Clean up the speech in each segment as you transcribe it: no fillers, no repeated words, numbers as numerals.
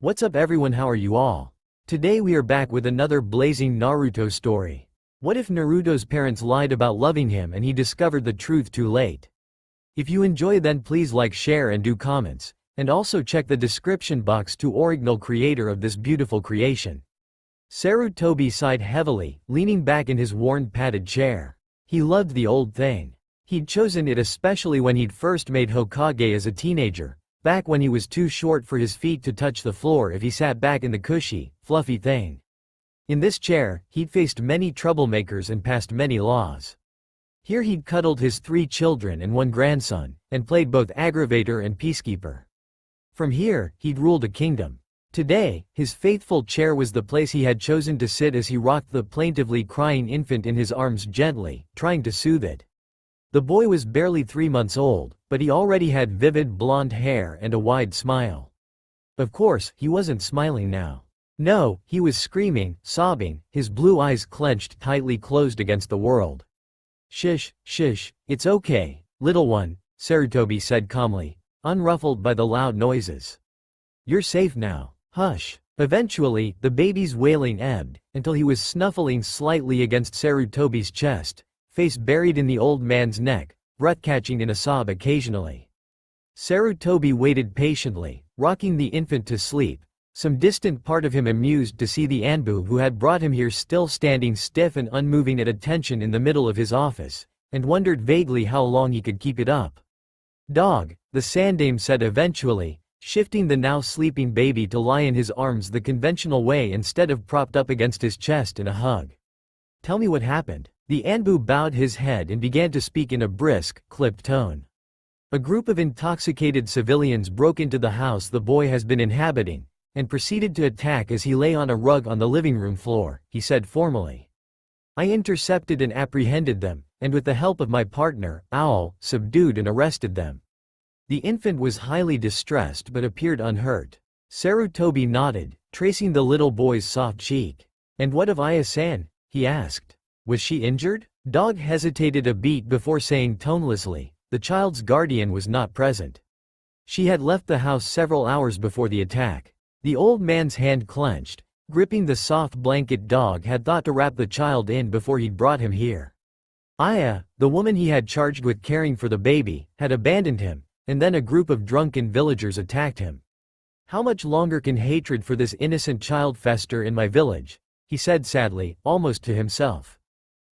What's up everyone, how are you all? Today we are back with another blazing Naruto story. What if Naruto's parents lied about loving him and he discovered the truth too late? If you enjoy, then please like, share and do comments, and also check the description box to original creator of this beautiful creation. Sarutobi sighed heavily, leaning back in his worn padded chair. He loved the old thing. He'd chosen it especially when he'd first made Hokage as a teenager, back when he was too short for his feet to touch the floor if he sat back in the cushy, fluffy thing. In this chair, he'd faced many troublemakers and passed many laws. Here he'd cuddled his 3 children and 1 grandson, and played both aggravator and peacekeeper. From here, he'd ruled a kingdom. Today, his faithful chair was the place he had chosen to sit as he rocked the plaintively crying infant in his arms gently, trying to soothe it. The boy was barely 3 months old, but he already had vivid blonde hair and a wide smile. Of course, he wasn't smiling now. No, he was screaming, sobbing, his blue eyes clenched tightly closed against the world. "Shush, shush, it's okay, little one," Sarutobi said calmly, unruffled by the loud noises. "You're safe now. Hush." Eventually, the baby's wailing ebbed, until he was snuffling slightly against Sarutobi's chest, face buried in the old man's neck, breath catching in a sob occasionally. Sarutobi waited patiently, rocking the infant to sleep, some distant part of him amused to see the Anbu who had brought him here still standing stiff and unmoving at attention in the middle of his office, and wondered vaguely how long he could keep it up. "Dog," the Sandame said eventually, shifting the now sleeping baby to lie in his arms the conventional way instead of propped up against his chest in a hug. "Tell me what happened." The Anbu bowed his head and began to speak in a brisk, clipped tone. "A group of intoxicated civilians broke into the house the boy has been inhabiting, and proceeded to attack as he lay on a rug on the living room floor," he said formally. "I intercepted and apprehended them, and with the help of my partner, Owl, subdued and arrested them." The infant was highly distressed but appeared unhurt. Sarutobi nodded, tracing the little boy's soft cheek. "And what of Aya-san?" he asked. "Was she injured?" Dog hesitated a beat before saying tonelessly, "The child's guardian was not present. She had left the house several hours before the attack." The old man's hand clenched, gripping the soft blanket Dog had thought to wrap the child in before he'd brought him here. Aya, the woman he had charged with caring for the baby, had abandoned him, and then a group of drunken villagers attacked him. "How much longer can hatred for this innocent child fester in my village?" he said sadly, almost to himself.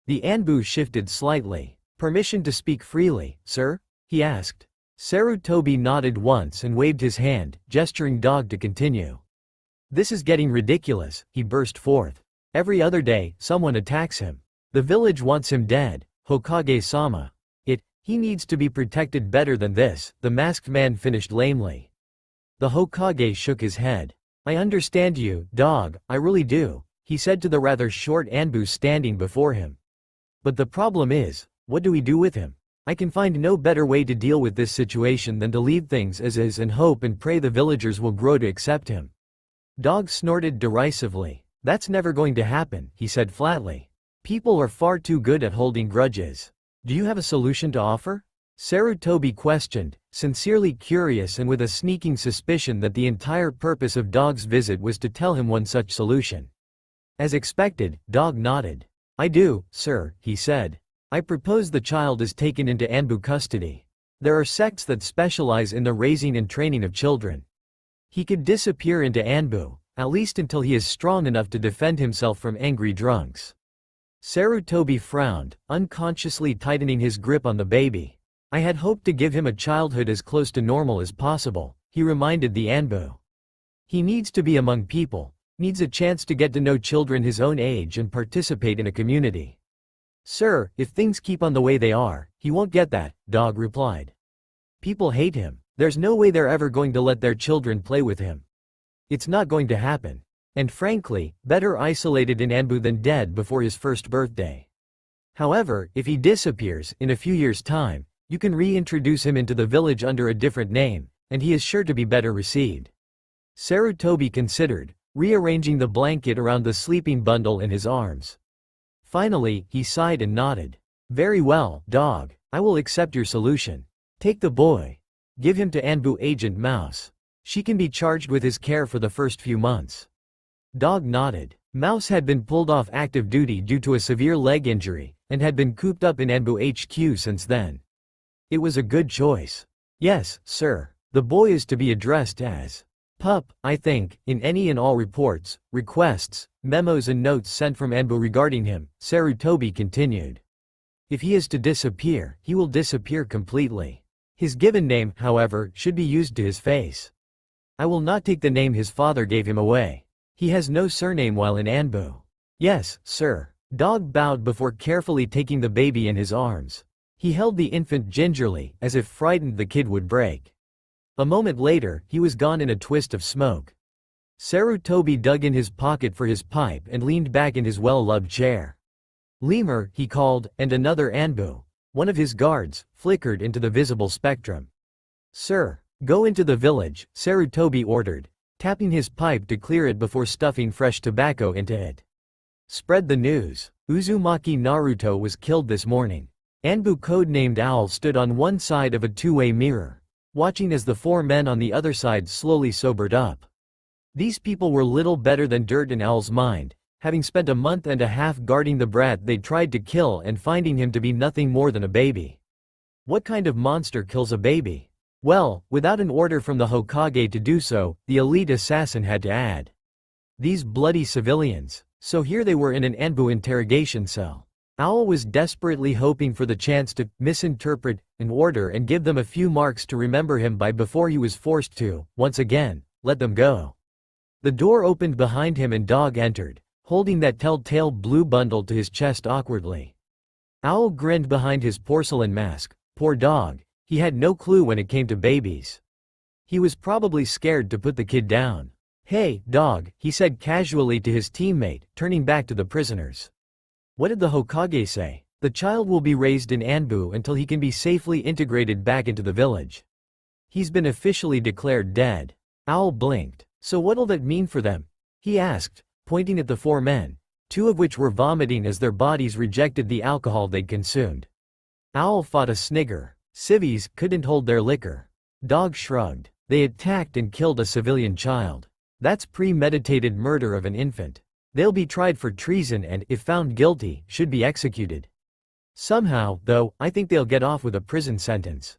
The Anbu shifted slightly. "Permission to speak freely, sir?" he asked. Sarutobi nodded once and waved his hand, gesturing Dog to continue. "This is getting ridiculous," he burst forth. "Every other day, someone attacks him. The village wants him dead, Hokage-sama. He needs to be protected better than this," the masked man finished lamely. The Hokage shook his head. "I understand you, Dog, I really do," he said to the rather short Anbu standing before him. "But the problem is, what do we do with him? I can find no better way to deal with this situation than to leave things as is and hope and pray the villagers will grow to accept him." Dog snorted derisively. "That's never going to happen," he said flatly. "People are far too good at holding grudges. Do you have a solution to offer?" Sarutobi questioned, sincerely curious and with a sneaking suspicion that the entire purpose of Dog's visit was to tell him one such solution. As expected, Dog nodded. "I do, sir," he said. "I propose the child is taken into Anbu custody. There are sects that specialize in the raising and training of children. He could disappear into Anbu, at least until he is strong enough to defend himself from angry drunks." Sarutobi frowned, unconsciously tightening his grip on the baby. "I had hoped to give him a childhood as close to normal as possible," he reminded the Anbu. "He needs to be among people, needs a chance to get to know children his own age and participate in a community." "Sir, if things keep on the way they are, he won't get that," Dog replied. "People hate him. There's no way they're ever going to let their children play with him. It's not going to happen. And frankly, better isolated in Anbu than dead before his first birthday. However, if he disappears, in a few years' time, you can reintroduce him into the village under a different name, and he is sure to be better received." Sarutobi considered, rearranging the blanket around the sleeping bundle in his arms. Finally, he sighed and nodded. "Very well, Dog, I will accept your solution. Take the boy. Give him to Anbu Agent Mouse." She can be charged with his care for the first few months. Dog nodded. Mouse had been pulled off active duty due to a severe leg injury, and had been cooped up in Anbu HQ since then. It was a good choice. Yes, sir. The boy is to be addressed as Pup, I think, in any and all reports, requests, memos and notes sent from Anbu regarding him, Sarutobi continued. If he is to disappear, he will disappear completely. His given name, however, should be used to his face. I will not take the name his father gave him away. He has no surname while in Anbu. Yes, sir. Dog bowed before carefully taking the baby in his arms. He held the infant gingerly, as if frightened the kid would break. A moment later, he was gone in a twist of smoke. Sarutobi dug in his pocket for his pipe and leaned back in his well-loved chair. Lemur, he called, and another Anbu, one of his guards, flickered into the visible spectrum. Sir, go into the village, Sarutobi ordered, tapping his pipe to clear it before stuffing fresh tobacco into it. Spread the news. Uzumaki Naruto was killed this morning. Anbu codenamed Owl stood on one side of a two-way mirror, watching as the four men on the other side slowly sobered up. These people were little better than dirt in Owl's mind, having spent a month and a half guarding the brat they'd tried to kill and finding him to be nothing more than a baby. What kind of monster kills a baby? Well, without an order from the Hokage to do so, the elite assassin had to add. These bloody civilians. So here they were in an Anbu interrogation cell. Owl was desperately hoping for the chance to misinterpret an order and give them a few marks to remember him by before he was forced to, once again, let them go. The door opened behind him and Dog entered, holding that telltale blue bundle to his chest awkwardly. Owl grinned behind his porcelain mask. Poor Dog, he had no clue when it came to babies. He was probably scared to put the kid down. Hey, Dog, he said casually to his teammate, turning back to the prisoners. What did the Hokage say? The child will be raised in Anbu until he can be safely integrated back into the village. He's been officially declared dead. Owl blinked. So what'll that mean for them? He asked, pointing at the four men, two of which were vomiting as their bodies rejected the alcohol they'd consumed. Owl fought a snigger. Civvies couldn't hold their liquor. Dog shrugged. They attacked and killed a civilian child. That's premeditated murder of an infant. They'll be tried for treason and, if found guilty, should be executed. Somehow, though, I think they'll get off with a prison sentence.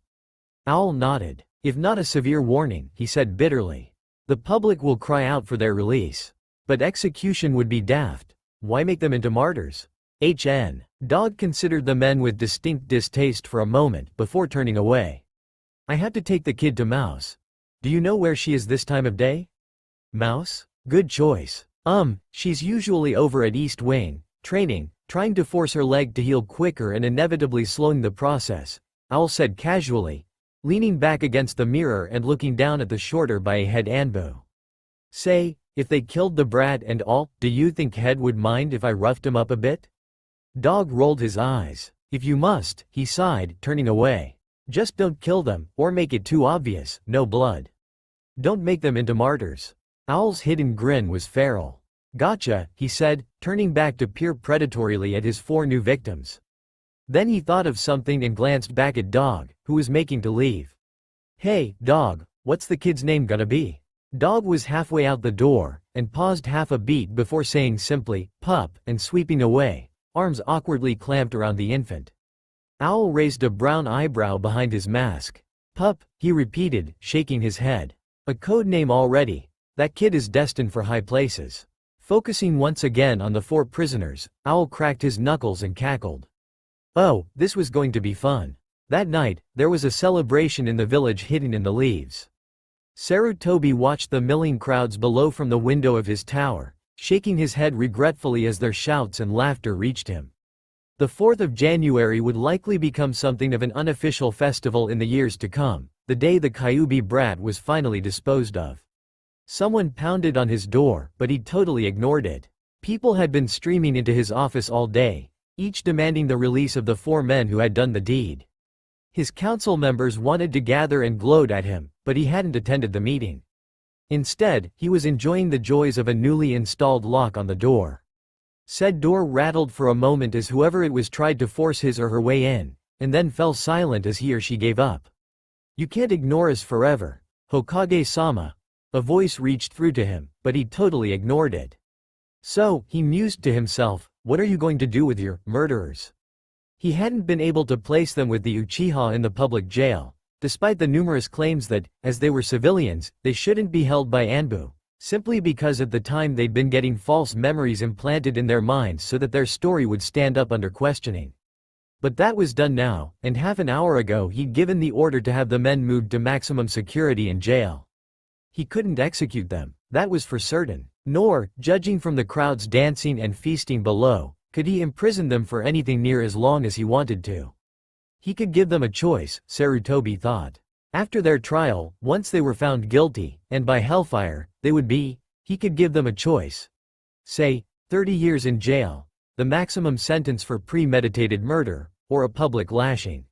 Owl nodded. If not a severe warning, he said bitterly. The public will cry out for their release. But execution would be daft. Why make them into martyrs? Dog considered the men with distinct distaste for a moment before turning away. I have to take the kid to Mouse. Do you know where she is this time of day? Mouse? Good choice. She's usually over at East Wing, training, trying to force her leg to heal quicker and inevitably slowing the process, Owl said casually, leaning back against the mirror and looking down at the shorter by a head Anbu. Say, if they killed the brat and all, do you think Head would mind if I roughed him up a bit? Dog rolled his eyes. If you must, he sighed, turning away. Just don't kill them, or make it too obvious, no blood. Don't make them into martyrs. Owl's hidden grin was feral. Gotcha, he said, turning back to peer predatorily at his four new victims. Then he thought of something and glanced back at Dog, who was making to leave. Hey, Dog, what's the kid's name gonna be? Dog was halfway out the door, and paused half a beat before saying simply, Pup, and sweeping away, arms awkwardly clamped around the infant. Owl raised a brown eyebrow behind his mask. Pup, he repeated, shaking his head. A code name already. That kid is destined for high places. Focusing once again on the four prisoners, Owl cracked his knuckles and cackled. Oh, this was going to be fun. That night, there was a celebration in the village hidden in the leaves. Sarutobi watched the milling crowds below from the window of his tower, shaking his head regretfully as their shouts and laughter reached him. The 4th of January would likely become something of an unofficial festival in the years to come, the day the Kyuubi brat was finally disposed of. Someone pounded on his door, but he totally ignored it. People had been streaming into his office all day, each demanding the release of the 4 men who had done the deed. His council members wanted to gather and gloat at him, but he hadn't attended the meeting. Instead, he was enjoying the joys of a newly installed lock on the door. Said door rattled for a moment as whoever it was tried to force his or her way in, and then fell silent as he or she gave up. You can't ignore us forever. Hokage-sama. A voice reached through to him, but he totally ignored it. So, he mused to himself, what are you going to do with your murderers? He hadn't been able to place them with the Uchiha in the public jail, despite the numerous claims that, as they were civilians, they shouldn't be held by Anbu, simply because at the time they'd been getting false memories implanted in their minds so that their story would stand up under questioning. But that was done now, and half an hour ago he'd given the order to have the men moved to maximum security in jail. He couldn't execute them, that was for certain, nor, judging from the crowds dancing and feasting below, could he imprison them for anything near as long as he wanted to. He could give them a choice, Sarutobi thought. After their trial, once they were found guilty, and by hellfire, they would be, he could give them a choice. Say, 30 years in jail, the maximum sentence for premeditated murder, or a public lashing.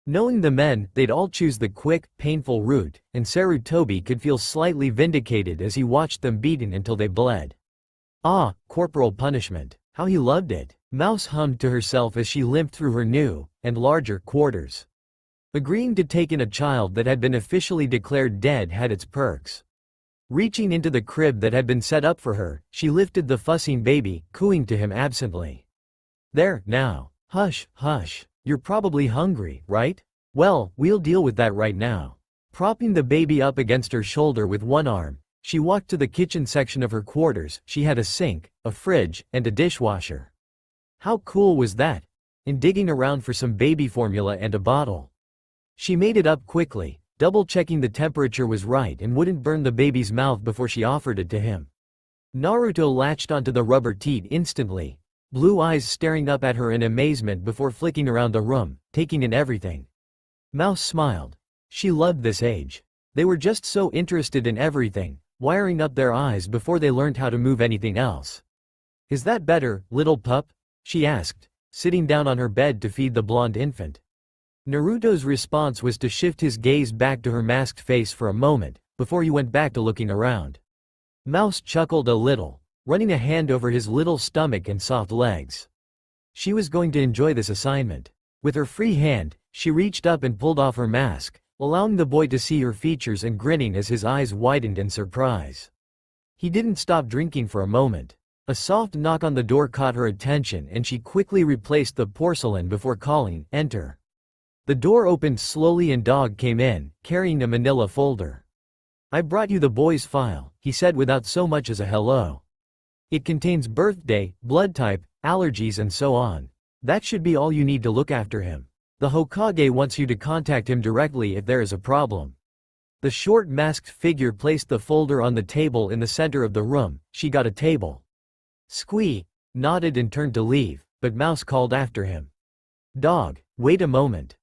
Knowing the men, they'd all choose the quick, painful route, and Sarutobi could feel slightly vindicated as he watched them beaten until they bled. Ah, corporal punishment, how he loved it, Mouse hummed to herself as she limped through her new, and larger, quarters. Agreeing to take in a child that had been officially declared dead had its perks. Reaching into the crib that had been set up for her, she lifted the fussing baby, cooing to him absently. There, now. Hush, hush. You're probably hungry, right? Well, we'll deal with that right now. Propping the baby up against her shoulder with one arm, she walked to the kitchen section of her quarters. She had a sink, a fridge, and a dishwasher. How cool was that? In digging around for some baby formula and a bottle. She made it up quickly, double-checking the temperature was right and wouldn't burn the baby's mouth before she offered it to him. Naruto latched onto the rubber teat instantly, blue eyes staring up at her in amazement before flicking around the room, taking in everything. Mouse smiled. She loved this age. They were just so interested in everything, wiring up their eyes before they learned how to move anything else. Is that better, little pup? She asked, sitting down on her bed to feed the blonde infant. Naruto's response was to shift his gaze back to her masked face for a moment, before he went back to looking around. Mouse chuckled a little, running a hand over his little stomach and soft legs. She was going to enjoy this assignment. With her free hand, she reached up and pulled off her mask, allowing the boy to see her features and grinning as his eyes widened in surprise. He didn't stop drinking for a moment. A soft knock on the door caught her attention and she quickly replaced the porcelain before calling, "Enter." The door opened slowly and Dog came in, carrying a manila folder. "I brought you the boy's file," he said without so much as a hello. "It contains birthday, blood type, allergies and so on. That should be all you need to look after him. The Hokage wants you to contact him directly if there is a problem." The short masked figure placed the folder on the table in the center of the room. She got a table. Squee nodded and turned to leave, but Mouse called after him. "Dog, wait a moment.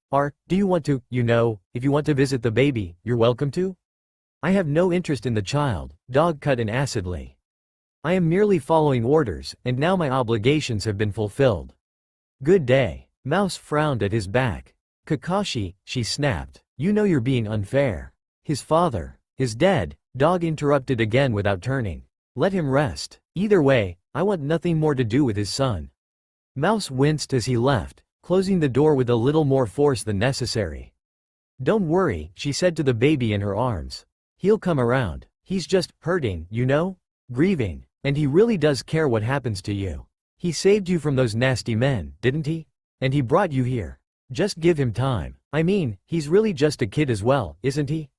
Do you want to, if you want to visit the baby, you're welcome to?" "I have no interest in the child," Dog cut in acidly. "I am merely following orders, and now my obligations have been fulfilled." "Good day." Mouse frowned at his back. "Kakashi," she snapped, "you know you're being unfair. His father is dead," Dog interrupted again without turning. "Let him rest. Either way, I want nothing more to do with his son." Mouse winced as he left, closing the door with a little more force than necessary. "Don't worry," she said to the baby in her arms. "He'll come around. He's just hurting, grieving, and he really does care what happens to you. He saved you from those nasty men, didn't he? And he brought you here. Just give him time. I mean, he's really just a kid as well, isn't he?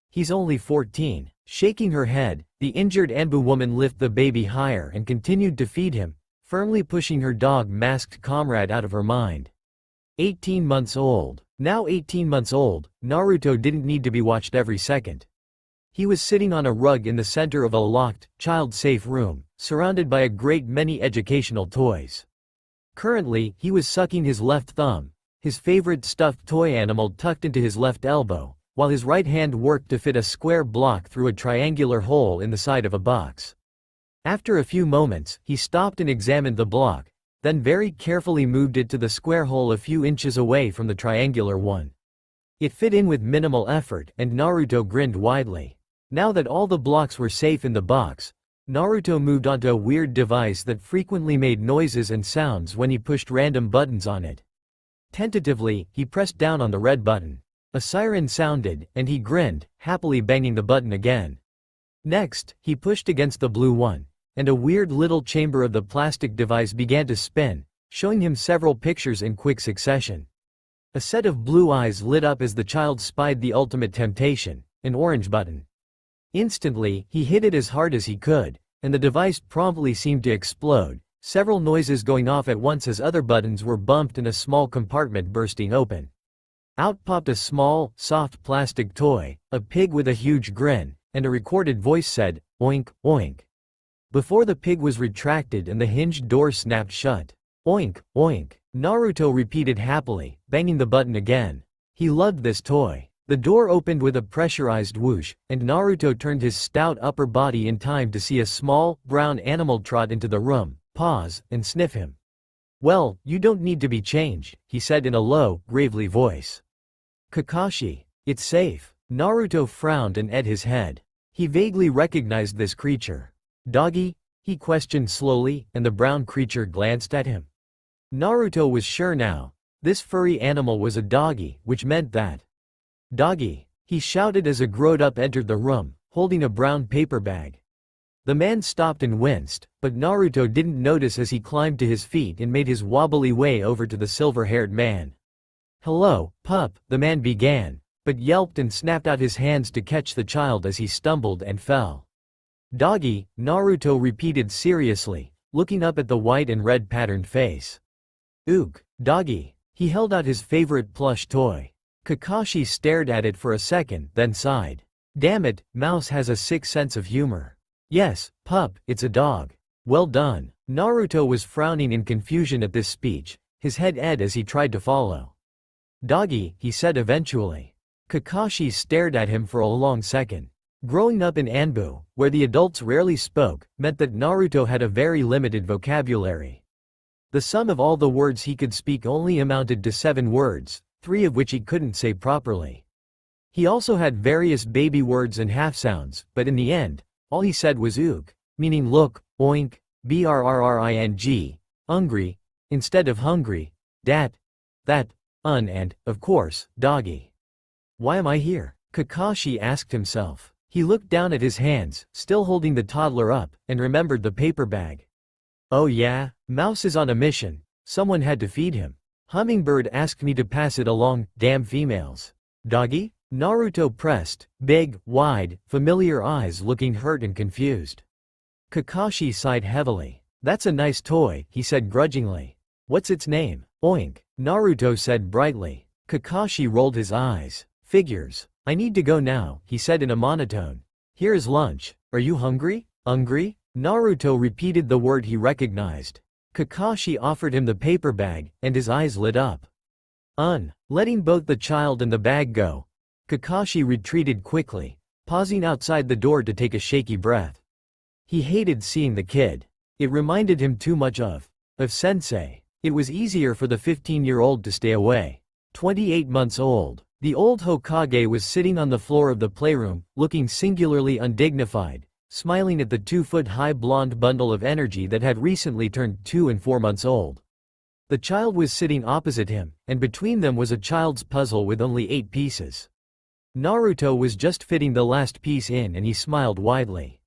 He's only 14. Shaking her head, the injured Anbu woman lifted the baby higher and continued to feed him, firmly pushing her dog-masked comrade out of her mind. 18 months old. Now 18 months old, Naruto didn't need to be watched every second. He was sitting on a rug in the center of a locked, child-safe room, surrounded by a great many educational toys. Currently, he was sucking his left thumb, his favorite stuffed toy animal tucked into his left elbow, while his right hand worked to fit a square block through a triangular hole in the side of a box. After a few moments, he stopped and examined the block, then very carefully moved it to the square hole a few inches away from the triangular one. It fit in with minimal effort, and Naruto grinned widely. Now that all the blocks were safe in the box, Naruto moved onto a weird device that frequently made noises and sounds when he pushed random buttons on it. Tentatively, he pressed down on the red button. A siren sounded, and he grinned, happily banging the button again. Next, he pushed against the blue one, and a weird little chamber of the plastic device began to spin, showing him several pictures in quick succession. A set of blue eyes lit up as the child spied the ultimate temptation, an orange button. Instantly, he hit it as hard as he could, and the device promptly seemed to explode, several noises going off at once as other buttons were bumped and a small compartment bursting open. Out popped a small, soft plastic toy, a pig with a huge grin, and a recorded voice said, "Oink, oink." Before the pig was retracted and the hinged door snapped shut. "Oink, oink," Naruto repeated happily, banging the button again. He loved this toy. The door opened with a pressurized whoosh, and Naruto turned his stout upper body in time to see a small, brown animal trot into the room, pause, and sniff him. "Well, you don't need to be changed," he said in a low, gravely voice. "Kakashi, it's safe." Naruto frowned and ate his head. He vaguely recognized this creature. "Doggy?" he questioned slowly, and the brown creature glanced at him. Naruto was sure now. This furry animal was a doggy, which meant that. "Doggy!" he shouted as a grown-up entered the room, holding a brown paper bag. The man stopped and winced, but Naruto didn't notice as he climbed to his feet and made his wobbly way over to the silver-haired man. "Hello, pup," the man began, but yelped and snapped out his hands to catch the child as he stumbled and fell. "Doggy," Naruto repeated seriously, looking up at the white and red patterned face. "Ook, doggy." He held out his favorite plush toy. Kakashi stared at it for a second, then sighed. "Damn it, Mouse has a sick sense of humor." "Yes, pup, it's a dog." "Well done." Naruto was frowning in confusion at this speech, his head ed as he tried to follow. "Doggy," he said eventually. Kakashi stared at him for a long second. Growing up in Anbu, where the adults rarely spoke, meant that Naruto had a very limited vocabulary. The sum of all the words he could speak only amounted to 7 words, 3 of which he couldn't say properly. He also had various baby words and half-sounds, but in the end, all he said was ook, meaning look, oink, brrring, hungry, instead of hungry, that, and, of course, doggy. "Why am I here?" Kakashi asked himself. He looked down at his hands, still holding the toddler up, and remembered the paper bag. "Oh yeah, Mouse is on a mission. Someone had to feed him. Hummingbird asked me to pass it along, damn females." "Doggy?" Naruto pressed, big, wide, familiar eyes looking hurt and confused. Kakashi sighed heavily. "That's a nice toy," he said grudgingly. "What's its name?" "Oink," Naruto said brightly. Kakashi rolled his eyes. "Figures. I need to go now," he said in a monotone. "Here is lunch. Are you hungry?" "Hungry?" Naruto repeated the word he recognized. Kakashi offered him the paper bag, and his eyes lit up. Letting both the child and the bag go, Kakashi retreated quickly, pausing outside the door to take a shaky breath. He hated seeing the kid. It reminded him too much of Sensei. It was easier for the 15-year-old to stay away. 28 months old, the old Hokage was sitting on the floor of the playroom, looking singularly undignified, smiling at the 2-foot-high blonde bundle of energy that had recently turned 2 and 4 months old. The child was sitting opposite him, and between them was a child's puzzle with only 8 pieces. Naruto was just fitting the last piece in and he smiled widely.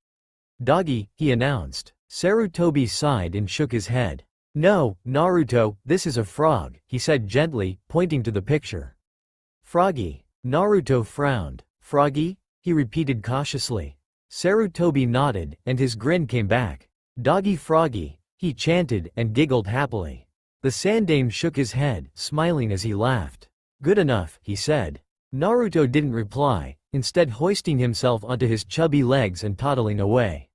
"Doggy," he announced. Sarutobi sighed and shook his head. "No, Naruto, this is a frog," he said gently, pointing to the picture. "Froggy." Naruto frowned. "Froggy?" he repeated cautiously. Sarutobi nodded, and his grin came back. "Doggy froggy," he chanted and giggled happily. The Sandaime shook his head, smiling as he laughed. "Good enough," he said. Naruto didn't reply, instead hoisting himself onto his chubby legs and toddling away.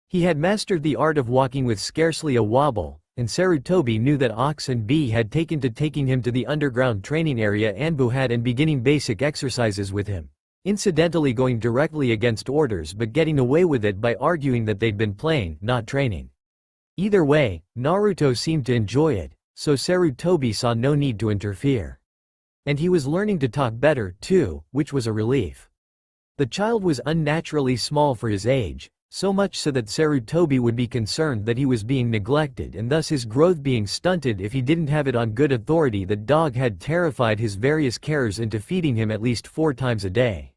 He had mastered the art of walking with scarcely a wobble, and Sarutobi knew that Ox and B had taken to taking him to the underground training area Anbu had and beginning basic exercises with him. Incidentally going directly against orders but getting away with it by arguing that they'd been playing, not training. Either way, Naruto seemed to enjoy it, so Sarutobi saw no need to interfere. And he was learning to talk better, too, which was a relief. The child was unnaturally small for his age, So much so that Sarutobi would be concerned that he was being neglected and thus his growth being stunted if he didn't have it on good authority that dog had terrified his various carers into feeding him at least 4 times a day.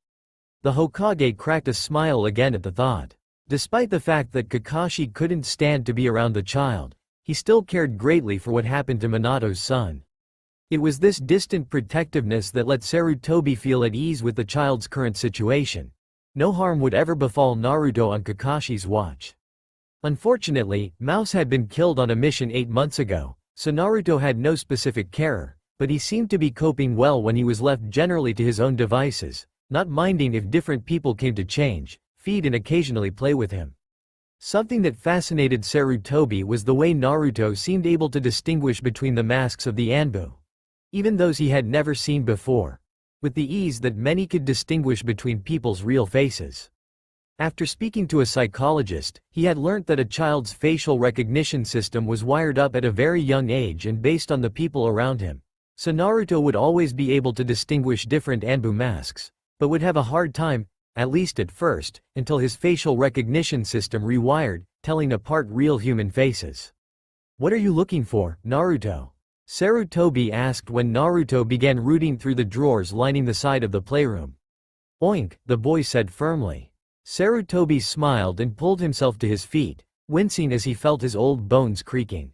The Hokage cracked a smile again at the thought. Despite the fact that Kakashi couldn't stand to be around the child, he still cared greatly for what happened to Minato's son. It was this distant protectiveness that let Sarutobi feel at ease with the child's current situation. No harm would ever befall Naruto on Kakashi's watch. Unfortunately, Mouse had been killed on a mission 8 months ago, so Naruto had no specific carer, but he seemed to be coping well when he was left generally to his own devices, not minding if different people came to change, feed and occasionally play with him. Something that fascinated Sarutobi was the way Naruto seemed able to distinguish between the masks of the Anbu, even those he had never seen before, with the ease that many could distinguish between people's real faces. After speaking to a psychologist, he had learnt that a child's facial recognition system was wired up at a very young age and based on the people around him, so Naruto would always be able to distinguish different Anbu masks, but would have a hard time, at least at first, until his facial recognition system rewired, telling apart real human faces. "What are you looking for, Naruto?" Sarutobi asked when Naruto began rooting through the drawers lining the side of the playroom. "Oink," the boy said firmly. Sarutobi smiled and pulled himself to his feet, wincing as he felt his old bones creaking.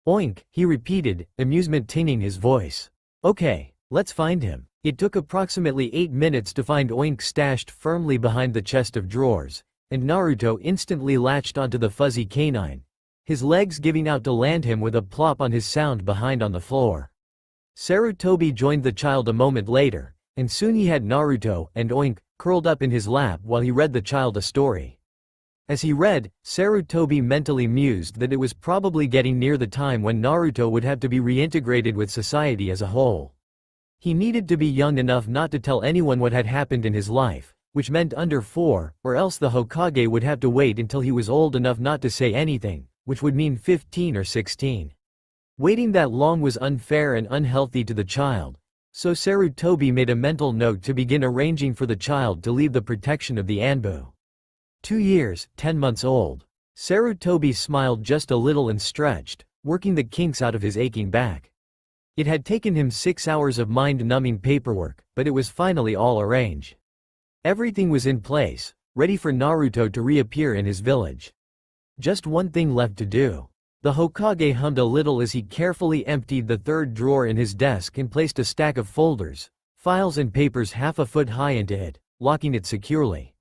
"Oink," he repeated, amusement tinging his voice. "Okay, let's find him." It took approximately 8 minutes to find Oink stashed firmly behind the chest of drawers, and Naruto instantly latched onto the fuzzy canine, his legs giving out to land him with a plop on his sound behind on the floor. Sarutobi joined the child a moment later, and soon he had Naruto and Oink curled up in his lap while he read the child a story. As he read, Sarutobi mentally mused that it was probably getting near the time when Naruto would have to be reintegrated with society as a whole. He needed to be young enough not to tell anyone what had happened in his life, which meant under 4, or else the Hokage would have to wait until he was old enough not to say anything, which would mean 15 or 16. Waiting that long was unfair and unhealthy to the child, so Sarutobi made a mental note to begin arranging for the child to leave the protection of the Anbu. 2 years, 10 months old. Sarutobi smiled just a little and stretched, working the kinks out of his aching back. It had taken him 6 hours of mind-numbing paperwork, but it was finally all arranged. Everything was in place, ready for Naruto to reappear in his village. Just one thing left to do. The Hokage hummed a little as he carefully emptied the 3rd drawer in his desk and placed a stack of folders, files and papers half a foot high into it, locking it securely.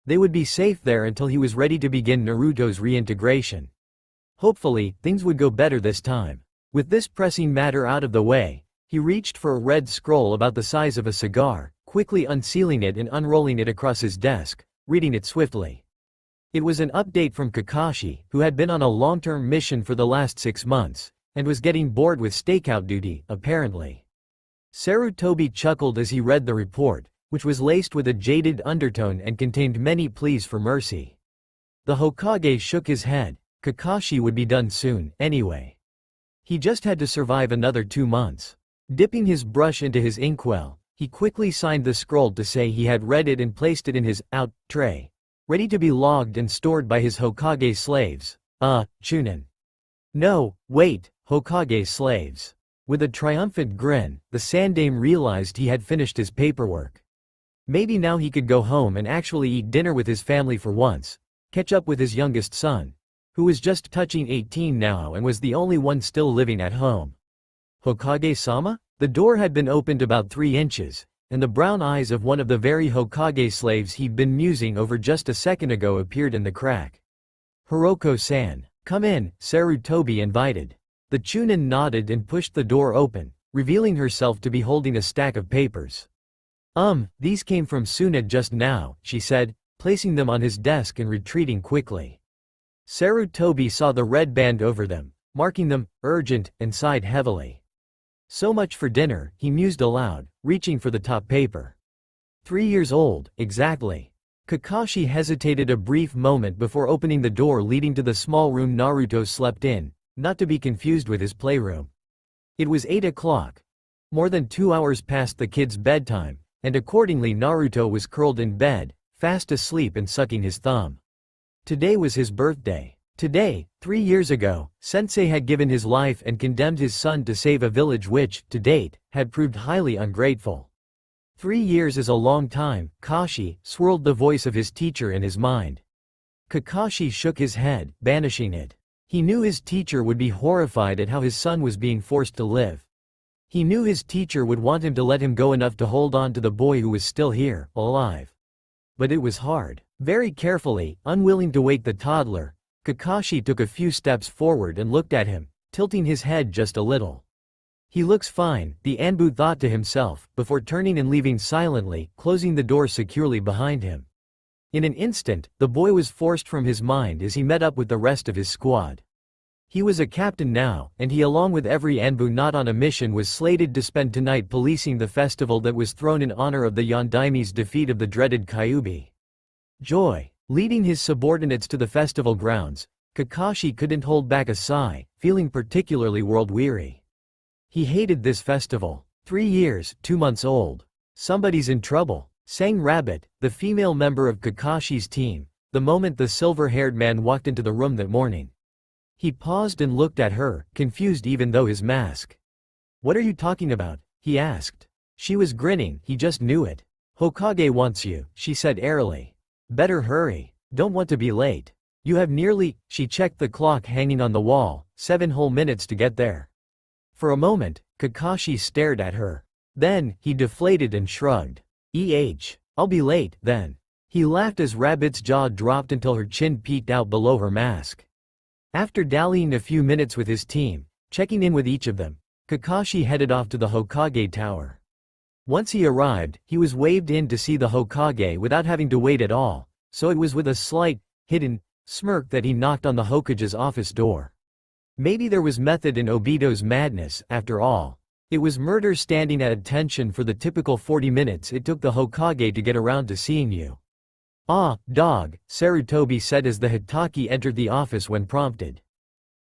They would be safe there until he was ready to begin Naruto's reintegration. Hopefully, things would go better this time. With this pressing matter out of the way, he reached for a red scroll about the size of a cigar, quickly unsealing it and unrolling it across his desk, reading it swiftly. It was an update from Kakashi, who had been on a long-term mission for the last 6 months, and was getting bored with stakeout duty, apparently. Sarutobi chuckled as he read the report, which was laced with a jaded undertone and contained many pleas for mercy. The Hokage shook his head. Kakashi would be done soon, anyway. He just had to survive another 2 months. Dipping his brush into his inkwell, he quickly signed the scroll to say he had read it and placed it in his out tray, ready to be logged and stored by his Hokage slaves. Chunin. No, wait, Hokage slaves. With a triumphant grin, the Sandaime realized he had finished his paperwork. Maybe now he could go home and actually eat dinner with his family for once, catch up with his youngest son, who was just touching 18 now and was the only one still living at home. Hokage-sama? The door had been opened about 3 inches, and the brown eyes of one of the very Hokage slaves he'd been musing over just a second ago appeared in the crack. Hiroko-san, come in, Sarutobi invited. The Chunin nodded and pushed the door open, revealing herself to be holding a stack of papers. These came from Tsunade just now, she said, placing them on his desk and retreating quickly. Sarutobi saw the red band over them, marking them urgent, and sighed heavily. So much for dinner, he mused aloud, reaching for the top paper. 3 years old, exactly. Kakashi hesitated a brief moment before opening the door leading to the small room Naruto slept in, not to be confused with his playroom. It was 8 o'clock. More than 2 hours past the kid's bedtime, and accordingly Naruto was curled in bed, fast asleep and sucking his thumb. Today was his birthday. Today, 3 years ago, Sensei had given his life and condemned his son to save a village which, to date, had proved highly ungrateful. 3 years is a long time, Kashi, swirled the voice of his teacher in his mind. Kakashi shook his head, banishing it. He knew his teacher would be horrified at how his son was being forced to live. He knew his teacher would want him to let him go enough to hold on to the boy who was still here, alive. But it was hard. Very carefully, unwilling to wake the toddler, Kakashi took a few steps forward and looked at him, tilting his head just a little. He looks fine, the Anbu thought to himself, before turning and leaving silently, closing the door securely behind him. In an instant, the boy was forced from his mind as he met up with the rest of his squad. He was a captain now, and he along with every Anbu not on a mission was slated to spend tonight policing the festival that was thrown in honor of the Yondaimi's defeat of the dreaded Kyuubi. Joy. Leading his subordinates to the festival grounds, Kakashi couldn't hold back a sigh, feeling particularly world-weary. He hated this festival. 3 years, 2 months old. Somebody's in trouble, sang Rabbit, the female member of Kakashi's team, the moment the silver-haired man walked into the room that morning. He paused and looked at her, confused even though his mask. "What are you talking about?" he asked. She was grinning, he just knew it. "Hokage wants you," she said airily. "Better hurry. Don't want to be late. You have nearly," she checked the clock hanging on the wall, 7 whole minutes to get there. For a moment, Kakashi stared at her. Then, he deflated and shrugged. I'll be late, then." He laughed as Rabbit's jaw dropped until her chin peeked out below her mask. After dallying a few minutes with his team, checking in with each of them, Kakashi headed off to the Hokage Tower. Once he arrived, he was waved in to see the Hokage without having to wait at all, so it was with a slight, hidden, smirk that he knocked on the Hokage's office door. Maybe there was method in Obito's madness, after all. It was murder standing at attention for the typical 40 minutes it took the Hokage to get around to seeing you. "Ah, dog," Sarutobi said as the Hitaki entered the office when prompted.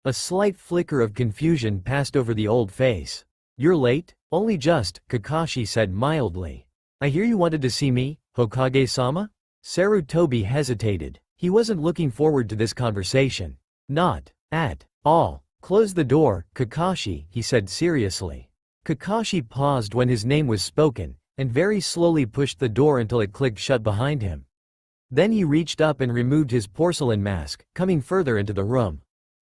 A slight flicker of confusion passed over the old face. "You're late?" "Only just," Kakashi said mildly. "I hear you wanted to see me, Hokage-sama?" Sarutobi hesitated. He wasn't looking forward to this conversation. Not at all. "Close the door, Kakashi," he said seriously. Kakashi paused when his name was spoken, and very slowly pushed the door until it clicked shut behind him. Then he reached up and removed his porcelain mask, coming further into the room.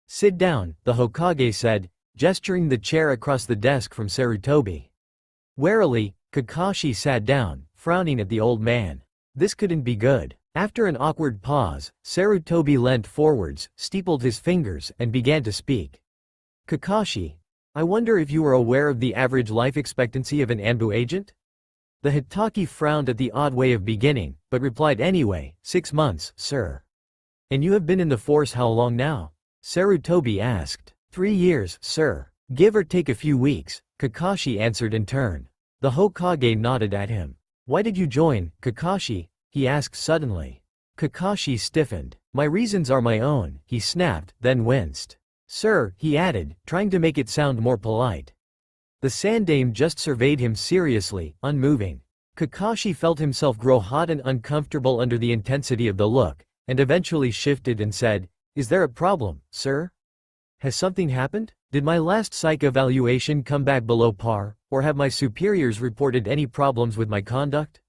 "Sit down," the Hokage said, gesturing the chair across the desk from Sarutobi. Warily, Kakashi sat down, frowning at the old man. This couldn't be good. After an awkward pause, Sarutobi leant forwards, steepled his fingers, and began to speak. "Kakashi, I wonder if you are aware of the average life expectancy of an Anbu agent?" The Hitaki frowned at the odd way of beginning, but replied anyway, 6 months, sir." "And you have been in the force how long now?" Sarutobi asked. 3 years, sir. Give or take a few weeks," Kakashi answered in turn. The Hokage nodded at him. "Why did you join, Kakashi?" he asked suddenly. Kakashi stiffened. "My reasons are my own," he snapped, then winced. "Sir," he added, trying to make it sound more polite. The Sandaime just surveyed him seriously, unmoving. Kakashi felt himself grow hot and uncomfortable under the intensity of the look, and eventually shifted and said, "Is there a problem, sir? Has something happened? Did my last psych evaluation come back below par, or have my superiors reported any problems with my conduct?"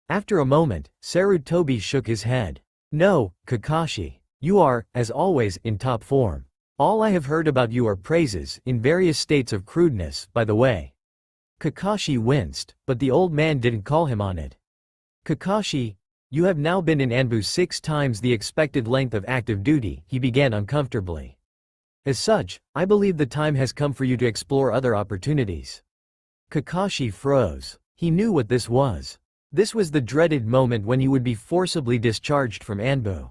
After a moment, Sarutobi shook his head. "No, Kakashi. You are, as always, in top form. All I have heard about you are praises, in various states of crudeness, by the way." Kakashi winced, but the old man didn't call him on it. "Kakashi, you have now been in Anbu 6 times the expected length of active duty," he began uncomfortably. "As such, I believe the time has come for you to explore other opportunities." Kakashi froze. He knew what this was. This was the dreaded moment when he would be forcibly discharged from Anbu.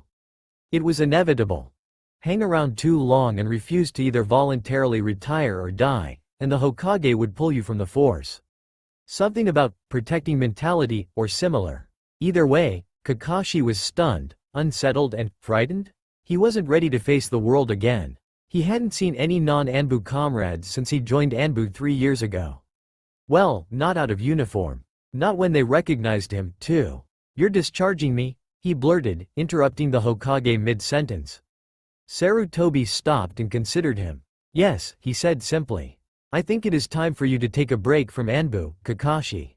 It was inevitable. Hang around too long and refuse to either voluntarily retire or die, and the Hokage would pull you from the force. Something about protecting mentality, or similar. Either way, Kakashi was stunned, unsettled and frightened. He wasn't ready to face the world again. He hadn't seen any non-Anbu comrades since he joined Anbu 3 years ago. Well, not out of uniform. Not when they recognized him, too. "You're discharging me?" he blurted, interrupting the Hokage mid-sentence. Sarutobi stopped and considered him. Yes, he said simply. I think it is time for you to take a break from Anbu, Kakashi.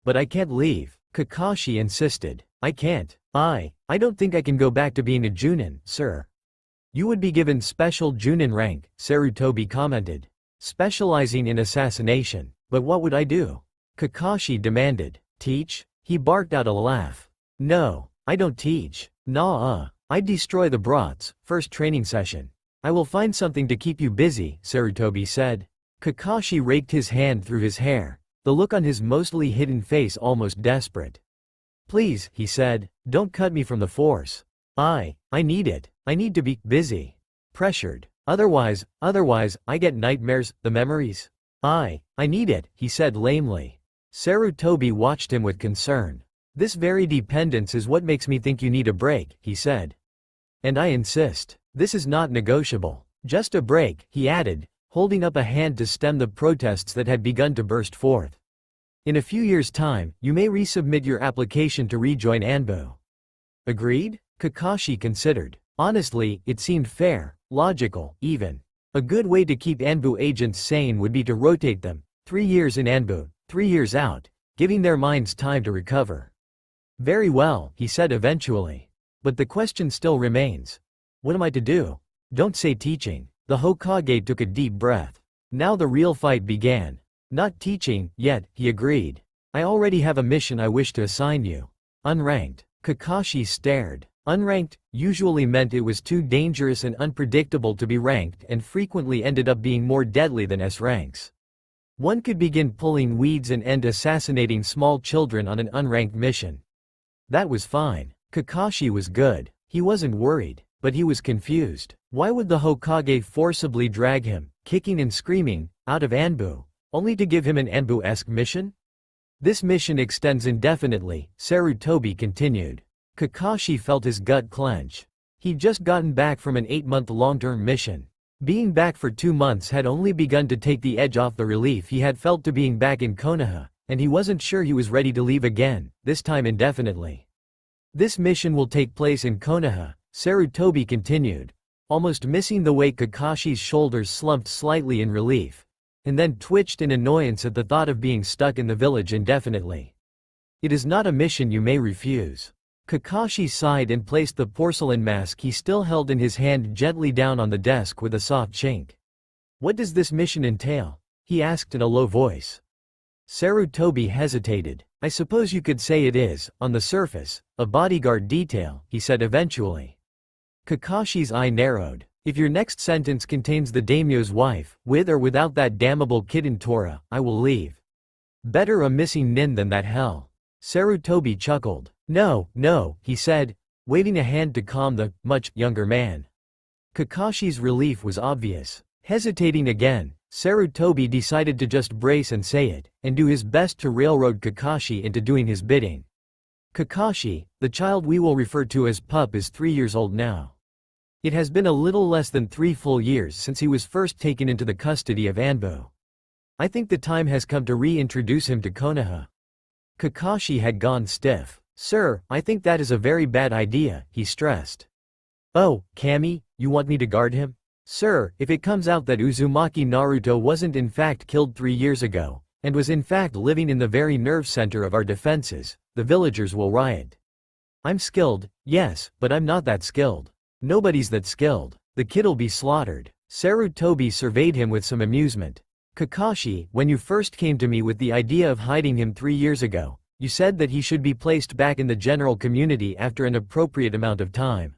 But I can't leave, Kakashi insisted. I can't. I don't think I can go back to being a Junin, sir. You would be given special Junin rank, Sarutobi commented. Specializing in assassination. But what would I do? Kakashi demanded. Teach? He barked out a laugh. No, I don't teach. Nah, I destroy the brats, first training session. I will find something to keep you busy, Sarutobi said. Kakashi raked his hand through his hair, the look on his mostly hidden face almost desperate. Please, he said, don't cut me from the force. I need it. I need to be busy. Pressured. Otherwise, I get nightmares, the memories. I need it, he said lamely. Sarutobi watched him with concern. This very dependence is what makes me think you need a break, he said. And I insist. This is not negotiable. Just a break, he added, holding up a hand to stem the protests that had begun to burst forth. In a few years' time, you may resubmit your application to rejoin Anbu. Agreed? Kakashi considered. Honestly, it seemed fair, logical, even. A good way to keep Anbu agents sane would be to rotate them, 3 years in Anbu, 3 years out, giving their minds time to recover. Very well, he said eventually. But the question still remains. What am I to do? Don't say teaching. The Hokage took a deep breath. Now the real fight began. Not teaching, yet, he agreed. I already have a mission I wish to assign you. Unranked. Kakashi stared. Unranked usually meant it was too dangerous and unpredictable to be ranked and frequently ended up being more deadly than S ranks. One could begin pulling weeds and end assassinating small children on an unranked mission. That was fine. Kakashi was good. He wasn't worried, but he was confused. Why would the Hokage forcibly drag him, kicking and screaming, out of Anbu, only to give him an Anbu-esque mission? This mission extends indefinitely, Sarutobi continued. Kakashi felt his gut clench. He'd just gotten back from an 8-month long-term mission. Being back for 2 months had only begun to take the edge off the relief he had felt to being back in Konoha, and he wasn't sure he was ready to leave again, this time indefinitely. This mission will take place in Konoha, Sarutobi continued, almost missing the way Kakashi's shoulders slumped slightly in relief, and then twitched in annoyance at the thought of being stuck in the village indefinitely. It is not a mission you may refuse. Kakashi sighed and placed the porcelain mask he still held in his hand gently down on the desk with a soft chink. What does this mission entail? He asked in a low voice. Sarutobi hesitated. I suppose you could say it is, on the surface, a bodyguard detail, he said eventually. Kakashi's eye narrowed. If your next sentence contains the daimyo's wife, with or without that damnable kitten Tora, I will leave. Better a missing nin than that hell. Sarutobi chuckled. No, he said, waving a hand to calm the much younger man. Kakashi's relief was obvious. Hesitating again, Sarutobi decided to just brace and say it, and do his best to railroad Kakashi into doing his bidding. Kakashi, the child we will refer to as Pup, is 3 years old now. It has been a little less than 3 full years since he was first taken into the custody of Anbu. I think the time has come to reintroduce him to Konoha. Kakashi had gone stiff. Sir, I think that is a very bad idea, he stressed. Oh, Kami, you want me to guard him? Sir, if it comes out that Uzumaki Naruto wasn't in fact killed 3 years ago, and was in fact living in the very nerve center of our defenses, the villagers will riot. I'm skilled, yes, but I'm not that skilled. Nobody's that skilled. The kid'll be slaughtered. Sarutobi surveyed him with some amusement. Kakashi, when you first came to me with the idea of hiding him 3 years ago, you said that he should be placed back in the general community after an appropriate amount of time.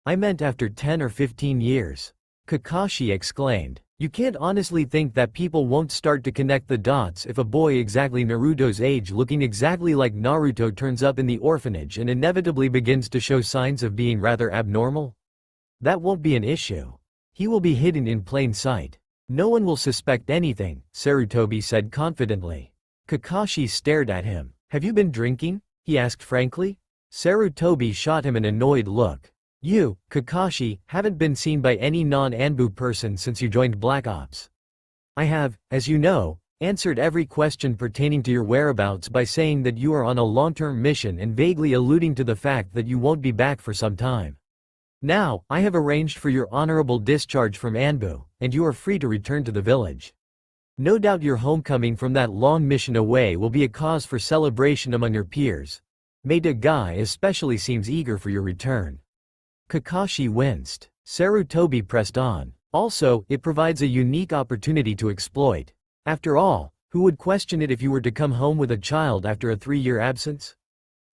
I meant after 10 or 15 years. Kakashi exclaimed. You can't honestly think that people won't start to connect the dots if a boy exactly Naruto's age looking exactly like Naruto turns up in the orphanage and inevitably begins to show signs of being rather abnormal? That won't be an issue. He will be hidden in plain sight. No one will suspect anything, Sarutobi said confidently. Kakashi stared at him. Have you been drinking? He asked frankly. Sarutobi shot him an annoyed look. You, Kakashi, haven't been seen by any non-Anbu person since you joined Black Ops. I have, as you know, answered every question pertaining to your whereabouts by saying that you are on a long-term mission and vaguely alluding to the fact that you won't be back for some time. Now, I have arranged for your honorable discharge from Anbu, and you are free to return to the village. No doubt your homecoming from that long mission away will be a cause for celebration among your peers. Maida Guy especially seems eager for your return." Kakashi winced. Sarutobi pressed on. "Also, it provides a unique opportunity to exploit. After all, who would question it if you were to come home with a child after a 3-year absence?"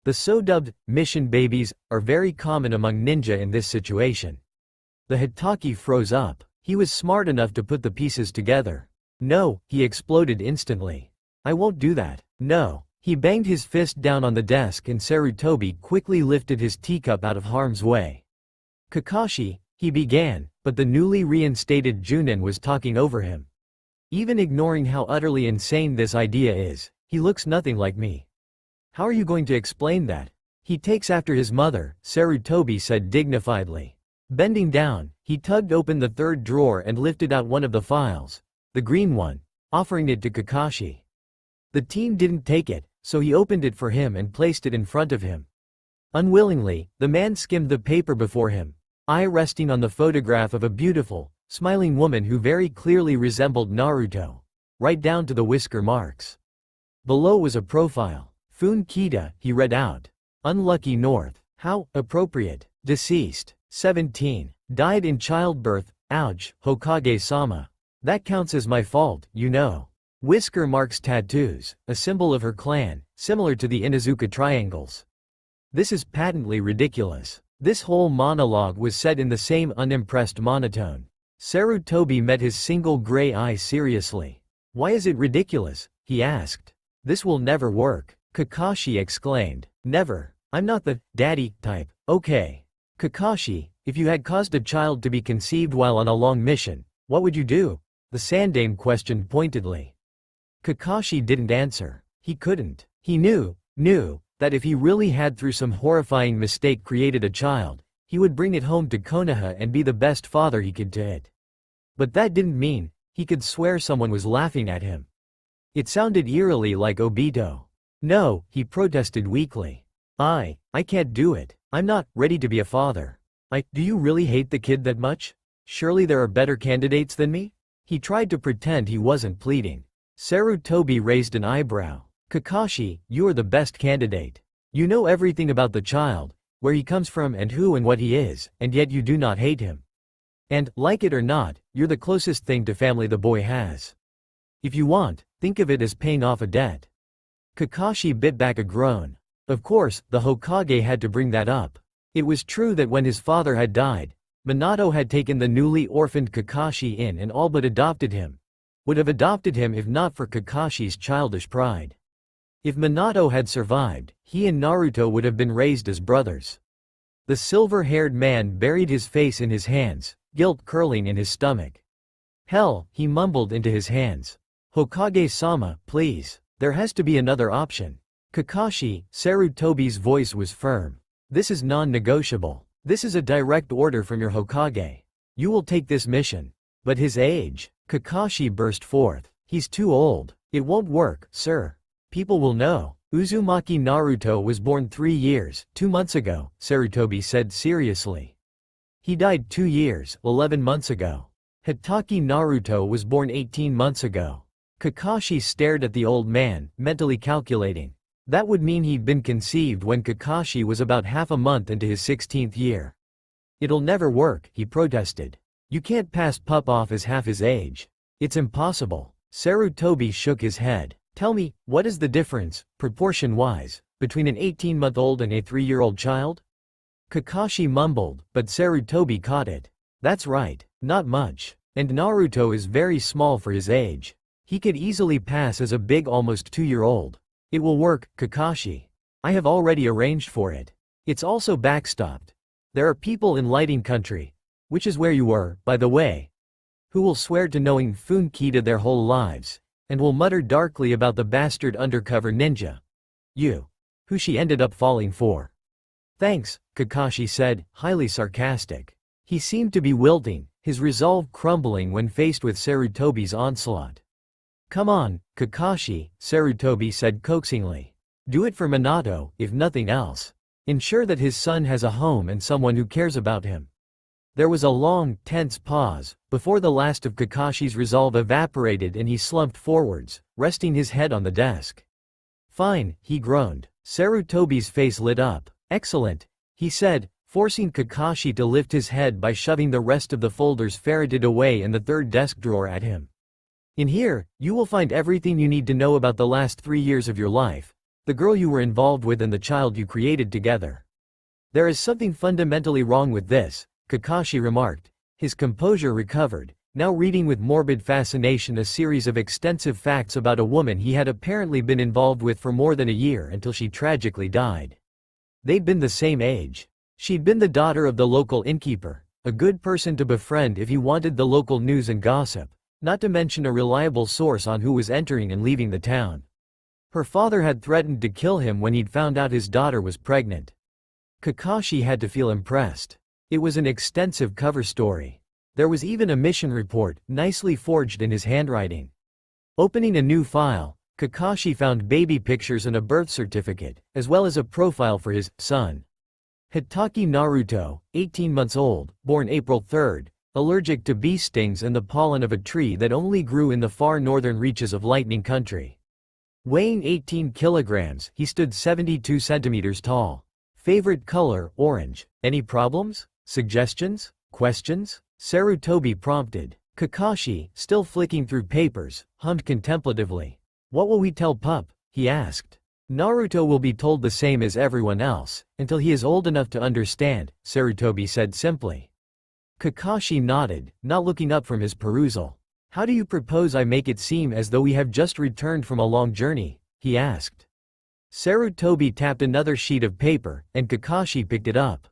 The so-dubbed mission babies are very common among ninja in this situation. The Hitaki froze up. He was smart enough to put the pieces together. "No," he exploded instantly. "I won't do that. No." He banged his fist down on the desk and Sarutobi quickly lifted his teacup out of harm's way. "Kakashi," he began, but the newly reinstated Junin was talking over him. "Even ignoring how utterly insane this idea is, he looks nothing like me. How are you going to explain that? He takes after his mother," Sarutobi said dignifiedly. Bending down, he tugged open the third drawer and lifted out one of the files, the green one, offering it to Kakashi. The teen didn't take it, so he opened it for him and placed it in front of him. Unwillingly, the man skimmed the paper before him, eye resting on the photograph of a beautiful, smiling woman who very clearly resembled Naruto, right down to the whisker marks. Below was a profile. "Fun Kita," he read out. "Unlucky North. How appropriate. Deceased. 17. Died in childbirth. Ouch, Hokage-sama. That counts as my fault, you know." Whisker marks tattoos, a symbol of her clan, similar to the Inuzuka triangles. This is patently ridiculous. This whole monologue was said in the same unimpressed monotone. Sarutobi met his single gray eye seriously. "Why is it ridiculous?" he asked. "This will never work," Kakashi exclaimed. "Never. I'm not the daddy type, okay? Kakashi, if you had caused a child to be conceived while on a long mission, what would you do?" the Sandaime questioned pointedly. Kakashi didn't answer. He couldn't. He knew that if he really had through some horrifying mistake created a child, he would bring it home to Konoha and be the best father he could to it. But that didn't mean he could swear someone was laughing at him. It sounded eerily like Obito. "No," he protested weakly. I can't do it. I'm not ready to be a father. Do you really hate the kid that much? Surely there are better candidates than me?" He tried to pretend he wasn't pleading. Sarutobi raised an eyebrow. "Kakashi, you are the best candidate. You know everything about the child, where he comes from and who and what he is, and yet you do not hate him. And, like it or not, you're the closest thing to family the boy has. If you want, think of it as paying off a debt." Kakashi bit back a groan. Of course, the Hokage had to bring that up. It was true that when his father had died, Minato had taken the newly orphaned Kakashi in and all but adopted him. Would have adopted him if not for Kakashi's childish pride. If Minato had survived, he and Naruto would have been raised as brothers. The silver-haired man buried his face in his hands, guilt curling in his stomach. "Hell," he mumbled into his hands. "Hokage-sama, please. There has to be another option." "Kakashi," Sarutobi's voice was firm. "This is non-negotiable. This is a direct order from your Hokage. You will take this mission." "But his age," Kakashi burst forth. "He's too old. It won't work, sir. People will know." "Uzumaki Naruto was born 2 months ago, Sarutobi said seriously. "He died 2 years, 11 months ago. Hitaki Naruto was born 18 months ago." Kakashi stared at the old man, mentally calculating. That would mean he'd been conceived when Kakashi was about half a month into his 16th year. "It'll never work," he protested. "You can't pass Pup off as half his age. It's impossible." Sarutobi shook his head. "Tell me, what is the difference, proportion-wise, between an 18-month-old and a 3-year-old child?" Kakashi mumbled, but Sarutobi caught it. "That's right, not much. And Naruto is very small for his age. He could easily pass as a big almost 2-year-old. It will work, Kakashi. I have already arranged for it. It's also backstopped. There are people in Lighting Country, which is where you were, by the way, who will swear to knowing Fun Kita their whole lives, and will mutter darkly about the bastard undercover ninja. Who she ended up falling for." "Thanks," Kakashi said, highly sarcastic. He seemed to be wilting, his resolve crumbling when faced with Sarutobi's onslaught. Come on, Kakashi, Sarutobi said coaxingly. Do it for Minato, if nothing else. Ensure that his son has a home and someone who cares about him. There was a long, tense pause, before the last of Kakashi's resolve evaporated and he slumped forwards, resting his head on the desk. Fine, he groaned. Sarutobi's face lit up. Excellent, he said, forcing Kakashi to lift his head by shoving the rest of the folders ferreted away in the third desk drawer at him. In here, you will find everything you need to know about the last 3 years of your life, the girl you were involved with and the child you created together. There is something fundamentally wrong with this, Kakashi remarked, his composure recovered, now reading with morbid fascination a series of extensive facts about a woman he had apparently been involved with for more than a year until she tragically died. They'd been the same age. She'd been the daughter of the local innkeeper, a good person to befriend if he wanted the local news and gossip, not to mention a reliable source on who was entering and leaving the town. Her father had threatened to kill him when he'd found out his daughter was pregnant. Kakashi had to feel impressed. It was an extensive cover story. There was even a mission report, nicely forged in his handwriting. Opening a new file, Kakashi found baby pictures and a birth certificate, as well as a profile for his son. Hitaki Naruto, 18 months old, born April 3rd, allergic to bee stings and the pollen of a tree that only grew in the far northern reaches of Lightning Country. Weighing 18 kilograms, he stood 72 centimeters tall. Favorite color, orange. Any problems? Suggestions? Questions? Sarutobi prompted. Kakashi, still flicking through papers, hummed contemplatively. What will we tell Pup? He asked. Naruto will be told the same as everyone else, until he is old enough to understand, Sarutobi said simply. Kakashi nodded, not looking up from his perusal. How do you propose I make it seem as though we have just returned from a long journey? He asked. Sarutobi tapped another sheet of paper, and Kakashi picked it up.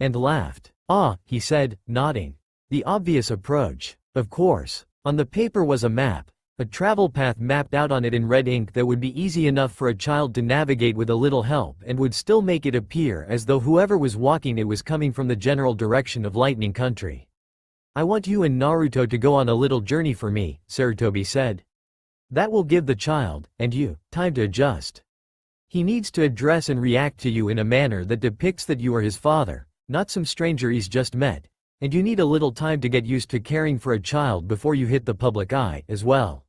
And laughed. Ah, he said, nodding. The obvious approach. Of course. On the paper was a map, a travel path mapped out on it in red ink that would be easy enough for a child to navigate with a little help and would still make it appear as though whoever was walking it was coming from the general direction of Lightning Country. I want you and Naruto to go on a little journey for me, Sarutobi said. That will give the child, and you, time to adjust. He needs to address and react to you in a manner that depicts that you are his father, not some stranger he's just met, and you need a little time to get used to caring for a child before you hit the public eye, as well.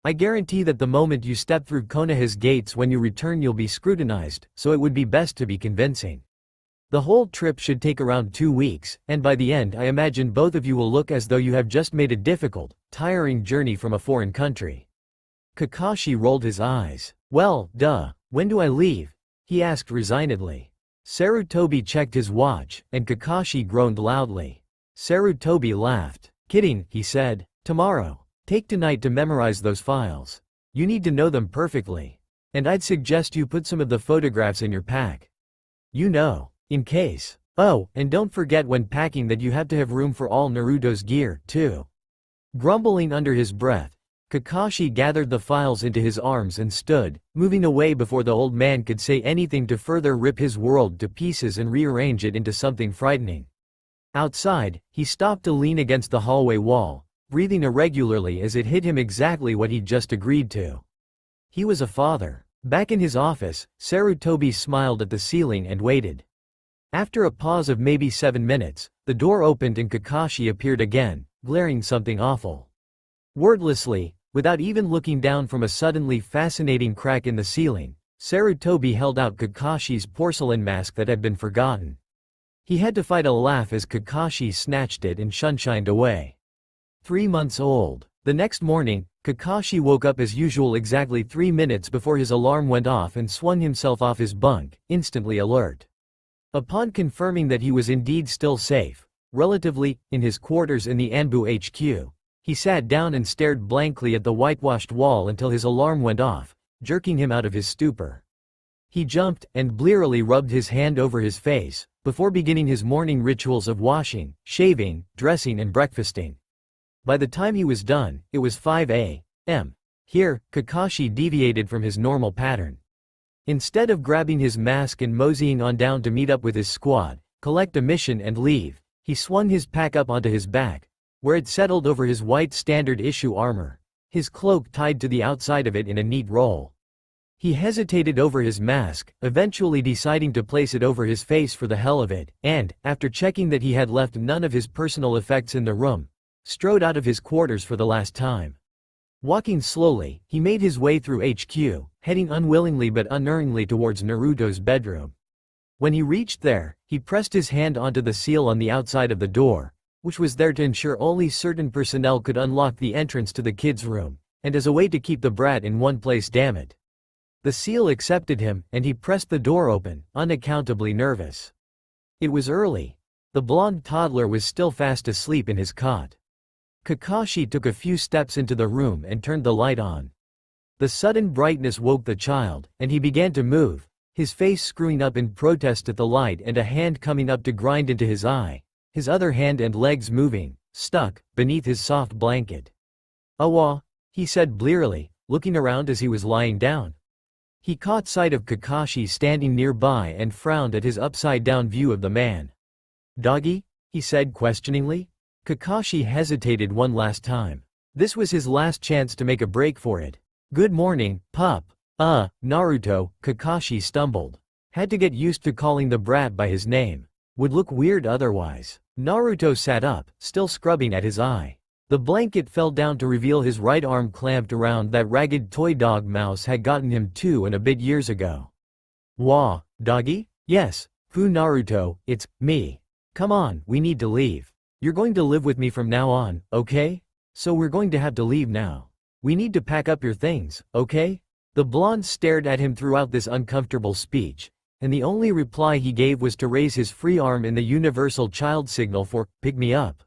I guarantee that the moment you step through Konoha's gates when you return you'll be scrutinized, so it would be best to be convincing. The whole trip should take around 2 weeks, and by the end I imagine both of you will look as though you have just made a difficult, tiring journey from a foreign country. Kakashi rolled his eyes. Well, duh. When do I leave? He asked resignedly. Sarutobi checked his watch, and Kakashi groaned loudly. Sarutobi laughed. Kidding, he said. Tomorrow. Take tonight to memorize those files. You need to know them perfectly. And I'd suggest you put some of the photographs in your pack. You know, in case. Oh, and don't forget when packing that you have to have room for all Naruto's gear, too. Grumbling under his breath, Kakashi gathered the files into his arms and stood, moving away before the old man could say anything to further rip his world to pieces and rearrange it into something frightening. Outside, he stopped to lean against the hallway wall, breathing irregularly as it hit him exactly what he'd just agreed to. He was a father. Back in his office, Sarutobi smiled at the ceiling and waited. After a pause of maybe 7 minutes, the door opened and Kakashi appeared again, glaring something awful. Wordlessly, without even looking down from a suddenly fascinating crack in the ceiling, Sarutobi held out Kakashi's porcelain mask that had been forgotten. He had to fight a laugh as Kakashi snatched it and sunshined away. 3 months old. The next morning, Kakashi woke up as usual exactly 3 minutes before his alarm went off and swung himself off his bunk, instantly alert. Upon confirming that he was indeed still safe, relatively, in his quarters in the Anbu HQ, he sat down and stared blankly at the whitewashed wall until his alarm went off, jerking him out of his stupor. He jumped and blearily rubbed his hand over his face, before beginning his morning rituals of washing, shaving, dressing and breakfasting. By the time he was done, it was 5 a.m. Here, Kakashi deviated from his normal pattern. Instead of grabbing his mask and moseying on down to meet up with his squad, collect a mission and leave, he swung his pack up onto his back, where it settled over his white standard issue armor, his cloak tied to the outside of it in a neat roll. He hesitated over his mask, eventually deciding to place it over his face for the hell of it, and, after checking that he had left none of his personal effects in the room, strode out of his quarters for the last time. Walking slowly, he made his way through HQ, heading unwillingly but unerringly towards Naruto's bedroom. When he reached there, he pressed his hand onto the seal on the outside of the door, which was there to ensure only certain personnel could unlock the entrance to the kid's room, and as a way to keep the brat in one place, damn it. The seal accepted him, and he pressed the door open, unaccountably nervous. It was early. The blonde toddler was still fast asleep in his cot. Kakashi took a few steps into the room and turned the light on. The sudden brightness woke the child, and he began to move, his face screwing up in protest at the light and a hand coming up to grind into his eye, his other hand and legs moving, stuck, beneath his soft blanket. "Awa," he said blearily, looking around as he was lying down. He caught sight of Kakashi standing nearby and frowned at his upside-down view of the man. "Doggy?" he said questioningly. Kakashi hesitated one last time. This was his last chance to make a break for it. "Good morning, pup." Naruto," Kakashi stumbled. Had to get used to calling the brat by his name. Would look weird otherwise. Naruto sat up, still scrubbing at his eye. The blanket fell down to reveal his right arm clamped around that ragged toy dog Mouse had gotten him 2.5 years ago. "Wah, doggy?" "Yes, Fu Naruto, it's me. Come on, we need to leave. You're going to live with me from now on, okay? So we're going to have to leave now. We need to pack up your things, okay?" The blonde stared at him throughout this uncomfortable speech, and the only reply he gave was to raise his free arm in the universal child signal for, "Pick me up."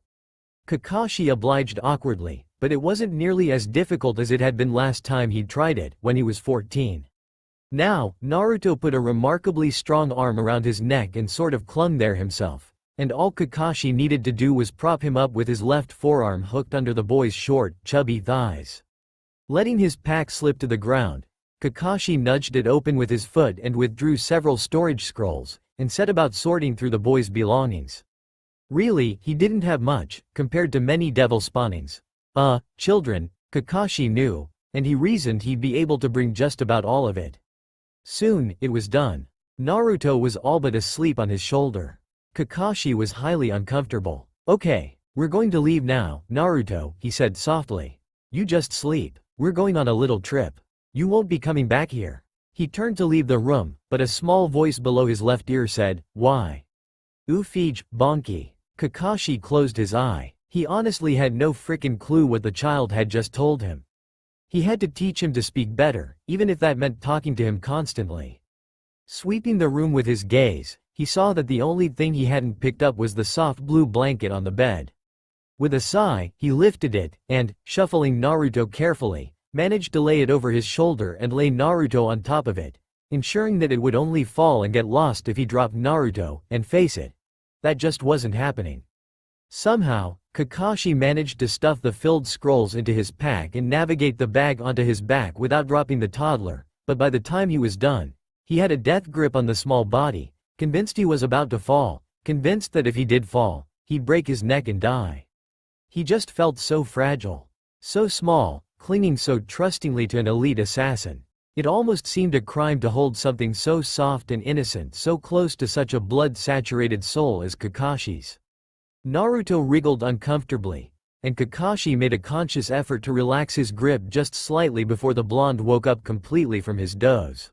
Kakashi obliged awkwardly, but it wasn't nearly as difficult as it had been last time he'd tried it, when he was 14. Now, Naruto put a remarkably strong arm around his neck and sort of clung there himself, and all Kakashi needed to do was prop him up with his left forearm hooked under the boy's short, chubby thighs. Letting his pack slip to the ground, Kakashi nudged it open with his foot and withdrew several storage scrolls, and set about sorting through the boy's belongings. Really, he didn't have much, compared to many devil spawnings. Children, Kakashi knew, and he reasoned he'd be able to bring just about all of it. Soon, it was done. Naruto was all but asleep on his shoulder. Kakashi was highly uncomfortable. "Okay, we're going to leave now, Naruto," he said softly. "You just sleep. We're going on a little trip. You won't be coming back here." He turned to leave the room, but a small voice below his left ear said, "Why? Oofij, bonky." Kakashi closed his eye. He honestly had no frickin' clue what the child had just told him. He had to teach him to speak better, even if that meant talking to him constantly. Sweeping the room with his gaze, he saw that the only thing he hadn't picked up was the soft blue blanket on the bed. With a sigh, he lifted it, and, shuffling Naruto carefully, managed to lay it over his shoulder and lay Naruto on top of it, ensuring that it would only fall and get lost if he dropped Naruto, and face it, that just wasn't happening. Somehow, Kakashi managed to stuff the filled scrolls into his pack and navigate the bag onto his back without dropping the toddler, but by the time he was done, he had a death grip on the small body, convinced he was about to fall, convinced that if he did fall, he'd break his neck and die. He just felt so fragile, so small, clinging so trustingly to an elite assassin. It almost seemed a crime to hold something so soft and innocent so close to such a blood-saturated soul as Kakashi's. Naruto wriggled uncomfortably, and Kakashi made a conscious effort to relax his grip just slightly before the blonde woke up completely from his doze.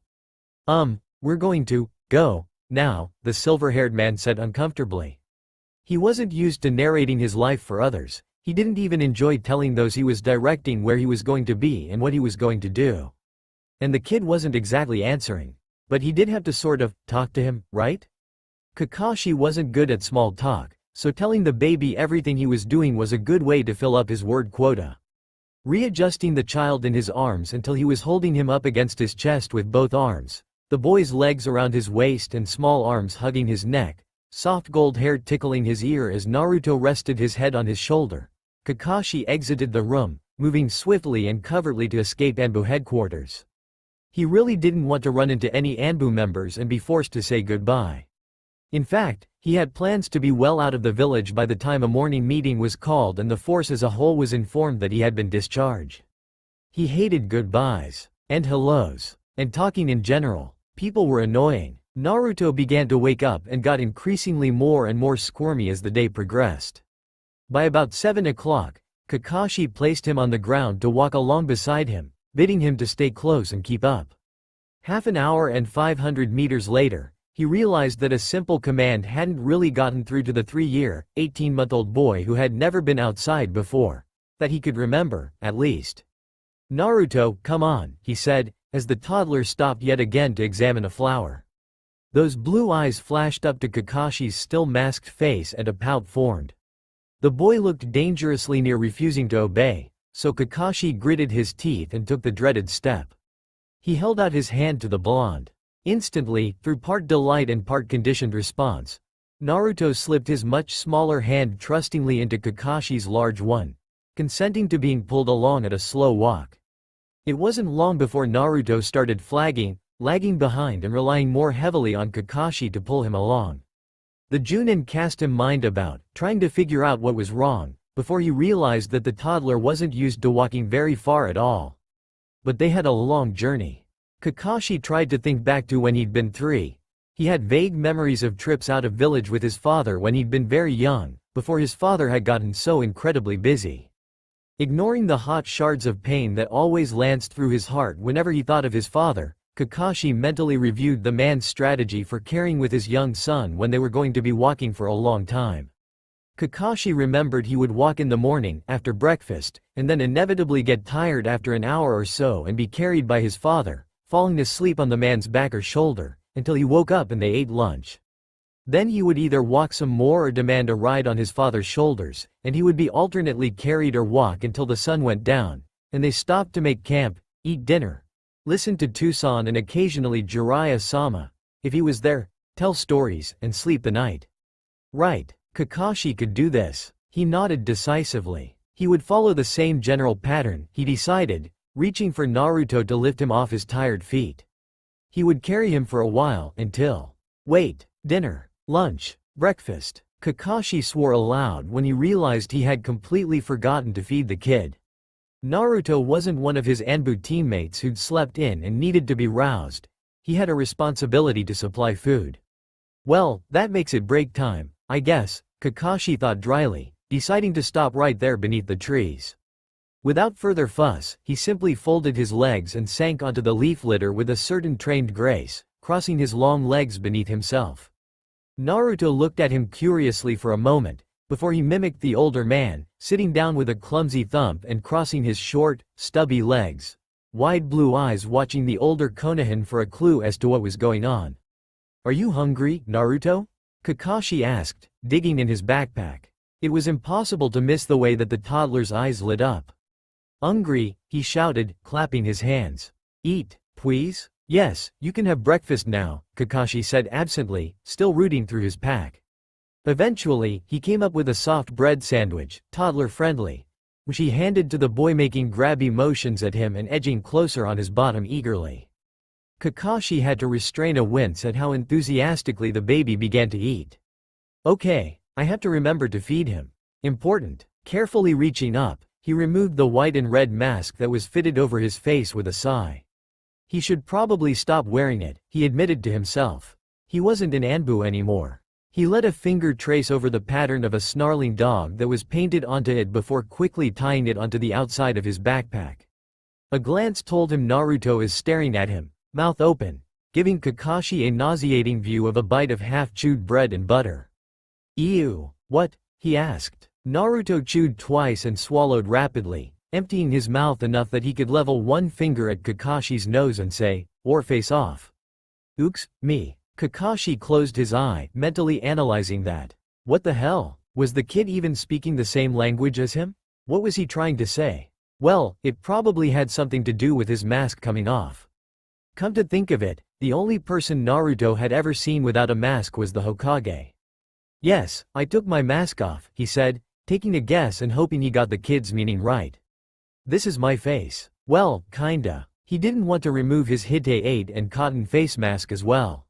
We're going to go now," the silver-haired man said uncomfortably. He wasn't used to narrating his life for others. He didn't even enjoy telling those he was directing where he was going to be and what he was going to do. And the kid wasn't exactly answering. But he did have to sort of talk to him, right? Kakashi wasn't good at small talk, so telling the baby everything he was doing was a good way to fill up his word quota. Readjusting the child in his arms until he was holding him up against his chest with both arms, the boy's legs around his waist and small arms hugging his neck, soft gold hair tickling his ear as Naruto rested his head on his shoulder, Kakashi exited the room, moving swiftly and covertly to escape Anbu headquarters. He really didn't want to run into any Anbu members and be forced to say goodbye. In fact, he had plans to be well out of the village by the time a morning meeting was called and the force as a whole was informed that he had been discharged. He hated goodbyes, and hellos, and talking in general. People were annoying. Naruto began to wake up and got increasingly more and more squirmy as the day progressed. By about 7 o'clock, Kakashi placed him on the ground to walk along beside him, bidding him to stay close and keep up. Half an hour and 500 meters later, he realized that a simple command hadn't really gotten through to the 3-year, 18-month-old boy who had never been outside before. That he could remember, at least. "Naruto, come on," he said, as the toddler stopped yet again to examine a flower. Those blue eyes flashed up to Kakashi's still masked face and a pout formed. The boy looked dangerously near refusing to obey, so Kakashi gritted his teeth and took the dreaded step. He held out his hand to the blonde. Instantly, through part delight and part conditioned response, Naruto slipped his much smaller hand trustingly into Kakashi's large one, consenting to being pulled along at a slow walk. It wasn't long before Naruto started flagging, lagging behind and relying more heavily on Kakashi to pull him along. The Junin cast him mind about, trying to figure out what was wrong, before he realized that the toddler wasn't used to walking very far at all. But they had a long journey. Kakashi tried to think back to when he'd been 3. He had vague memories of trips out of village with his father when he'd been very young, before his father had gotten so incredibly busy. Ignoring the hot shards of pain that always lanced through his heart whenever he thought of his father, Kakashi mentally reviewed the man's strategy for caring with his young son when they were going to be walking for a long time. Kakashi remembered he would walk in the morning, after breakfast, and then inevitably get tired after an hour or so and be carried by his father, falling asleep on the man's back or shoulder, until he woke up and they ate lunch. Then he would either walk some more or demand a ride on his father's shoulders, and he would be alternately carried or walk until the sun went down, and they stopped to make camp, eat dinner, listen to Tucson and occasionally Jiraiya-sama, if he was there, tell stories, and sleep the night. Right, Kakashi could do this. He nodded decisively. He would follow the same general pattern, he decided, reaching for Naruto to lift him off his tired feet. He would carry him for a while, until… Wait, dinner, lunch, breakfast. Kakashi swore aloud when he realized he had completely forgotten to feed the kid. Naruto wasn't one of his Anbu teammates who'd slept in and needed to be roused. He had a responsibility to supply food. Well, that makes it break time, I guess, Kakashi thought dryly, deciding to stop right there beneath the trees. Without further fuss, he simply folded his legs and sank onto the leaf litter with a certain trained grace, crossing his long legs beneath himself. Naruto looked at him curiously for a moment, before he mimicked the older man, sitting down with a clumsy thump and crossing his short, stubby legs, wide blue eyes watching the older Konohan for a clue as to what was going on. "Are you hungry, Naruto?" Kakashi asked, digging in his backpack. It was impossible to miss the way that the toddler's eyes lit up. "Hungry," he shouted, clapping his hands. "Eat, please?" "Yes, you can have breakfast now," Kakashi said absently, still rooting through his pack. Eventually, he came up with a soft bread sandwich, toddler-friendly, which he handed to the boy, making grabby motions at him and edging closer on his bottom eagerly. Kakashi had to restrain a wince at how enthusiastically the baby began to eat. "Okay, I have to remember to feed him. Important." Carefully reaching up, he removed the white and red mask that was fitted over his face with a sigh. He should probably stop wearing it, he admitted to himself. He wasn't in Anbu anymore. He let a finger trace over the pattern of a snarling dog that was painted onto it before quickly tying it onto the outside of his backpack. A glance told him Naruto is staring at him, mouth open, giving Kakashi a nauseating view of a bite of half-chewed bread and butter. "Ew, what?" he asked. Naruto chewed twice and swallowed rapidly, emptying his mouth enough that he could level one finger at Kakashi's nose and say, "Or face off." "Oops, me." Kakashi closed his eye, mentally analyzing that. What the hell? Was the kid even speaking the same language as him? What was he trying to say? Well, it probably had something to do with his mask coming off. Come to think of it, the only person Naruto had ever seen without a mask was the Hokage. "Yes, I took my mask off," he said, taking a guess and hoping he got the kid's meaning right. "This is my face." Well, kinda. He didn't want to remove his Hite-8 and cotton face mask as well.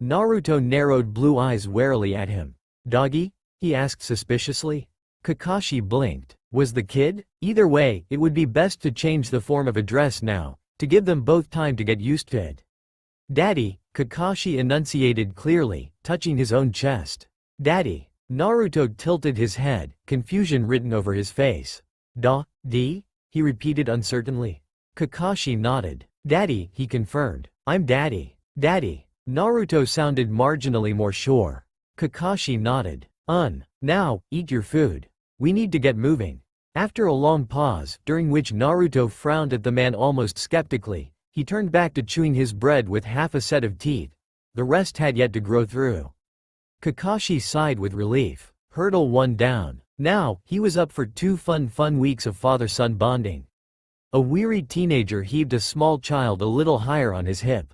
Naruto narrowed blue eyes warily at him. "Doggy?" he asked suspiciously. Kakashi blinked. Was the kid? Either way, it would be best to change the form of address now, to give them both time to get used to it. Daddy, Kakashi enunciated clearly, touching his own chest. Daddy. Naruto tilted his head, confusion written over his face. D? He repeated uncertainly. Kakashi nodded. Daddy, he confirmed. I'm Daddy. Daddy. Naruto sounded marginally more sure. Kakashi nodded. Now, eat your food. We need to get moving. After a long pause, during which Naruto frowned at the man almost skeptically, he turned back to chewing his bread with half a set of teeth. The rest had yet to grow through. Kakashi sighed with relief. Hurdle 1 down. Now, he was up for 2 fun weeks of father-son bonding. A weary teenager heaved a small child a little higher on his hip.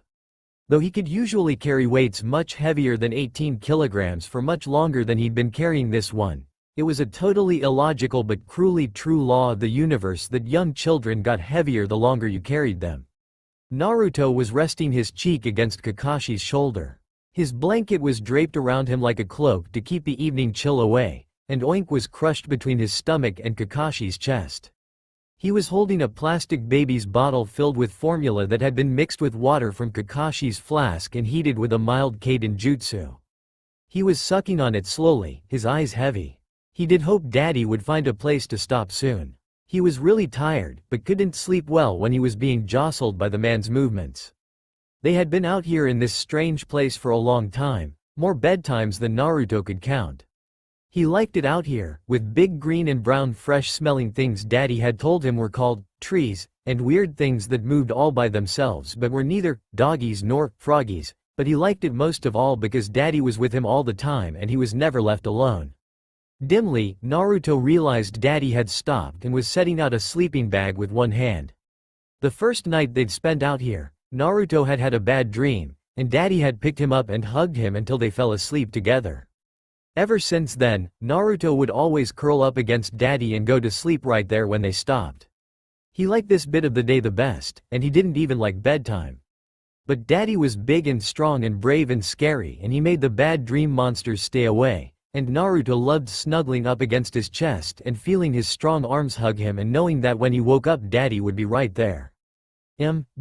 Though he could usually carry weights much heavier than 18 kilograms for much longer than he'd been carrying this one, it was a totally illogical but cruelly true law of the universe that young children got heavier the longer you carried them. Naruto was resting his cheek against Kakashi's shoulder. His blanket was draped around him like a cloak to keep the evening chill away, and Oink was crushed between his stomach and Kakashi's chest. He was holding a plastic baby's bottle filled with formula that had been mixed with water from Kakashi's flask and heated with a mild Kaiden jutsu. He was sucking on it slowly, his eyes heavy. He did hope Daddy would find a place to stop soon. He was really tired, but couldn't sleep well when he was being jostled by the man's movements. They had been out here in this strange place for a long time, more bedtimes than Naruto could count. He liked it out here, with big green and brown fresh-smelling things Daddy had told him were called trees, and weird things that moved all by themselves but were neither doggies nor froggies, but he liked it most of all because Daddy was with him all the time and he was never left alone. Dimly, Naruto realized Daddy had stopped and was setting out a sleeping bag with one hand. The first night they'd spent out here, Naruto had had a bad dream, and Daddy had picked him up and hugged him until they fell asleep together. Ever since then, Naruto would always curl up against Daddy and go to sleep right there when they stopped. He liked this bit of the day the best, and he didn't even like bedtime. But Daddy was big and strong and brave and scary, and he made the bad dream monsters stay away, and Naruto loved snuggling up against his chest and feeling his strong arms hug him and knowing that when he woke up Daddy would be right there.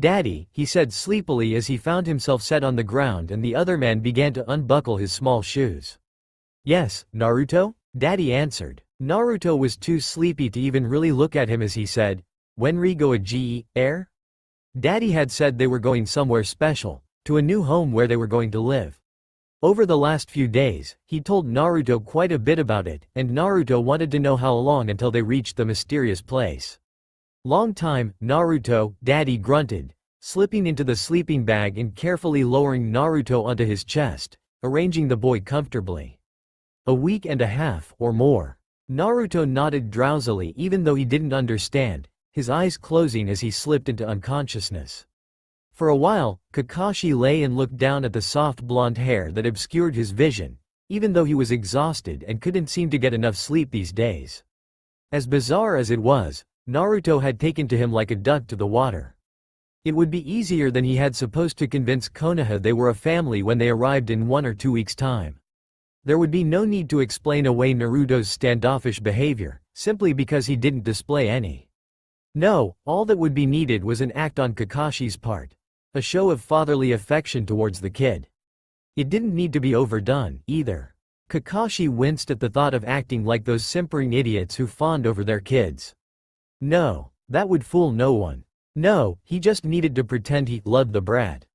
Daddy, he said sleepily as he found himself set on the ground and the other man began to unbuckle his small shoes. Yes, Naruto? Daddy answered. Naruto was too sleepy to even really look at him as he said, When we go air? Daddy had said they were going somewhere special, to a new home where they were going to live. Over the last few days, he told Naruto quite a bit about it, and Naruto wanted to know how long until they reached the mysterious place. Long time, Naruto, Daddy grunted, slipping into the sleeping bag and carefully lowering Naruto onto his chest, arranging the boy comfortably. A week and a half, or more. Naruto nodded drowsily even though he didn't understand, his eyes closing as he slipped into unconsciousness. For a while, Kakashi lay and looked down at the soft blonde hair that obscured his vision, even though he was exhausted and couldn't seem to get enough sleep these days. As bizarre as it was, Naruto had taken to him like a duck to the water. It would be easier than he had supposed to convince Konoha they were a family when they arrived in 1 or 2 weeks' time. There would be no need to explain away Naruto's standoffish behavior, simply because he didn't display any. No, all that would be needed was an act on Kakashi's part. A show of fatherly affection towards the kid. It didn't need to be overdone, either. Kakashi winced at the thought of acting like those simpering idiots who fawned over their kids. No, that would fool no one. No, he just needed to pretend he loved the brat.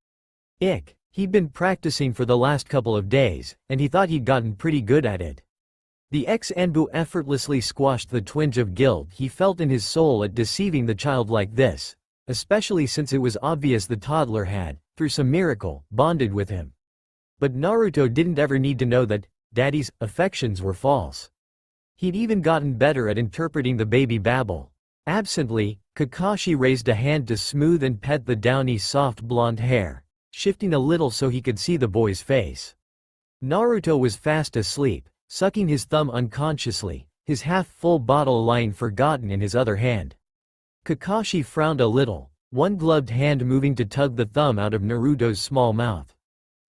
He'd been practicing for the last couple of days, and he thought he'd gotten pretty good at it. The ex-Anbu effortlessly squashed the twinge of guilt he felt in his soul at deceiving the child like this, especially since it was obvious the toddler had, through some miracle, bonded with him. But Naruto didn't ever need to know that Daddy's affections were false. He'd even gotten better at interpreting the baby babble. Absently, Kakashi raised a hand to smooth and pet the downy soft blonde hair, shifting a little so he could see the boy's face. Naruto was fast asleep, sucking his thumb unconsciously, his half-full bottle lying forgotten in his other hand. Kakashi frowned a little, one gloved hand moving to tug the thumb out of Naruto's small mouth.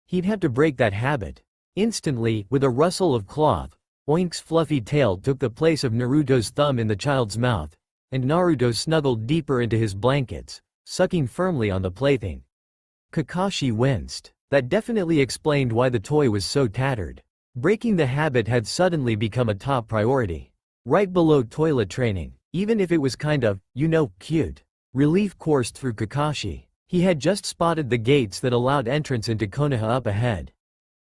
He'd have to break that habit. Instantly, with a rustle of cloth, Oink's fluffy tail took the place of Naruto's thumb in the child's mouth, and Naruto snuggled deeper into his blankets, sucking firmly on the plaything. Kakashi winced. That definitely explained why the toy was so tattered. Breaking the habit had suddenly become a top priority. Right below toilet training, even if it was kind of, cute. Relief coursed through Kakashi. He had just spotted the gates that allowed entrance into Konoha up ahead.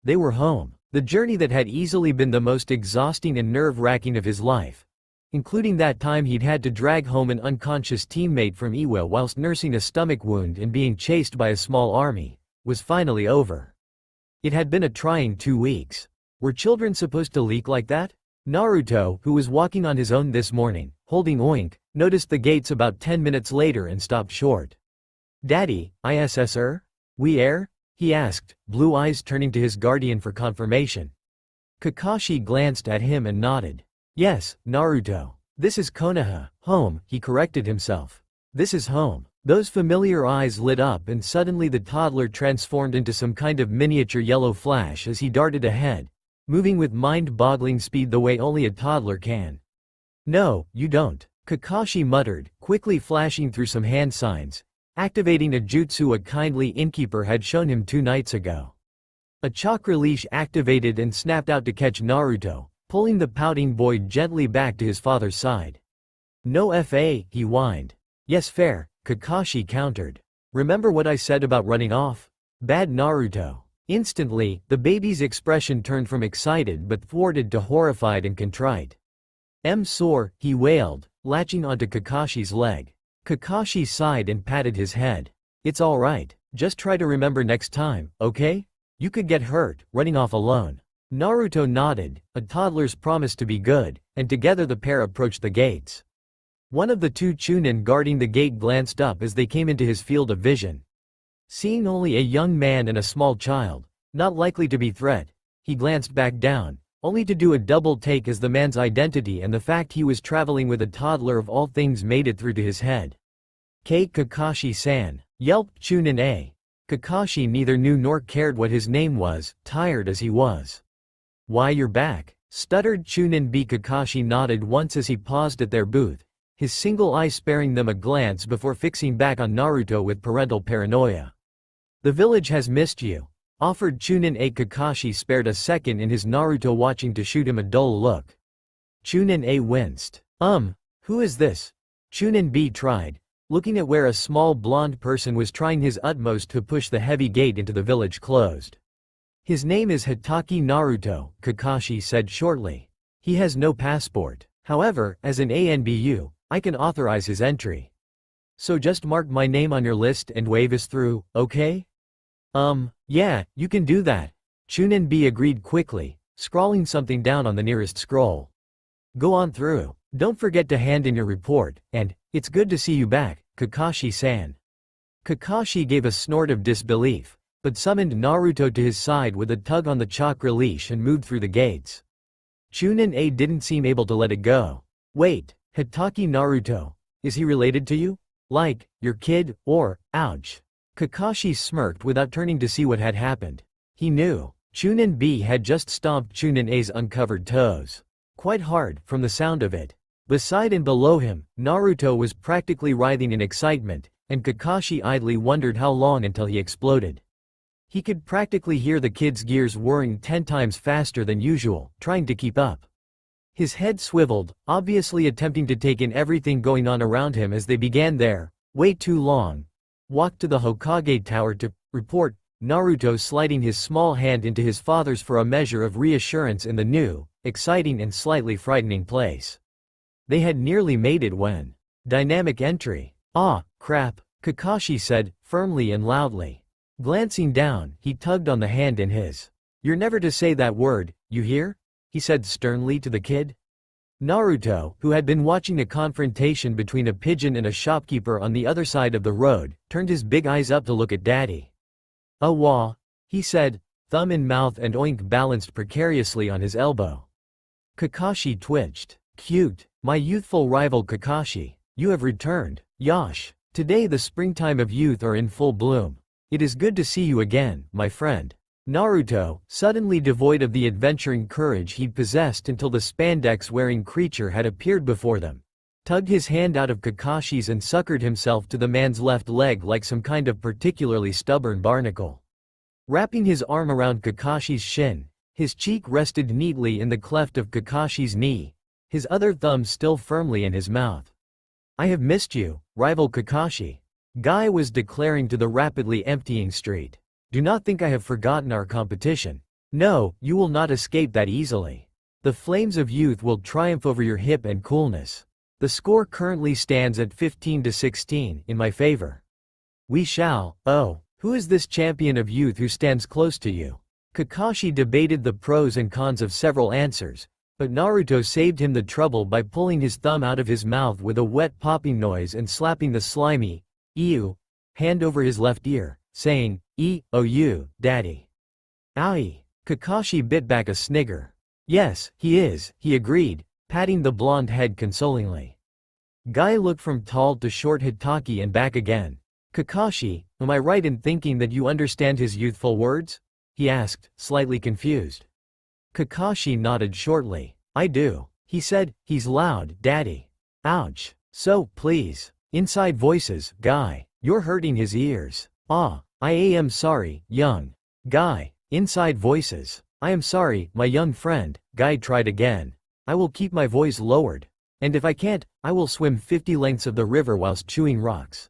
They were home. The journey that had easily been the most exhausting and nerve-wracking of his life, including that time he'd had to drag home an unconscious teammate from Iwa whilst nursing a stomach wound and being chased by a small army, was finally over. It had been a trying 2 weeks. Were children supposed to leak like that? Naruto, who was walking on his own this morning, holding Oink, noticed the gates about 10 minutes later and stopped short. "Daddy, ISSR? We air?" he asked, blue eyes turning to his guardian for confirmation. Kakashi glanced at him and nodded. "Yes, Naruto. This is Konoha, home," he corrected himself. "This is home." Those familiar eyes lit up and suddenly the toddler transformed into some kind of miniature yellow flash as he darted ahead, moving with mind-boggling speed the way only a toddler can. "No, you don't," Kakashi muttered, quickly flashing through some hand signs, activating a jutsu a kindly innkeeper had shown him 2 nights ago. A chakra leash activated and snapped out to catch Naruto, pulling the pouting boy gently back to his father's side. "No FA, he whined. "Yes, fair," Kakashi countered. "Remember what I said about running off? Bad Naruto." Instantly, the baby's expression turned from excited but thwarted to horrified and contrite. "I'm sore," he wailed, latching onto Kakashi's leg. Kakashi sighed and patted his head. "It's alright, just try to remember next time, okay? You could get hurt, running off alone." Naruto nodded, a toddler's promise to be good, and together the pair approached the gates. One of the 2 Chunin guarding the gate glanced up as they came into his field of vision. Seeing only a young man and a small child, not likely to be threat, he glanced back down, only to do a double take as the man's identity and the fact he was traveling with a toddler of all things made it through to his head. Kakashi-san, yelped Chunin A. Kakashi neither knew nor cared what his name was, tired as he was. "Why, you're back," stuttered Chunin B. Kakashi nodded once as he paused at their booth, his single eye sparing them a glance before fixing back on Naruto with parental paranoia. "The village has missed you," offered Chunin A. Kakashi spared a second in his Naruto watching to shoot him a dull look. Chunin A winced. Who is this?" Chunin B tried, looking at where a small blonde person was trying his utmost to push the heavy gate into the village closed. "His name is Hitaki Naruto," Kakashi said shortly. "He has no passport. However, as an ANBU, I can authorize his entry. So just mark my name on your list and wave us through, okay?" Yeah, you can do that," Chunin B agreed quickly, scrawling something down on the nearest scroll. "Go on through. Don't forget to hand in your report, and, it's good to see you back, Kakashi-san." Kakashi gave a snort of disbelief, but summoned Naruto to his side with a tug on the chakra leash and moved through the gates. Chunin A didn't seem able to let it go. "Wait, Hitaki Naruto, is he related to you? Like, your kid, or, ouch." Kakashi smirked without turning to see what had happened. He knew. Chunin B had just stomped Chunin A's uncovered toes. Quite hard, from the sound of it. Beside and below him, Naruto was practically writhing in excitement, and Kakashi idly wondered how long until he exploded. He could practically hear the kid's gears whirring 10 times faster than usual, trying to keep up. His head swiveled, obviously attempting to take in everything going on around him as they began their, way too long, walk to the Hokage Tower to report, Naruto sliding his small hand into his father's for a measure of reassurance in the new, exciting and slightly frightening place. They had nearly made it when. Dynamic entry. "Ah, crap," Kakashi said, firmly and loudly. Glancing down, he tugged on the hand in his. "You're never to say that word, you hear?" he said sternly to the kid. Naruto, who had been watching a confrontation between a pigeon and a shopkeeper on the other side of the road, turned his big eyes up to look at Daddy. "Wah," he said, thumb in mouth and Oink balanced precariously on his elbow. Kakashi twitched. "Cute, my youthful rival Kakashi, you have returned, Yosh. Today the springtime of youth are in full bloom. It is good to see you again, my friend." Naruto, suddenly devoid of the adventuring courage he'd possessed until the spandex-wearing creature had appeared before them, tugged his hand out of Kakashi's and suckered himself to the man's left leg like some kind of particularly stubborn barnacle. Wrapping his arm around Kakashi's shin, his cheek rested neatly in the cleft of Kakashi's knee, his other thumb still firmly in his mouth. "I have missed you, rival Kakashi," Guy was declaring to the rapidly emptying street. "Do not think I have forgotten our competition. No, you will not escape that easily. The flames of youth will triumph over your hip and coolness. The score currently stands at 15-16 in my favor. We shall." "Oh, who is this champion of youth who stands close to you?" Kakashi debated the pros and cons of several answers, but Naruto saved him the trouble by pulling his thumb out of his mouth with a wet popping noise and slapping the slimy, "Ew" hand over his left ear, saying, "E-O-U, daddy." "Owie." Kakashi bit back a snigger. "Yes, he is," he agreed, patting the blonde head consolingly. Guy looked from tall to short Hitaki and back again. "Kakashi, am I right in thinking that you understand his youthful words?" he asked, slightly confused. Kakashi nodded shortly. "I do," he said. "He's loud, daddy." "Ouch. So, please." Inside voices, "Guy, you're hurting his ears." "Ah, I am sorry, young Guy." Inside voices, "I am sorry, my young friend." Guy tried again. "I will keep my voice lowered. And if I can't, I will swim 50 lengths of the river whilst chewing rocks."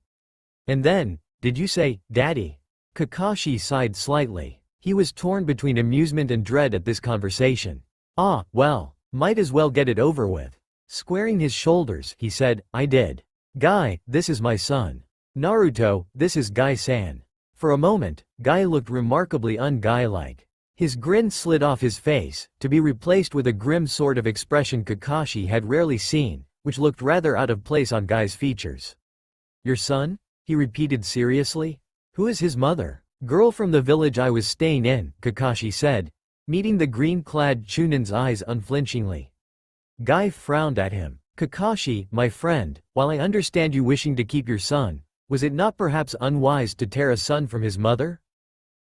"And then, did you say, daddy?" Kakashi sighed slightly. He was torn between amusement and dread at this conversation. "Ah, well, might as well get it over with." Squaring his shoulders, he said, "I did. Guy, this is my son. Naruto, this is Guy-san." For a moment, Guy looked remarkably un-Guy-like. His grin slid off his face, to be replaced with a grim sort of expression Kakashi had rarely seen, which looked rather out of place on Guy's features. "Your son?" he repeated seriously. "Who is his mother?" "Girl from the village I was staying in," Kakashi said, meeting the green-clad Chunin's eyes unflinchingly. Guy frowned at him. "Kakashi, my friend, while I understand you wishing to keep your son, was it not perhaps unwise to tear a son from his mother?"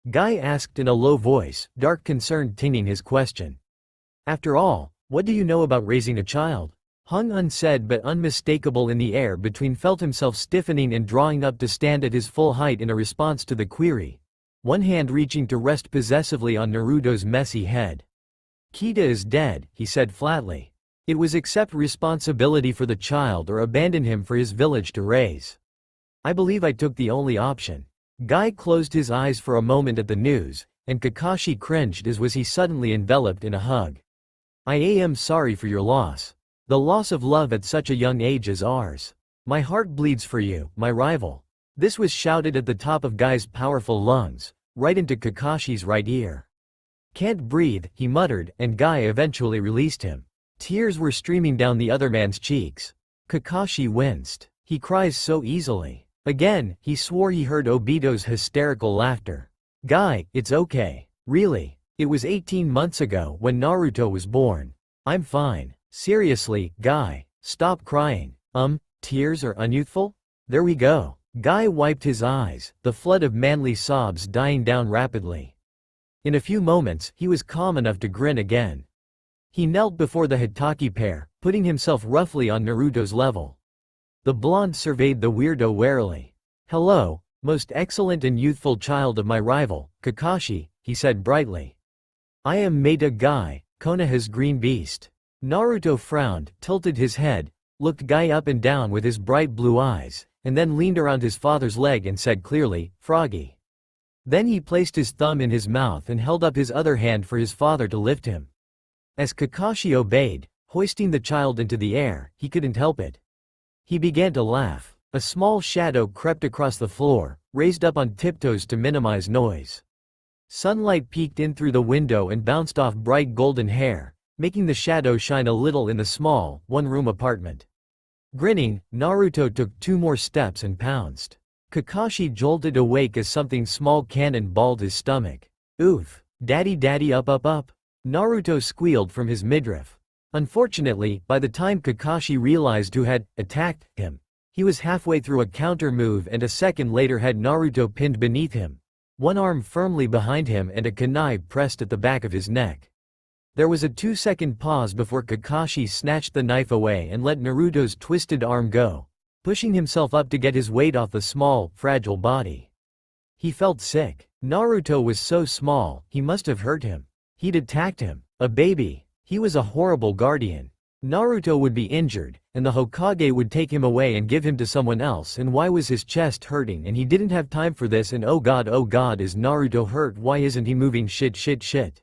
Guy asked in a low voice, dark concern tinging his question. "After all, what do you know about raising a child?" Hung unsaid but unmistakable in the air between felt himself stiffening and drawing up to stand at his full height in a response to the query, one hand reaching to rest possessively on Naruto's messy head. "Kita is dead," he said flatly. "It was accept responsibility for the child or abandon him for his village to raise. I believe I took the only option." Guy closed his eyes for a moment at the news, and Kakashi cringed as was he suddenly enveloped in a hug. "I am sorry for your loss. The loss of love at such a young age as ours. My heart bleeds for you, my rival." This was shouted at the top of Guy's powerful lungs, right into Kakashi's right ear. "Can't breathe," he muttered, and Guy eventually released him. Tears were streaming down the other man's cheeks. Kakashi winced. "He cries so easily." Again, he swore he heard Obito's hysterical laughter. "Guy, it's okay. Really. It was 18 months ago when Naruto was born. I'm fine. Seriously, Guy, stop crying." Tears are unyouthful? There we go." Guy wiped his eyes, the flood of manly sobs dying down rapidly. In a few moments, he was calm enough to grin again. He knelt before the Hitaki pair, putting himself roughly on Naruto's level. The blonde surveyed the weirdo warily. "Hello, most excellent and youthful child of my rival, Kakashi," he said brightly. "I am Meta Guy, Konoha's green beast." Naruto frowned, tilted his head, looked Guy up and down with his bright blue eyes, and then leaned around his father's leg and said clearly, "Froggy." Then he placed his thumb in his mouth and held up his other hand for his father to lift him. As Kakashi obeyed, hoisting the child into the air, he couldn't help it. He began to laugh. A small shadow crept across the floor, raised up on tiptoes to minimize noise. Sunlight peeked in through the window and bounced off bright golden hair, making the shadow shine a little in the small, one-room apartment. Grinning, Naruto took 2 more steps and pounced. Kakashi jolted awake as something small cannonballed his stomach. "Oof. Daddy daddy up up up." Naruto squealed from his midriff. Unfortunately, by the time Kakashi realized who had attacked him, he was halfway through a counter move and a second later had Naruto pinned beneath him, one arm firmly behind him and a kunai pressed at the back of his neck. There was a 2-second pause before Kakashi snatched the knife away and let Naruto's twisted arm go, pushing himself up to get his weight off the small, fragile body. He felt sick. Naruto was so small, he must have hurt him. He'd attacked him. A baby. He was a horrible guardian. Naruto would be injured, and the Hokage would take him away and give him to someone else, and why was his chest hurting and he didn't have time for this, and oh god, is Naruto hurt? Why isn't he moving? Shit.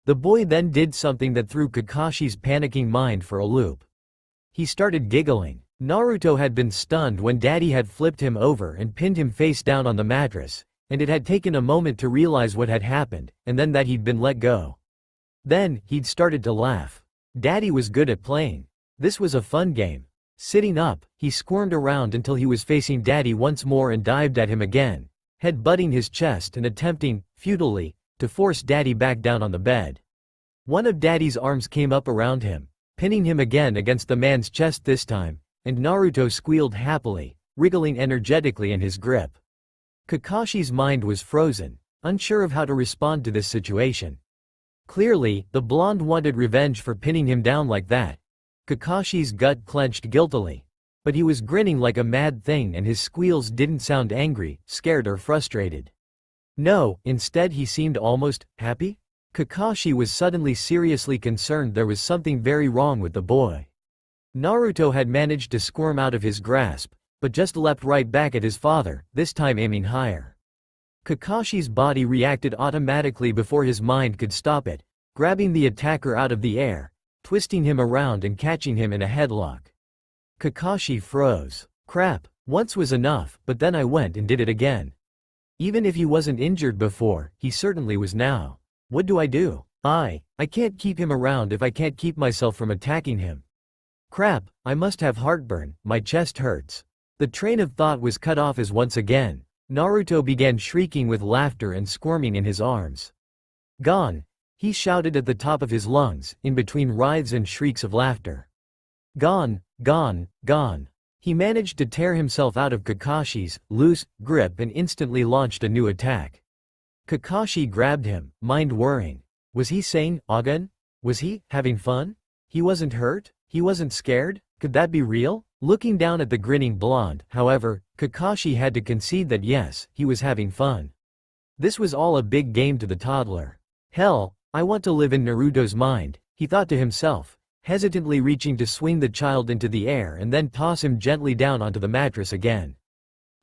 The boy then did something that threw Kakashi's panicking mind for a loop. He started giggling. Naruto had been stunned when Daddy had flipped him over and pinned him face down on the mattress, and it had taken a moment to realize what had happened, and then that he'd been let go. Then, he'd started to laugh. Daddy was good at playing. This was a fun game. Sitting up, he squirmed around until he was facing Daddy once more and dived at him again, head butting his chest and attempting, futilely, to force Daddy back down on the bed. One of Daddy's arms came up around him, pinning him again against the man's chest this time, and Naruto squealed happily, wriggling energetically in his grip. Kakashi's mind was frozen, unsure of how to respond to this situation. Clearly, the blonde wanted revenge for pinning him down like that. Kakashi's gut clenched guiltily. But he was grinning like a mad thing and his squeals didn't sound angry, scared or frustrated. No, instead he seemed almost happy. Kakashi was suddenly seriously concerned there was something very wrong with the boy. Naruto had managed to squirm out of his grasp, but just leapt right back at his father, this time aiming higher. Kakashi's body reacted automatically before his mind could stop it, grabbing the attacker out of the air, twisting him around and catching him in a headlock. Kakashi froze. Crap, once was enough, but then I went and did it again. Even if he wasn't injured before, he certainly was now. What do I do? I can't keep him around if I can't keep myself from attacking him. Crap, I must have heartburn, my chest hurts. The train of thought was cut off as once again, Naruto began shrieking with laughter and squirming in his arms. Gone! He shouted at the top of his lungs, in between writhes and shrieks of laughter. Gone, gone, gone. He managed to tear himself out of Kakashi's loose grip and instantly launched a new attack. Kakashi grabbed him, mind worrying. Was he sane, again? Was he having fun? He wasn't hurt? He wasn't scared? Could that be real? Looking down at the grinning blonde, however, Kakashi had to concede that yes, he was having fun. This was all a big game to the toddler. Hell, I want to live in Naruto's mind, he thought to himself, hesitantly reaching to swing the child into the air and then toss him gently down onto the mattress again.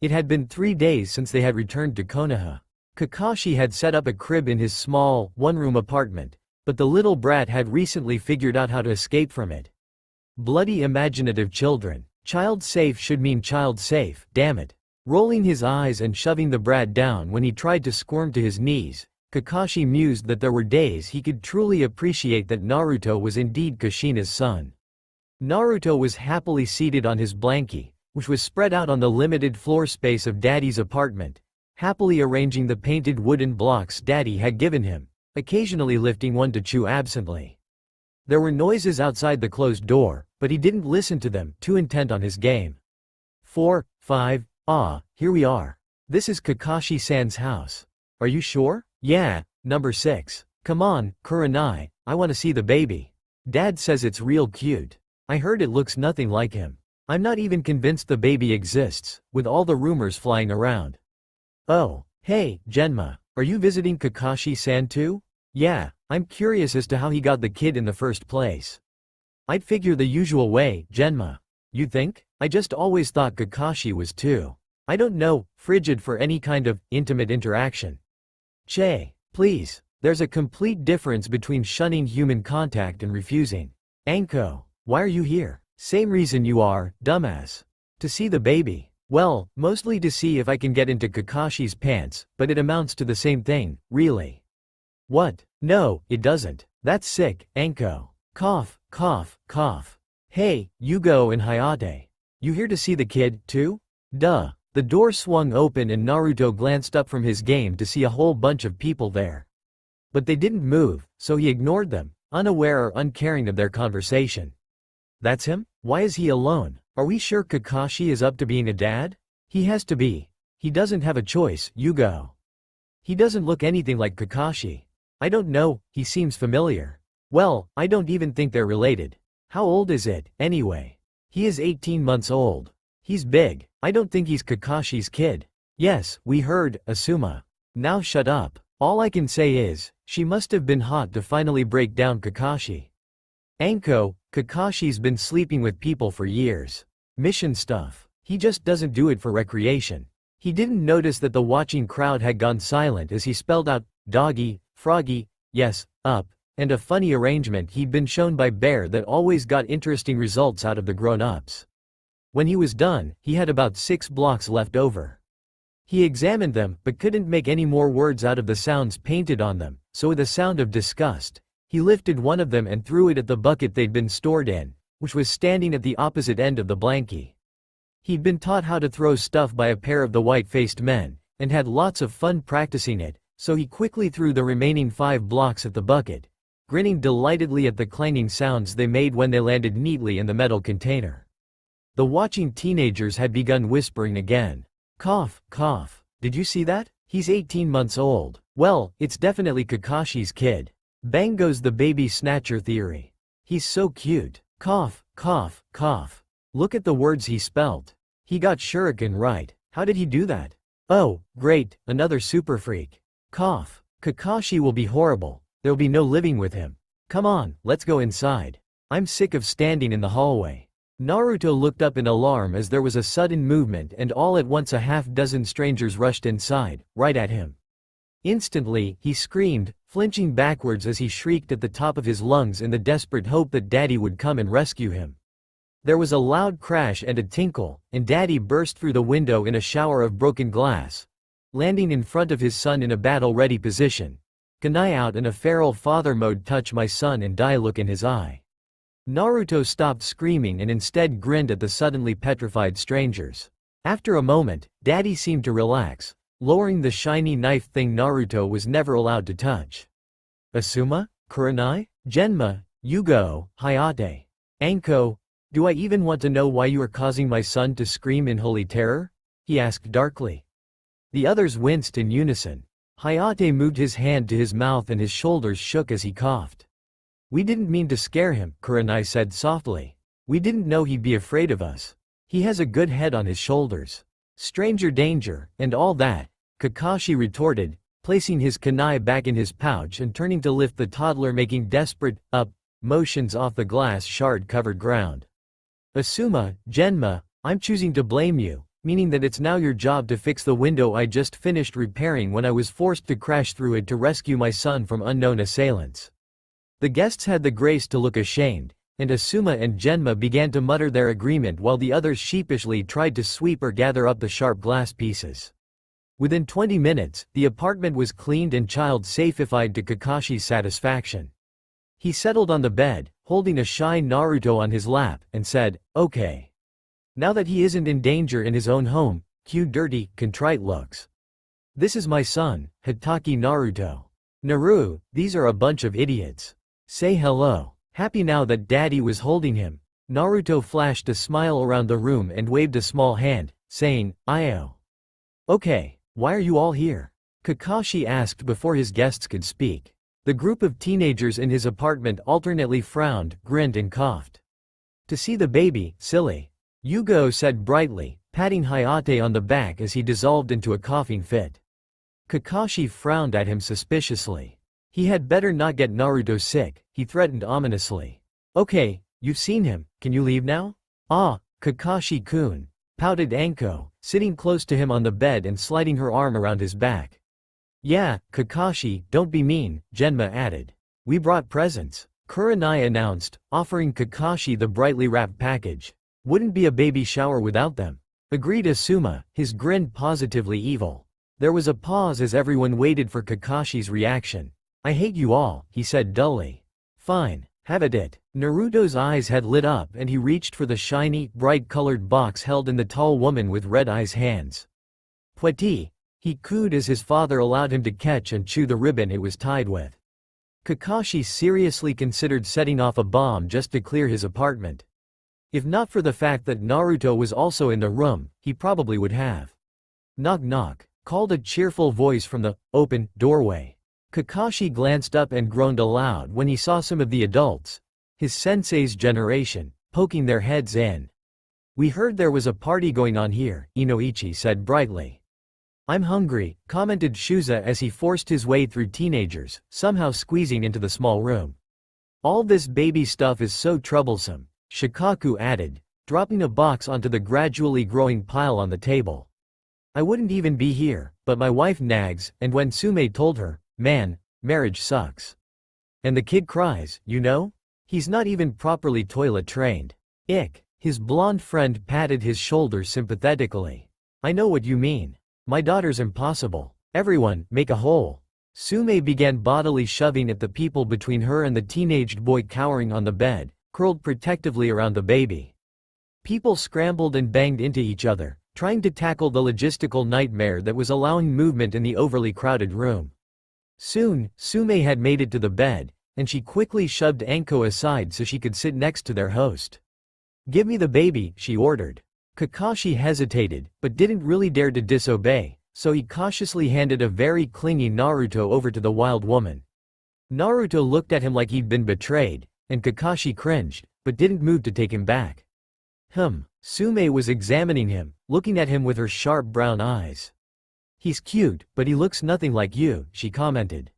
It had been 3 days since they had returned to Konoha. Kakashi had set up a crib in his small, one-room apartment, but the little brat had recently figured out how to escape from it. Bloody imaginative children. Child safe should mean child safe, damn it. Rolling his eyes and shoving the brat down when he tried to squirm to his knees, Kakashi mused that there were days he could truly appreciate that Naruto was indeed Kushina's son. Naruto was happily seated on his blankie, which was spread out on the limited floor space of Daddy's apartment, happily arranging the painted wooden blocks Daddy had given him, occasionally lifting one to chew absently. There were noises outside the closed door, but he didn't listen to them, too intent on his game. 4, 5, here we are. This is Kakashi-san's house. Are you sure? Yeah, number 6. Come on, Kurenai, I want to see the baby. Dad says it's real cute. I heard it looks nothing like him. I'm not even convinced the baby exists, with all the rumors flying around. Oh, hey, Genma, are you visiting Kakashi-san too? Yeah, I'm curious as to how he got the kid in the first place. I'd figure the usual way, Genma. You think? I just always thought Kakashi was too, I don't know, frigid for any kind of intimate interaction. Che, please, there's a complete difference between shunning human contact and refusing. Anko, why are you here? Same reason you are, dumbass. To see the baby. Well, mostly to see if I can get into Kakashi's pants, but it amounts to the same thing, really. What? No, it doesn't. That's sick, Anko. Cough, cough, cough. Hey, Yugo and Hayate. You here to see the kid, too? Duh. The door swung open and Naruto glanced up from his game to see a whole bunch of people there. But they didn't move, so he ignored them, unaware or uncaring of their conversation. That's him? Why is he alone? Are we sure Kakashi is up to being a dad? He has to be. He doesn't have a choice, Yugo. He doesn't look anything like Kakashi. I don't know, he seems familiar. Well, I don't even think they're related. How old is it, anyway? He is 18 months old. He's big. I don't think he's Kakashi's kid. Yes, we heard, Asuma. Now shut up. All I can say is, she must have been hot to finally break down Kakashi. Anko, Kakashi's been sleeping with people for years. Mission stuff. He just doesn't do it for recreation. He didn't notice that the watching crowd had gone silent as he spelled out, doggy, froggy, yes, up, and a funny arrangement he'd been shown by Bear that always got interesting results out of the grown-ups. When he was done, he had about 6 blocks left over. He examined them, but couldn't make any more words out of the sounds painted on them, so with a sound of disgust, he lifted one of them and threw it at the bucket they'd been stored in, which was standing at the opposite end of the blankie. He'd been taught how to throw stuff by a pair of the white-faced men, and had lots of fun practicing it, so he quickly threw the remaining 5 blocks at the bucket, grinning delightedly at the clanging sounds they made when they landed neatly in the metal container. The watching teenagers had begun whispering again. Cough, cough. Did you see that? He's 18 months old. Well, it's definitely Kakashi's kid. Bang goes the baby snatcher theory. He's so cute. Cough, cough, cough. Look at the words he spelt. He got shuriken right. How did he do that? Oh, great, another super freak. Cough. Kakashi will be horrible. There'll be no living with him. Come on, let's go inside. I'm sick of standing in the hallway. Naruto looked up in alarm as there was a sudden movement and all at once a half-dozen strangers rushed inside, right at him. Instantly, he screamed, flinching backwards as he shrieked at the top of his lungs in the desperate hope that Daddy would come and rescue him. There was a loud crash and a tinkle, and Daddy burst through the window in a shower of broken glass, landing in front of his son in a battle-ready position. Kunai out in a feral father mode, touch my son and die look in his eye. Naruto stopped screaming and instead grinned at the suddenly petrified strangers. After a moment, Daddy seemed to relax, lowering the shiny knife thing Naruto was never allowed to touch. Asuma? Kurenai? Genma? Yugo? Hayate? Anko? Do I even want to know why you are causing my son to scream in holy terror? He asked darkly. The others winced in unison. Hayate moved his hand to his mouth and his shoulders shook as he coughed. We didn't mean to scare him, Kurenai said softly. We didn't know he'd be afraid of us. He has a good head on his shoulders. Stranger danger, and all that, Kakashi retorted, placing his kunai back in his pouch and turning to lift the toddler, making desperate, up, motions off the glass shard-covered ground. Asuma, Genma, I'm choosing to blame you, meaning that it's now your job to fix the window I just finished repairing when I was forced to crash through it to rescue my son from unknown assailants. The guests had the grace to look ashamed, and Asuma and Genma began to mutter their agreement while the others sheepishly tried to sweep or gather up the sharp glass pieces. Within 20 minutes, the apartment was cleaned and child-safeified to Kakashi's satisfaction. He settled on the bed, holding a shy Naruto on his lap, and said, okay. Now that he isn't in danger in his own home, cue dirty, contrite looks. This is my son, Hitaki Naruto. Naru, these are a bunch of idiots. Say hello. Happy now that Daddy was holding him, Naruto flashed a smile around the room and waved a small hand, saying, Io. Okay, why are you all here? Kakashi asked before his guests could speak. The group of teenagers in his apartment alternately frowned, grinned and coughed. To see the baby, silly. Yugo said brightly, patting Hayate on the back as he dissolved into a coughing fit. Kakashi frowned at him suspiciously. He had better not get Naruto sick, he threatened ominously. Okay, you've seen him, can you leave now? Ah, Kakashi-kun, pouted Anko, sitting close to him on the bed and sliding her arm around his back. Yeah, Kakashi, don't be mean, Genma added. We brought presents, Kurenai announced, offering Kakashi the brightly wrapped package. Wouldn't be a baby shower without them. Agreed Asuma, his grin positively evil. There was a pause as everyone waited for Kakashi's reaction. I hate you all, he said dully. Fine, have at it. Naruto's eyes had lit up and he reached for the shiny, bright-colored box held in the tall woman with red eyes hands. Pweti, he cooed as his father allowed him to catch and chew the ribbon it was tied with. Kakashi seriously considered setting off a bomb just to clear his apartment. If not for the fact that Naruto was also in the room, he probably would have. Knock knock. called a cheerful voice from the open doorway. Kakashi glanced up and groaned aloud when he saw some of the adults, his sensei's generation, poking their heads in. "We heard there was a party going on here," Inoichi said brightly. "I'm hungry," commented Shuza as he forced his way through teenagers, somehow squeezing into the small room. "All this baby stuff is so troublesome," Shikaku added, dropping a box onto the gradually growing pile on the table. "I wouldn't even be here, but my wife nags, and when Sume told her, man, marriage sucks. And the kid cries, you know? He's not even properly toilet trained. Ick." His blonde friend patted his shoulder sympathetically. "I know what you mean. My daughter's impossible. Everyone, make a hole." Sume began bodily shoving at the people between her and the teenaged boy cowering on the bed, curled protectively around the baby. People scrambled and banged into each other, trying to tackle the logistical nightmare that was allowing movement in the overly crowded room. Soon, Sume had made it to the bed, and she quickly shoved Anko aside so she could sit next to their host. "Give me the baby," she ordered. Kakashi hesitated, but didn't really dare to disobey, so he cautiously handed a very clingy Naruto over to the wild woman. Naruto looked at him like he'd been betrayed, and Kakashi cringed, but didn't move to take him back. Sume was examining him, looking at him with her sharp brown eyes. "He's cute, but he looks nothing like you," she commented.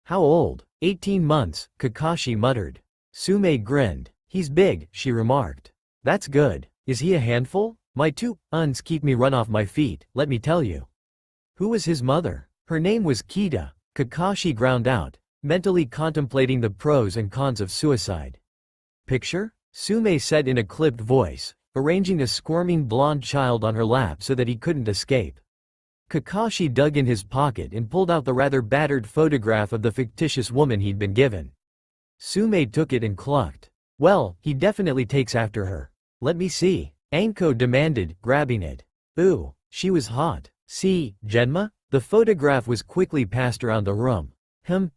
"How old?" 18 months, Kakashi muttered. Sume grinned. "He's big," she remarked. "That's good. Is he a handful? My two uns keep me run off my feet, let me tell you." Who was his mother? Her name was Kita, Kakashi ground out, mentally contemplating the pros and cons of suicide. "Picture?" Sume said in a clipped voice, arranging a squirming blonde child on her lap so that he couldn't escape. Kakashi dug in his pocket and pulled out the rather battered photograph of the fictitious woman he'd been given. Sume took it and clucked. "Well, he definitely takes after her. Let me see," Anko demanded, grabbing it. "Ooh, she was hot. See, Genma?" The photograph was quickly passed around the room.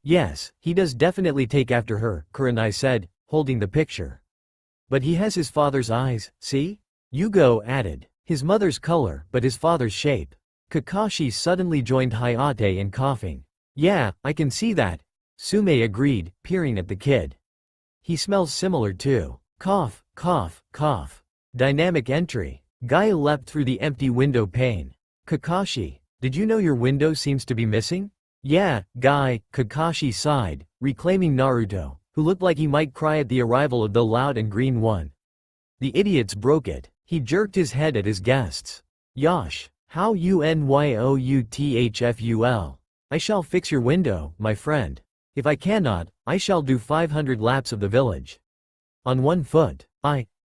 Yes, he does definitely take after her," Kurenai said, holding the picture. "But he has his father's eyes, see?" Yugo added. "His mother's color, but his father's shape." Kakashi suddenly joined Hayate in coughing. "Yeah, I can see that," Sume agreed, peering at the kid. "He smells similar too." Cough, cough, cough. Dynamic entry. Guy leapt through the empty window pane. "Kakashi, did you know your window seems to be missing?" "Yeah, Guy," Kakashi sighed, reclaiming Naruto, who looked like he might cry at the arrival of the loud and green one. "The idiots broke it." He jerked his head at his guests. "Yosh, how unyoutful. I shall fix your window, my friend. If I cannot, I shall do 500 laps of the village. On 1 foot.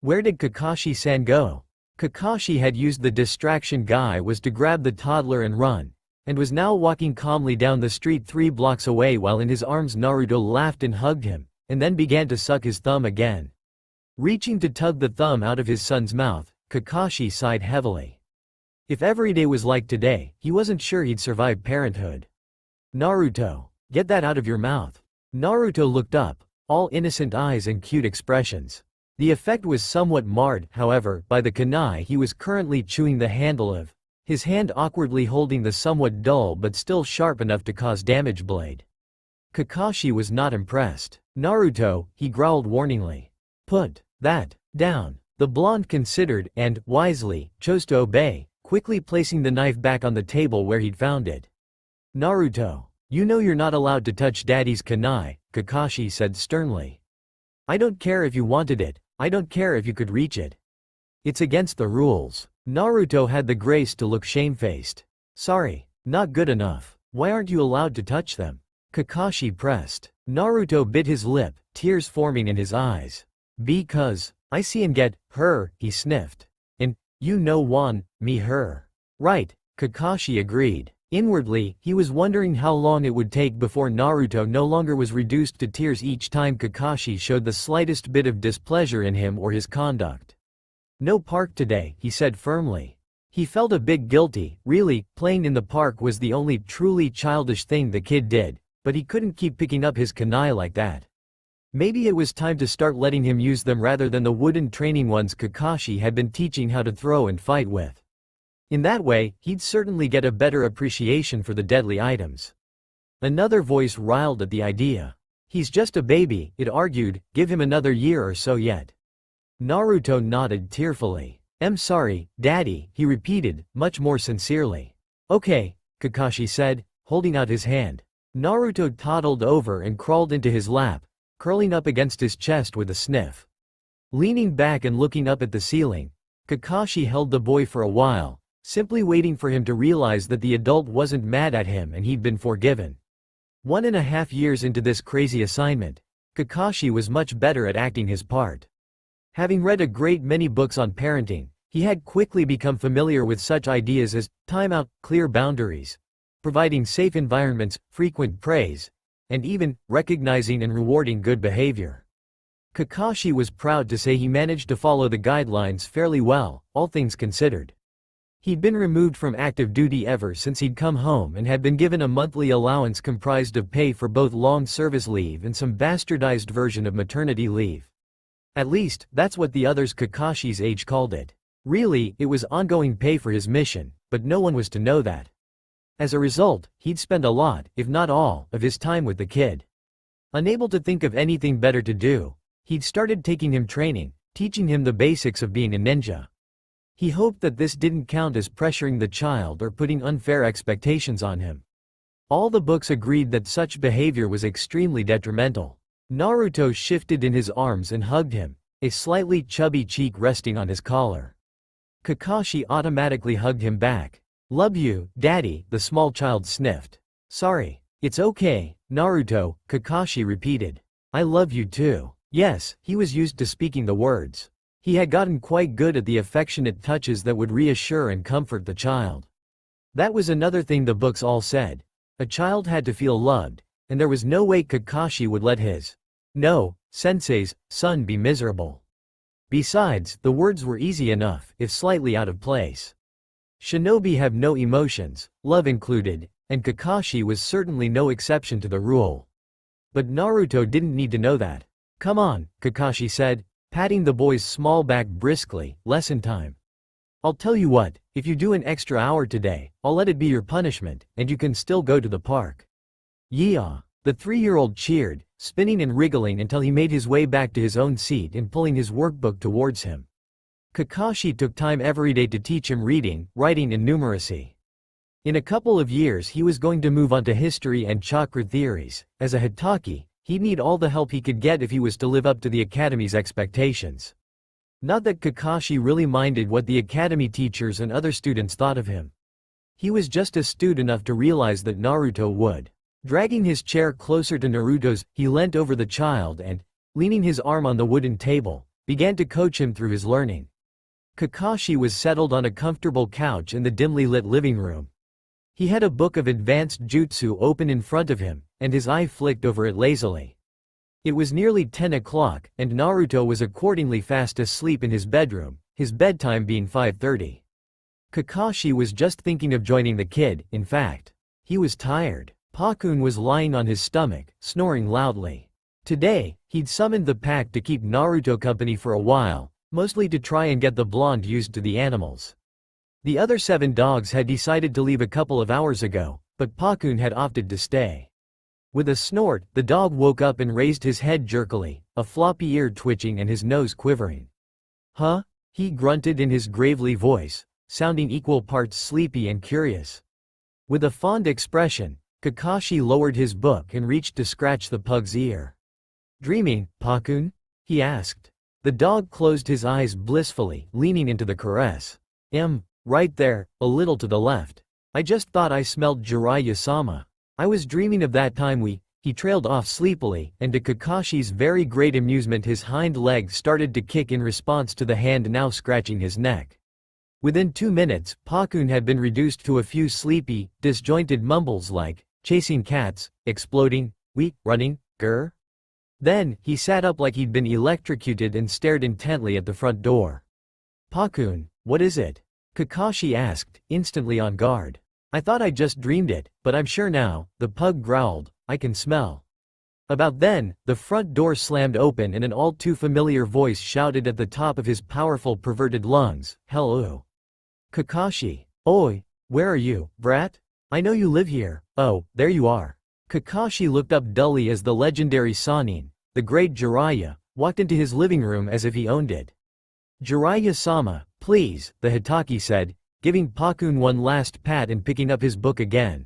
Where did Kakashi-san go?" Kakashi had used the distraction Guy was to grab the toddler and run, and was now walking calmly down the street 3 blocks away while in his arms Naruto laughed and hugged him, and then began to suck his thumb again. Reaching to tug the thumb out of his son's mouth, Kakashi sighed heavily. If every day was like today, he wasn't sure he'd survive parenthood. "Naruto, get that out of your mouth." Naruto looked up, all innocent eyes and cute expressions. The effect was somewhat marred, however, by the kunai he was currently chewing the handle of, his hand awkwardly holding the somewhat dull but still sharp enough to cause damage blade. Kakashi was not impressed. "Naruto," he growled warningly. "Put that down." The blonde considered and, wisely, chose to obey, quickly placing the knife back on the table where he'd found it. "Naruto, you know you're not allowed to touch Daddy's kunai," Kakashi said sternly. "I don't care if you wanted it, I don't care if you could reach it. It's against the rules." Naruto had the grace to look shamefaced. "Sorry, not good enough. Why aren't you allowed to touch them?" Kakashi pressed. Naruto bit his lip, tears forming in his eyes. "Because I see and get her," he sniffed. "And you know me her." "Right," Kakashi agreed. Inwardly, he was wondering how long it would take before Naruto no longer was reduced to tears each time Kakashi showed the slightest bit of displeasure in him or his conduct. "No park today," he said firmly. He felt a bit guilty, really, playing in the park was the only truly childish thing the kid did, but he couldn't keep picking up his kunai like that. Maybe it was time to start letting him use them rather than the wooden training ones Kakashi had been teaching how to throw and fight with. In that way, he'd certainly get a better appreciation for the deadly items. Another voice riled at the idea. He's just a baby, it argued, give him another year or so yet. Naruto nodded tearfully. I'm sorry, Daddy, he repeated, much more sincerely. Okay, Kakashi said, holding out his hand. Naruto toddled over and crawled into his lap, curling up against his chest with a sniff. Leaning back and looking up at the ceiling, Kakashi held the boy for a while, simply waiting for him to realize that the adult wasn't mad at him and he'd been forgiven. 1.5 years into this crazy assignment, Kakashi was much better at acting his part. Having read a great many books on parenting, he had quickly become familiar with such ideas as timeout, clear boundaries, providing safe environments, frequent praise, and even recognizing and rewarding good behavior. Kakashi was proud to say he managed to follow the guidelines fairly well, all things considered. He'd been removed from active duty ever since he'd come home and had been given a monthly allowance comprised of pay for both long service leave and some bastardized version of maternity leave. At least, that's what the others Kakashi's age called it. Really, it was ongoing pay for his mission, but no one was to know that. As a result, he'd spend a lot, if not all, of his time with the kid. Unable to think of anything better to do, he'd started taking him training, teaching him the basics of being a ninja. He hoped that this didn't count as pressuring the child or putting unfair expectations on him. All the books agreed that such behavior was extremely detrimental. Naruto shifted in his arms and hugged him, a slightly chubby cheek resting on his collar. Kakashi automatically hugged him back. Love you, Daddy, the small child sniffed. Sorry. It's okay, Naruto, Kakashi repeated. I love you too. Yes, he was used to speaking the words. He had gotten quite good at the affectionate touches that would reassure and comfort the child. That was another thing the books all said. A child had to feel loved, and there was no way Kakashi would let his sensei's son be miserable. Besides, the words were easy enough, if slightly out of place. Shinobi have no emotions, love included, and Kakashi was certainly no exception to the rule. But Naruto didn't need to know that. Come on, Kakashi said, patting the boy's small back briskly, lesson time. I'll tell you what, if you do an extra hour today, I'll let it be your punishment, and you can still go to the park. Yeehaw! The 3-year-old cheered, spinning and wriggling until he made his way back to his own seat and pulling his workbook towards him. Kakashi took time every day to teach him reading, writing and numeracy. In a couple of years he was going to move on to history and chakra theories. As a Hitaki, he'd need all the help he could get if he was to live up to the Academy's expectations. Not that Kakashi really minded what the Academy teachers and other students thought of him. He was just astute enough to realize that Naruto would. Dragging his chair closer to Naruto's, he leant over the child and, leaning his arm on the wooden table, began to coach him through his learning. Kakashi was settled on a comfortable couch in the dimly lit living room. He had a book of advanced jutsu open in front of him, and his eye flicked over it lazily. It was nearly 10 o'clock, and Naruto was accordingly fast asleep in his bedroom, his bedtime being 5:30. Kakashi was just thinking of joining the kid, in fact. He was tired. Pakun was lying on his stomach, snoring loudly. Today, he'd summoned the pack to keep Naruto company for a while, mostly to try and get the blonde used to the animals. The other 7 dogs had decided to leave a couple of hours ago, but Pakun had opted to stay. With a snort, the dog woke up and raised his head jerkily, a floppy ear twitching and his nose quivering. Huh? He grunted in his gravely voice, sounding equal parts sleepy and curious. With a fond expression, Kakashi lowered his book and reached to scratch the pug's ear. Dreaming, Pakun? He asked. The dog closed his eyes blissfully, leaning into the caress. Right there, a little to the left. I just thought I smelled Jiraiya-sama. I was dreaming of that time he trailed off sleepily, and to Kakashi's very great amusement his hind leg started to kick in response to the hand now scratching his neck. Within 2 minutes, Pakun had been reduced to a few sleepy, disjointed mumbles like, chasing cats, exploding, running, grr. Then, he sat up like he'd been electrocuted and stared intently at the front door. Pakun, what is it? Kakashi asked, instantly on guard. I thought I just dreamed it, but I'm sure now, the pug growled, I can smell. About then, the front door slammed open and an all too familiar voice shouted at the top of his powerful perverted lungs, hello. Kakashi. Oi, where are you, brat? I know you live here. Oh, there you are. Kakashi looked up dully as the legendary Sannin, the great Jiraiya, walked into his living room as if he owned it. Jiraiya-sama, please, the Hitaki said, giving Pakun one last pat and picking up his book again.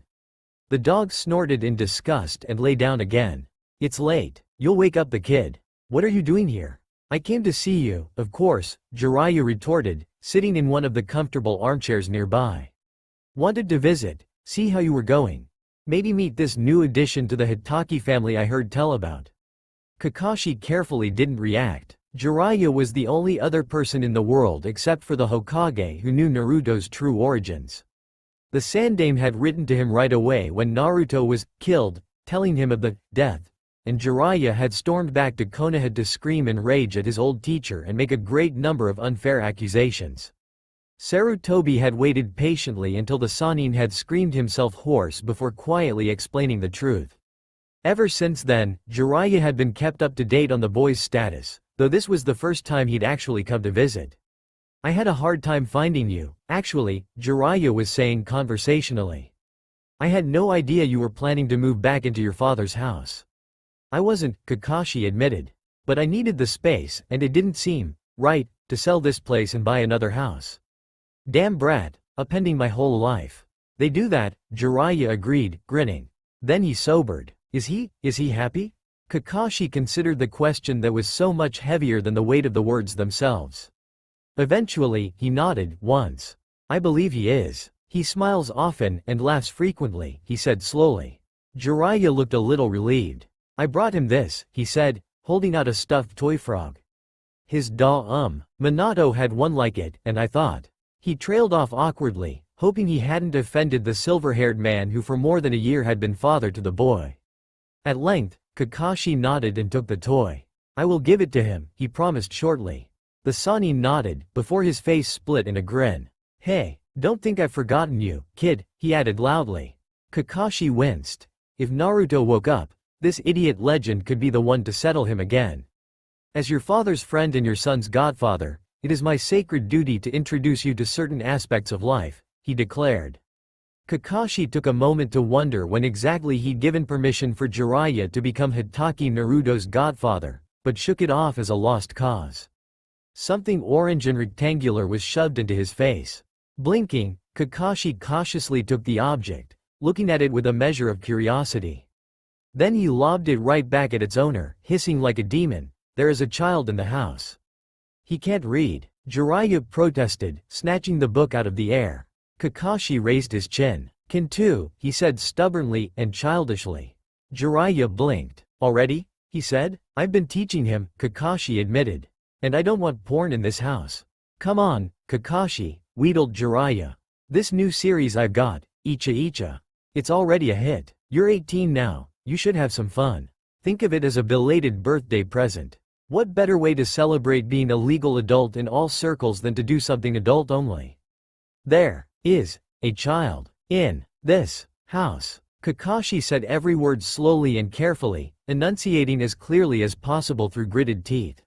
The dog snorted in disgust and lay down again. It's late. You'll wake up the kid. What are you doing here? I came to see you, of course, Jiraiya retorted, sitting in one of the comfortable armchairs nearby. Wanted to visit, see how you were going. Maybe meet this new addition to the Hitaki family I heard tell about. Kakashi carefully didn't react. Jiraiya was the only other person in the world except for the Hokage who knew Naruto's true origins. The Sandaime had written to him right away when Naruto was killed, telling him of the death, and Jiraiya had stormed back to Konoha to scream in rage at his old teacher and make a great number of unfair accusations. Sarutobi had waited patiently until the Sannin had screamed himself hoarse before quietly explaining the truth. Ever since then, Jiraiya had been kept up to date on the boy's status, though this was the first time he'd actually come to visit. I had a hard time finding you, actually, Jiraiya was saying conversationally. I had no idea you were planning to move back into your father's house. I wasn't, Kakashi admitted. But I needed the space, and it didn't seem right to sell this place and buy another house. Damn brat, upending my whole life. They do that, Jiraiya agreed, grinning. Then he sobered. Is he happy? Kakashi considered the question that was so much heavier than the weight of the words themselves. Eventually, he nodded, once. I believe he is. He smiles often and laughs frequently, he said slowly. Jiraiya looked a little relieved. I brought him this, he said, holding out a stuffed toy frog. His doll Minato had one like it, and I thought. He trailed off awkwardly, hoping he hadn't offended the silver-haired man who for more than a year had been father to the boy. At length, Kakashi nodded and took the toy. I will give it to him, he promised shortly. The Sannin nodded, before his face split in a grin. Hey, don't think I've forgotten you, kid, he added loudly. Kakashi winced. If Naruto woke up, this idiot legend could be the one to settle him again. As your father's friend and your son's godfather, it is my sacred duty to introduce you to certain aspects of life, he declared. Kakashi took a moment to wonder when exactly he'd given permission for Jiraiya to become Hitaki Naruto's godfather, but shook it off as a lost cause. Something orange and rectangular was shoved into his face. Blinking, Kakashi cautiously took the object, looking at it with a measure of curiosity. Then he lobbed it right back at its owner, hissing like a demon, there is a child in the house. He can't read, Jiraiya protested, snatching the book out of the air. Kakashi raised his chin. Can too, he said stubbornly and childishly. Jiraiya blinked. Already? He said. I've been teaching him, Kakashi admitted. And I don't want porn in this house. Come on, Kakashi, wheedled Jiraiya. This new series I've got, Icha Icha. It's already a hit. You're 18 now, you should have some fun. Think of it as a belated birthday present. What better way to celebrate being a legal adult in all circles than to do something adult only? There is a child in this house. Kakashi said every word slowly and carefully, enunciating as clearly as possible through gritted teeth.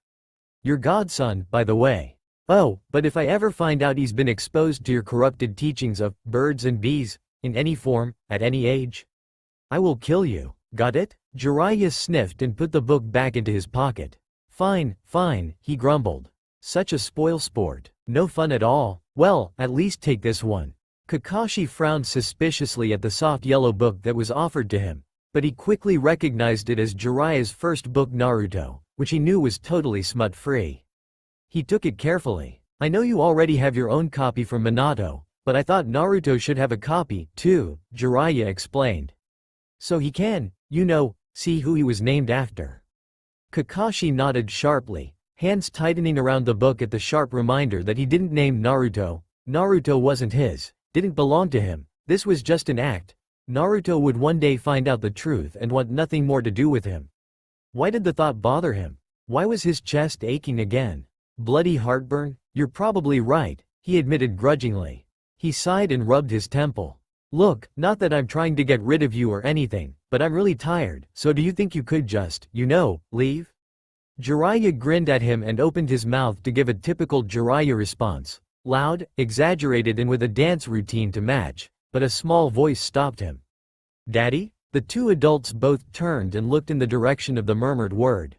Your godson, by the way. Oh, but if I ever find out he's been exposed to your corrupted teachings of birds and bees, in any form, at any age, I will kill you. Got it? Jiraiya sniffed and put the book back into his pocket. Fine, fine, he grumbled. Such a spoil sport. No fun at all. Well, at least take this one. Kakashi frowned suspiciously at the soft yellow book that was offered to him, but he quickly recognized it as Jiraiya's first book Naruto, which he knew was totally smut-free. He took it carefully. I know you already have your own copy from Minato, but I thought Naruto should have a copy, too, Jiraiya explained. So he can, see who he was named after. Kakashi nodded sharply, hands tightening around the book at the sharp reminder that he didn't name Naruto. Naruto wasn't his, didn't belong to him, this was just an act. Naruto would one day find out the truth and want nothing more to do with him. Why did the thought bother him? Why was his chest aching again? Bloody heartburn? You're probably right, he admitted grudgingly. He sighed and rubbed his temple. Look, not that I'm trying to get rid of you or anything, but I'm really tired, so do you think you could just, leave? Jiraiya grinned at him and opened his mouth to give a typical Jiraiya response. loud, exaggerated and with a dance routine to match, but a small voice stopped him. "Daddy?" The two adults both turned and looked in the direction of the murmured word.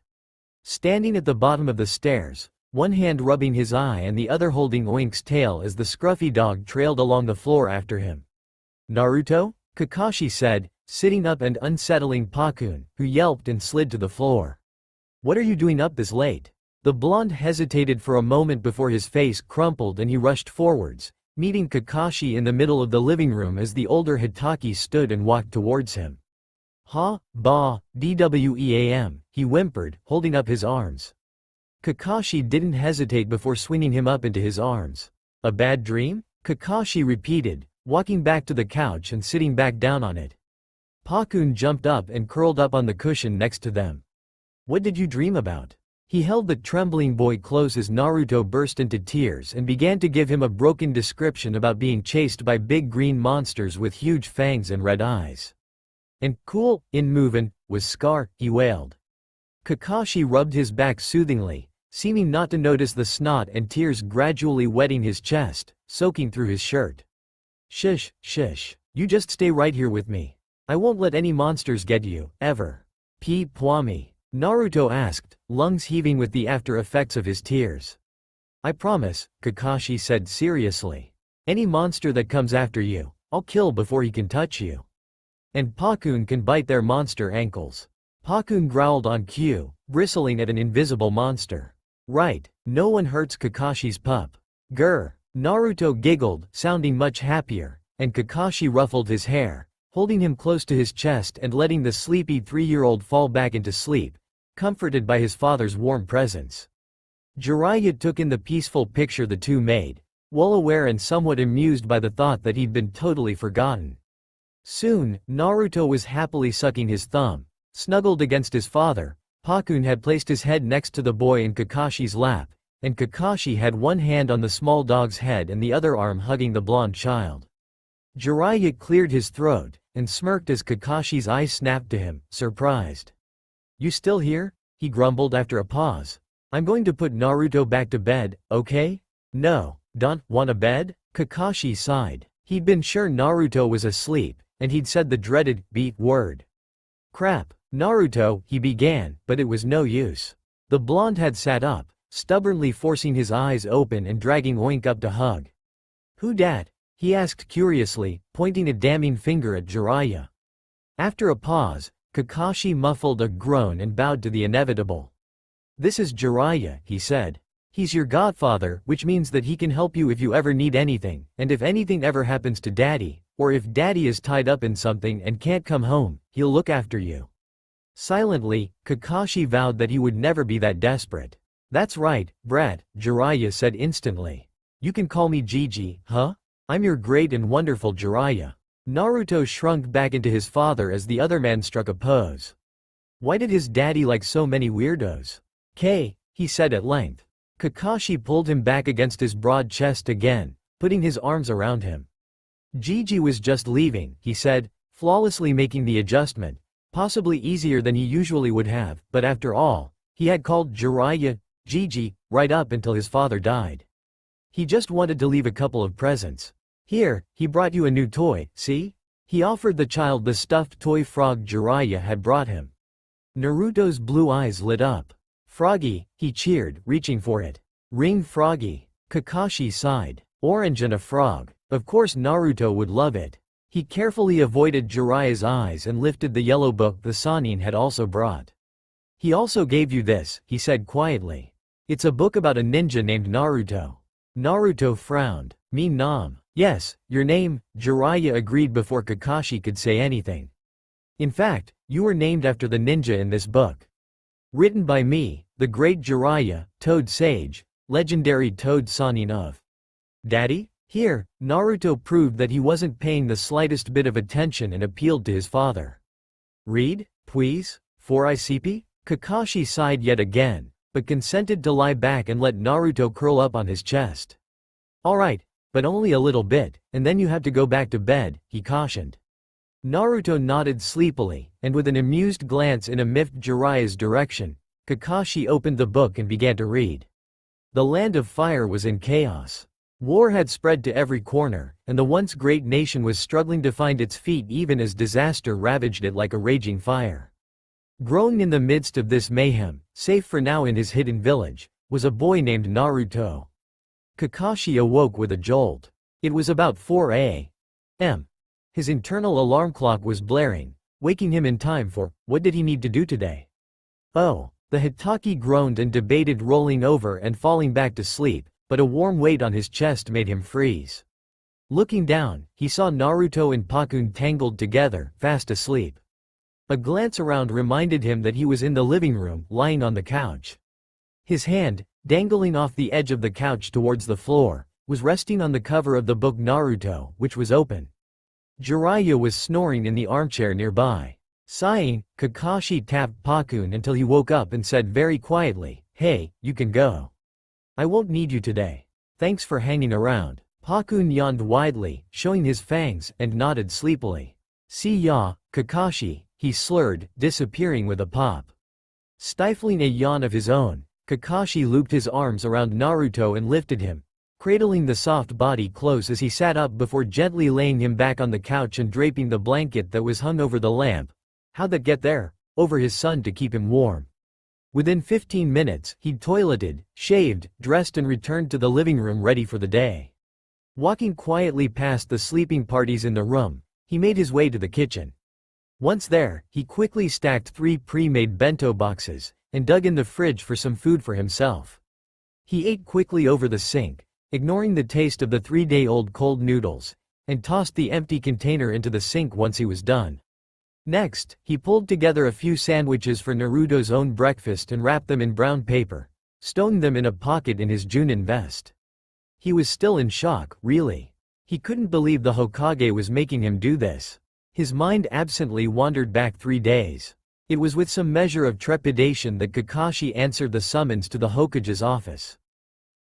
Standing at the bottom of the stairs, one hand rubbing his eye and the other holding Oink's tail as the scruffy dog trailed along the floor after him. "Naruto?" Kakashi said, sitting up and unsettling Pakun, who yelped and slid to the floor. "What are you doing up this late?" The blonde hesitated for a moment before his face crumpled and he rushed forwards, meeting Kakashi in the middle of the living room as the older Hitaki stood and walked towards him. "Ha, ba, dweam," he whimpered, holding up his arms. Kakashi didn't hesitate before swinging him up into his arms. "A bad dream?" Kakashi repeated, walking back to the couch and sitting back down on it. Pakun jumped up and curled up on the cushion next to them. "What did you dream about?" He held the trembling boy close as Naruto burst into tears and began to give him a broken description about being chased by big green monsters with huge fangs and red eyes. "And cool, in movin', was Scar," he wailed. Kakashi rubbed his back soothingly, seeming not to notice the snot and tears gradually wetting his chest, soaking through his shirt. "Shush, shush, you just stay right here with me. I won't let any monsters get you, ever." Pwami? Naruto asked, lungs heaving with the after effects of his tears. "I promise," Kakashi said seriously. "Any monster that comes after you, I'll kill before he can touch you. And Pakun can bite their monster ankles." Pakun growled on cue, bristling at an invisible monster. "Right, no one hurts Kakashi's pup." "Grr." Naruto giggled, sounding much happier, and Kakashi ruffled his hair, holding him close to his chest and letting the sleepy 3-year-old fall back into sleep, comforted by his father's warm presence. Jiraiya took in the peaceful picture the two made, well aware and somewhat amused by the thought that he'd been totally forgotten. Soon, Naruto was happily sucking his thumb, snuggled against his father. Pakun had placed his head next to the boy in Kakashi's lap, and Kakashi had one hand on the small dog's head and the other arm hugging the blonde child. Jiraiya cleared his throat, and smirked as Kakashi's eyes snapped to him, surprised. "You still here?" he grumbled after a pause. "I'm going to put Naruto back to bed, okay?" "No, don't want a bed?" Kakashi sighed. He'd been sure Naruto was asleep, and he'd said the dreaded B word. "Crap, Naruto," he began, but it was no use. The blonde had sat up, stubbornly forcing his eyes open and dragging Oink up to hug. "Who dat?" he asked curiously, pointing a damning finger at Jiraiya. After a pause, Kakashi muffled a groan and bowed to the inevitable. "This is Jiraiya," he said. "He's your godfather, which means that he can help you if you ever need anything, and if anything ever happens to Daddy, or if Daddy is tied up in something and can't come home, he'll look after you." Silently, Kakashi vowed that he would never be that desperate. "That's right, brat," Jiraiya said instantly. "You can call me Gigi, huh? I'm your great and wonderful Jiraiya." Naruto shrunk back into his father as the other man struck a pose. Why did his daddy like so many weirdos? He said at length. Kakashi pulled him back against his broad chest again, putting his arms around him. Gigi was just leaving, he said, flawlessly making the adjustment, possibly easier than he usually would have, but after all, he had called Jiraiya Gigi right up until his father died. He just wanted to leave a couple of presents. "Here, he brought you a new toy, see?" He offered the child the stuffed toy frog Jiraiya had brought him. Naruto's blue eyes lit up. "Froggy," he cheered, reaching for it. "Ring Froggy." Kakashi sighed. Orange and a frog. Of course Naruto would love it. He carefully avoided Jiraiya's eyes and lifted the yellow book the Sannin had also brought. "He also gave you this," he said quietly. "It's a book about a ninja named Naruto." Naruto frowned. "Me Nam. Yes, your name," Jiraiya agreed before Kakashi could say anything. "In fact, you were named after the ninja in this book. Written by me, the great Jiraiya, Toad Sage, legendary Toad Sannin of Daddy?" Here, Naruto proved that he wasn't paying the slightest bit of attention and appealed to his father. "Read, please, for ICP?" Kakashi sighed yet again, but consented to lie back and let Naruto curl up on his chest. "Alright, but only a little bit, and then you have to go back to bed," he cautioned. Naruto nodded sleepily, and with an amused glance in a miffed Jiraiya's direction, Kakashi opened the book and began to read. The land of fire was in chaos. War had spread to every corner, and the once great nation was struggling to find its feet even as disaster ravaged it like a raging fire. Growing in the midst of this mayhem, safe for now in his hidden village, was a boy named Naruto. Kakashi awoke with a jolt. It was about 4 a.m. His internal alarm clock was blaring, waking him in time for, what did he need to do today? Oh, the Hitaki groaned and debated rolling over and falling back to sleep, but a warm weight on his chest made him freeze. Looking down, he saw Naruto and Pakun tangled together, fast asleep. A glance around reminded him that he was in the living room, lying on the couch. His hand, dangling off the edge of the couch towards the floor, was resting on the cover of the book Naruto, which was open. Jiraiya was snoring in the armchair nearby. Sighing, Kakashi tapped Pakun until he woke up and said very quietly, "Hey, you can go. I won't need you today. Thanks for hanging around." Pakun yawned widely, showing his fangs, and nodded sleepily. "See ya, Kakashi," he slurred, disappearing with a pop. Stifling a yawn of his own, Kakashi looped his arms around Naruto and lifted him, cradling the soft body close as he sat up before gently laying him back on the couch and draping the blanket that was hung over the lamp. How'd that get there? Over his son to keep him warm. Within 15 minutes, he'd toileted, shaved, dressed and returned to the living room ready for the day. Walking quietly past the sleeping parties in the room, he made his way to the kitchen. Once there, he quickly stacked 3 pre-made bento boxes, and dug in the fridge for some food for himself. He ate quickly over the sink, ignoring the taste of the 3-day-old cold noodles, and tossed the empty container into the sink once he was done. Next, he pulled together a few sandwiches for Naruto's own breakfast and wrapped them in brown paper, stowing them in a pocket in his Junin vest. He was still in shock, really. He couldn't believe the Hokage was making him do this. His mind absently wandered back 3 days. It was with some measure of trepidation that Kakashi answered the summons to the Hokage's office.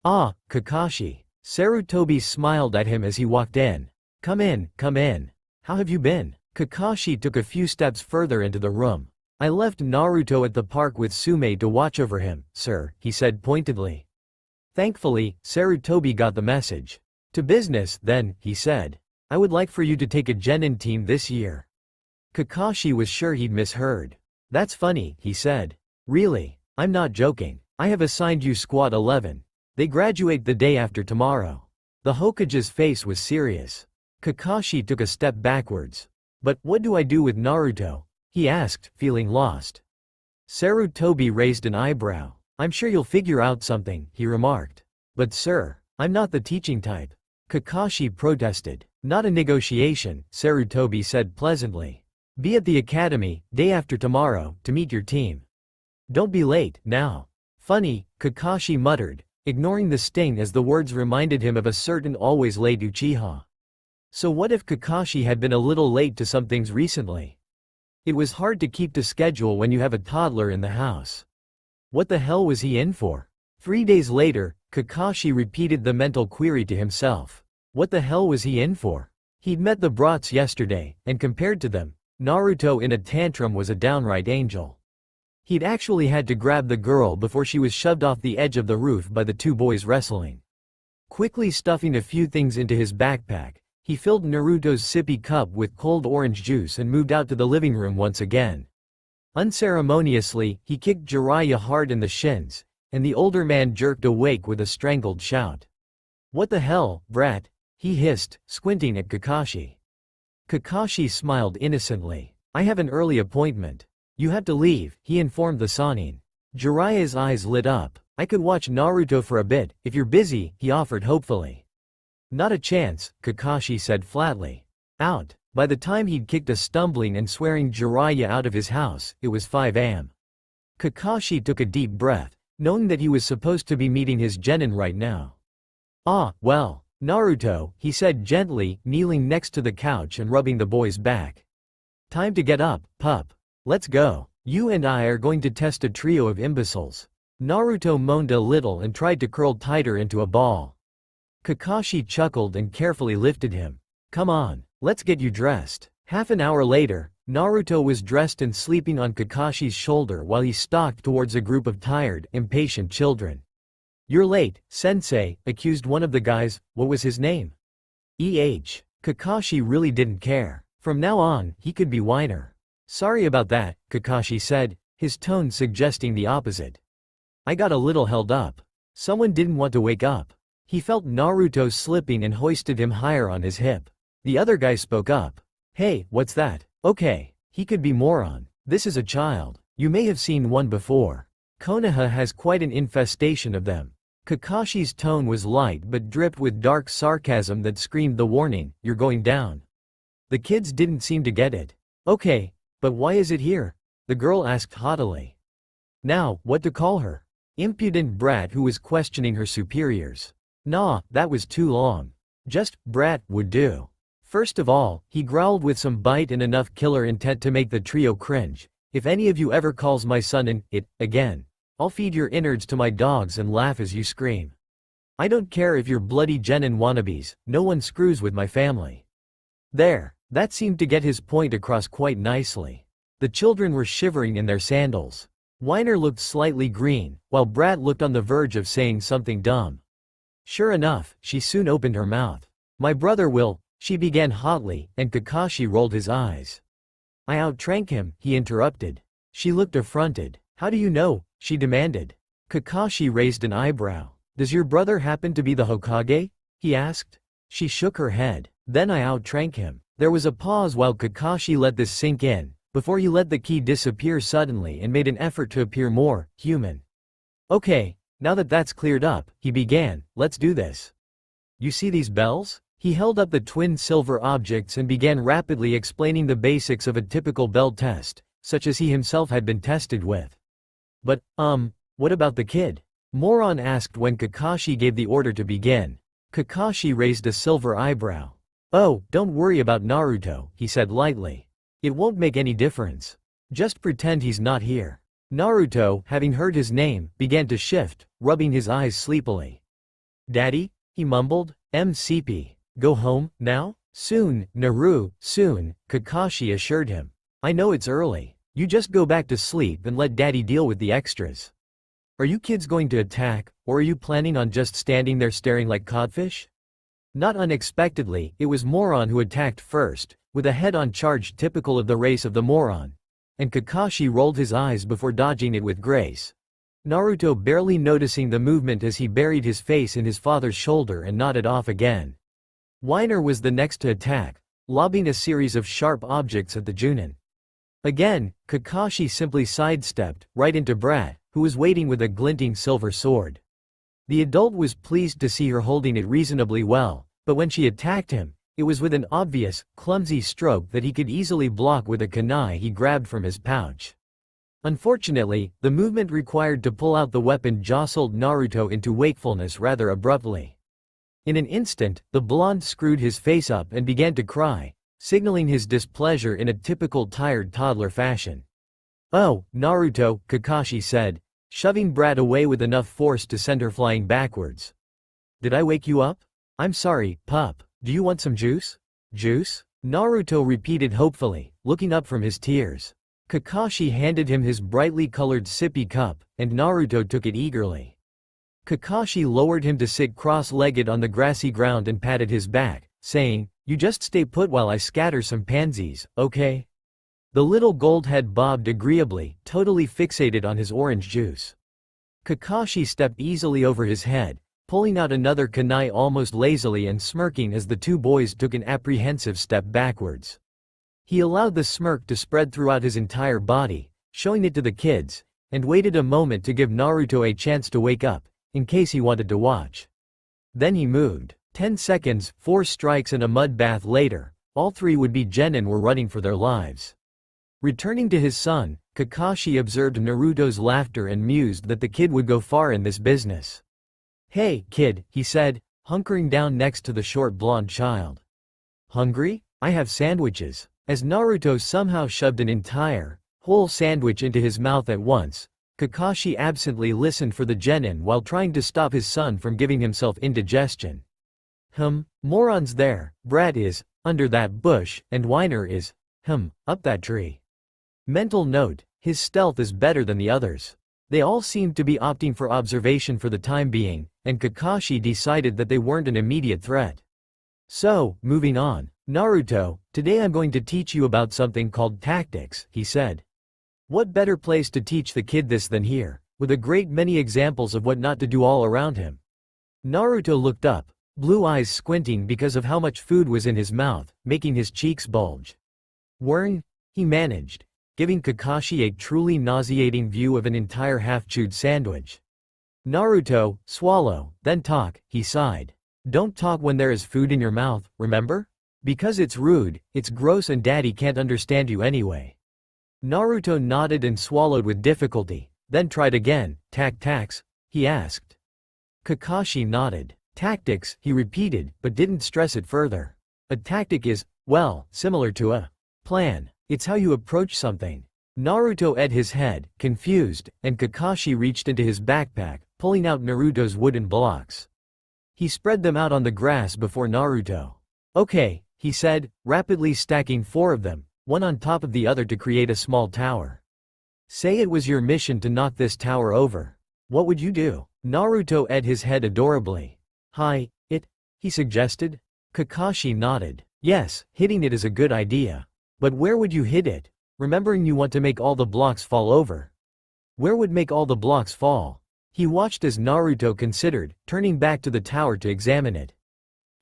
"Ah, Kakashi." Sarutobi smiled at him as he walked in. Come in, come in. How have you been?" Kakashi took a few steps further into the room. "I left Naruto at the park with Sume to watch over him, sir," he said pointedly. Thankfully, Sarutobi got the message. "To business, then," he said. "I would like for you to take a genin team this year." Kakashi was sure he'd misheard. "That's funny," he said. "Really? I'm not joking. I have assigned you Squad 11. They graduate the day after tomorrow." The Hokage's face was serious. Kakashi took a step backwards. "But what do I do with Naruto?" he asked, feeling lost. Sarutobi raised an eyebrow. "I'm sure you'll figure out something," he remarked. "But sir, I'm not the teaching type." Kakashi protested. "Not a negotiation," Sarutobi said pleasantly. "Be at the academy, day after tomorrow, to meet your team. Don't be late, now." "Funny," Kakashi muttered, ignoring the sting as the words reminded him of a certain always late Uchiha. So what if Kakashi had been a little late to some things recently? It was hard to keep to schedule when you have a toddler in the house. What the hell was he in for? 3 days later, Kakashi repeated the mental query to himself. What the hell was he in for? He'd met the brats yesterday, and compared to them, Naruto in a tantrum was a downright angel. He'd actually had to grab the girl before she was shoved off the edge of the roof by the 2 boys wrestling. Quickly stuffing a few things into his backpack, he filled Naruto's sippy cup with cold orange juice and moved out to the living room once again. Unceremoniously, he kicked Jiraiya hard in the shins, and the older man jerked awake with a strangled shout. "What the hell, brat?" he hissed, squinting at Kakashi. Kakashi smiled innocently. "I have an early appointment. You have to leave," he informed the Sannin. Jiraiya's eyes lit up. "I could watch Naruto for a bit, if you're busy," he offered hopefully. "Not a chance," Kakashi said flatly. Out. By the time he'd kicked a stumbling and swearing Jiraiya out of his house, it was 5 a.m. Kakashi took a deep breath, knowing that he was supposed to be meeting his genin right now. "Ah, well, Naruto," he said gently, kneeling next to the couch and rubbing the boy's back. "Time to get up, pup. Let's go. You and I are going to test a trio of imbeciles." Naruto moaned a little and tried to curl tighter into a ball. Kakashi chuckled and carefully lifted him. "Come on, let's get you dressed." Half an hour later, Naruto was dressed and sleeping on Kakashi's shoulder while he stalked towards a group of tired, impatient children. You're late, sensei, accused one of the guys. What was his name? Kakashi really didn't care. From now on, he could be Whiner. Sorry about that, Kakashi said, his tone suggesting the opposite. I got a little held up. Someone didn't want to wake up. He felt Naruto slipping and hoisted him higher on his hip. The other guy spoke up. Hey, what's that? Okay, he could be moron. This is a child. You may have seen one before. Konoha has quite an infestation of them. Kakashi's tone was light but dripped with dark sarcasm that screamed the warning, you're going down. The kids didn't seem to get it. Okay, but why is it here? The girl asked haughtily. Now, what to call her? Impudent brat who was questioning her superiors. Nah, that was too long. Just, brat, would do. First of all, he growled with some bite and enough killer intent to make the trio cringe. If any of you ever calls my son it again, I'll feed your innards to my dogs and laugh as you scream. I don't care if you're bloody genin wannabes, no one screws with my family. There, that seemed to get his point across quite nicely. The children were shivering in their sandals. Whiner looked slightly green, while Brat looked on the verge of saying something dumb. Sure enough, she soon opened her mouth. My brother will, she began hotly, and Kakashi rolled his eyes. I outdrank him, he interrupted. She looked affronted. How do you know? She demanded. Kakashi raised an eyebrow. Does your brother happen to be the Hokage? He asked. She shook her head. Then I outdrank him. There was a pause while Kakashi let this sink in, before he let the key disappear suddenly and made an effort to appear more human. Okay, now that that's cleared up, he began, let's do this. You see these bells? He held up the twin silver objects and began rapidly explaining the basics of a typical bell test, such as he himself had been tested with. But, what about the kid? Moron asked when Kakashi gave the order to begin. Kakashi raised a silver eyebrow. Oh, don't worry about Naruto, he said lightly. It won't make any difference. Just pretend he's not here. Naruto, having heard his name, began to shift, rubbing his eyes sleepily. Daddy? He mumbled. MCP. Go home, now? Soon, Naru, soon, Kakashi assured him. I know it's early. You just go back to sleep and let daddy deal with the extras. Are you kids going to attack, or are you planning on just standing there staring like codfish? Not unexpectedly, it was Moron who attacked first, with a head-on charge typical of the race of the Moron. And Kakashi rolled his eyes before dodging it with grace. Naruto barely noticing the movement as he buried his face in his father's shoulder and nodded off again. Whiner was the next to attack, lobbing a series of sharp objects at the Junin. Again, Kakashi simply sidestepped, right into Brat, who was waiting with a glinting silver sword. The adult was pleased to see her holding it reasonably well, but when she attacked him, it was with an obvious, clumsy stroke that he could easily block with a kunai he grabbed from his pouch. Unfortunately, the movement required to pull out the weapon jostled Naruto into wakefulness rather abruptly. In an instant, the blonde screwed his face up and began to cry, signaling his displeasure in a typical tired toddler fashion. Oh, Naruto, Kakashi said, shoving Brat away with enough force to send her flying backwards. Did I wake you up? I'm sorry, pup. Do you want some juice? Juice? Naruto repeated hopefully, looking up from his tears. Kakashi handed him his brightly colored sippy cup, and Naruto took it eagerly. Kakashi lowered him to sit cross-legged on the grassy ground and patted his back, saying, You just stay put while I scatter some pansies, okay? The little gold head bobbed agreeably, totally fixated on his orange juice. Kakashi stepped easily over his head, pulling out another kunai almost lazily and smirking as the two boys took an apprehensive step backwards. He allowed the smirk to spread throughout his entire body, showing it to the kids, and waited a moment to give Naruto a chance to wake up, in case he wanted to watch. Then he moved. 10 seconds, 4 strikes and a mud bath later, all three would-be genin were running for their lives. Returning to his son, Kakashi observed Naruto's laughter and mused that the kid would go far in this business. Hey, kid, he said, hunkering down next to the short blonde child. Hungry? I have sandwiches. As Naruto somehow shoved an entire, whole sandwich into his mouth at once, Kakashi absently listened for the genin while trying to stop his son from giving himself indigestion. Moron's there, Brat is, under that bush, and Whiner is, up that tree. Mental note, his stealth is better than the others. They all seemed to be opting for observation for the time being, and Kakashi decided that they weren't an immediate threat. So, moving on. Naruto, today I'm going to teach you about something called tactics, he said. What better place to teach the kid this than here, with a great many examples of what not to do all around him. Naruto looked up, blue eyes squinting because of how much food was in his mouth, making his cheeks bulge. Wern, he managed, giving Kakashi a truly nauseating view of an entire half-chewed sandwich. Naruto, swallow, then talk, he sighed. Don't talk when there is food in your mouth, remember? Because it's rude, it's gross and daddy can't understand you anyway. Naruto nodded and swallowed with difficulty, then tried again. Tactics? He asked. Kakashi nodded. Tactics, he repeated, but didn't stress it further. A tactic is, well, similar to a plan. It's how you approach something. Naruto ate his head, confused, and Kakashi reached into his backpack, pulling out Naruto's wooden blocks. He spread them out on the grass before Naruto. Okay, he said, rapidly stacking 4 of them, one on top of the other to create a small tower. Say it was your mission to knock this tower over. What would you do? Naruto ate his head adorably. He suggested. Kakashi nodded. Yes, hitting it is a good idea. But where would you hit it? Remembering you want to make all the blocks fall over. Where would make all the blocks fall? He watched as Naruto considered, turning back to the tower to examine it.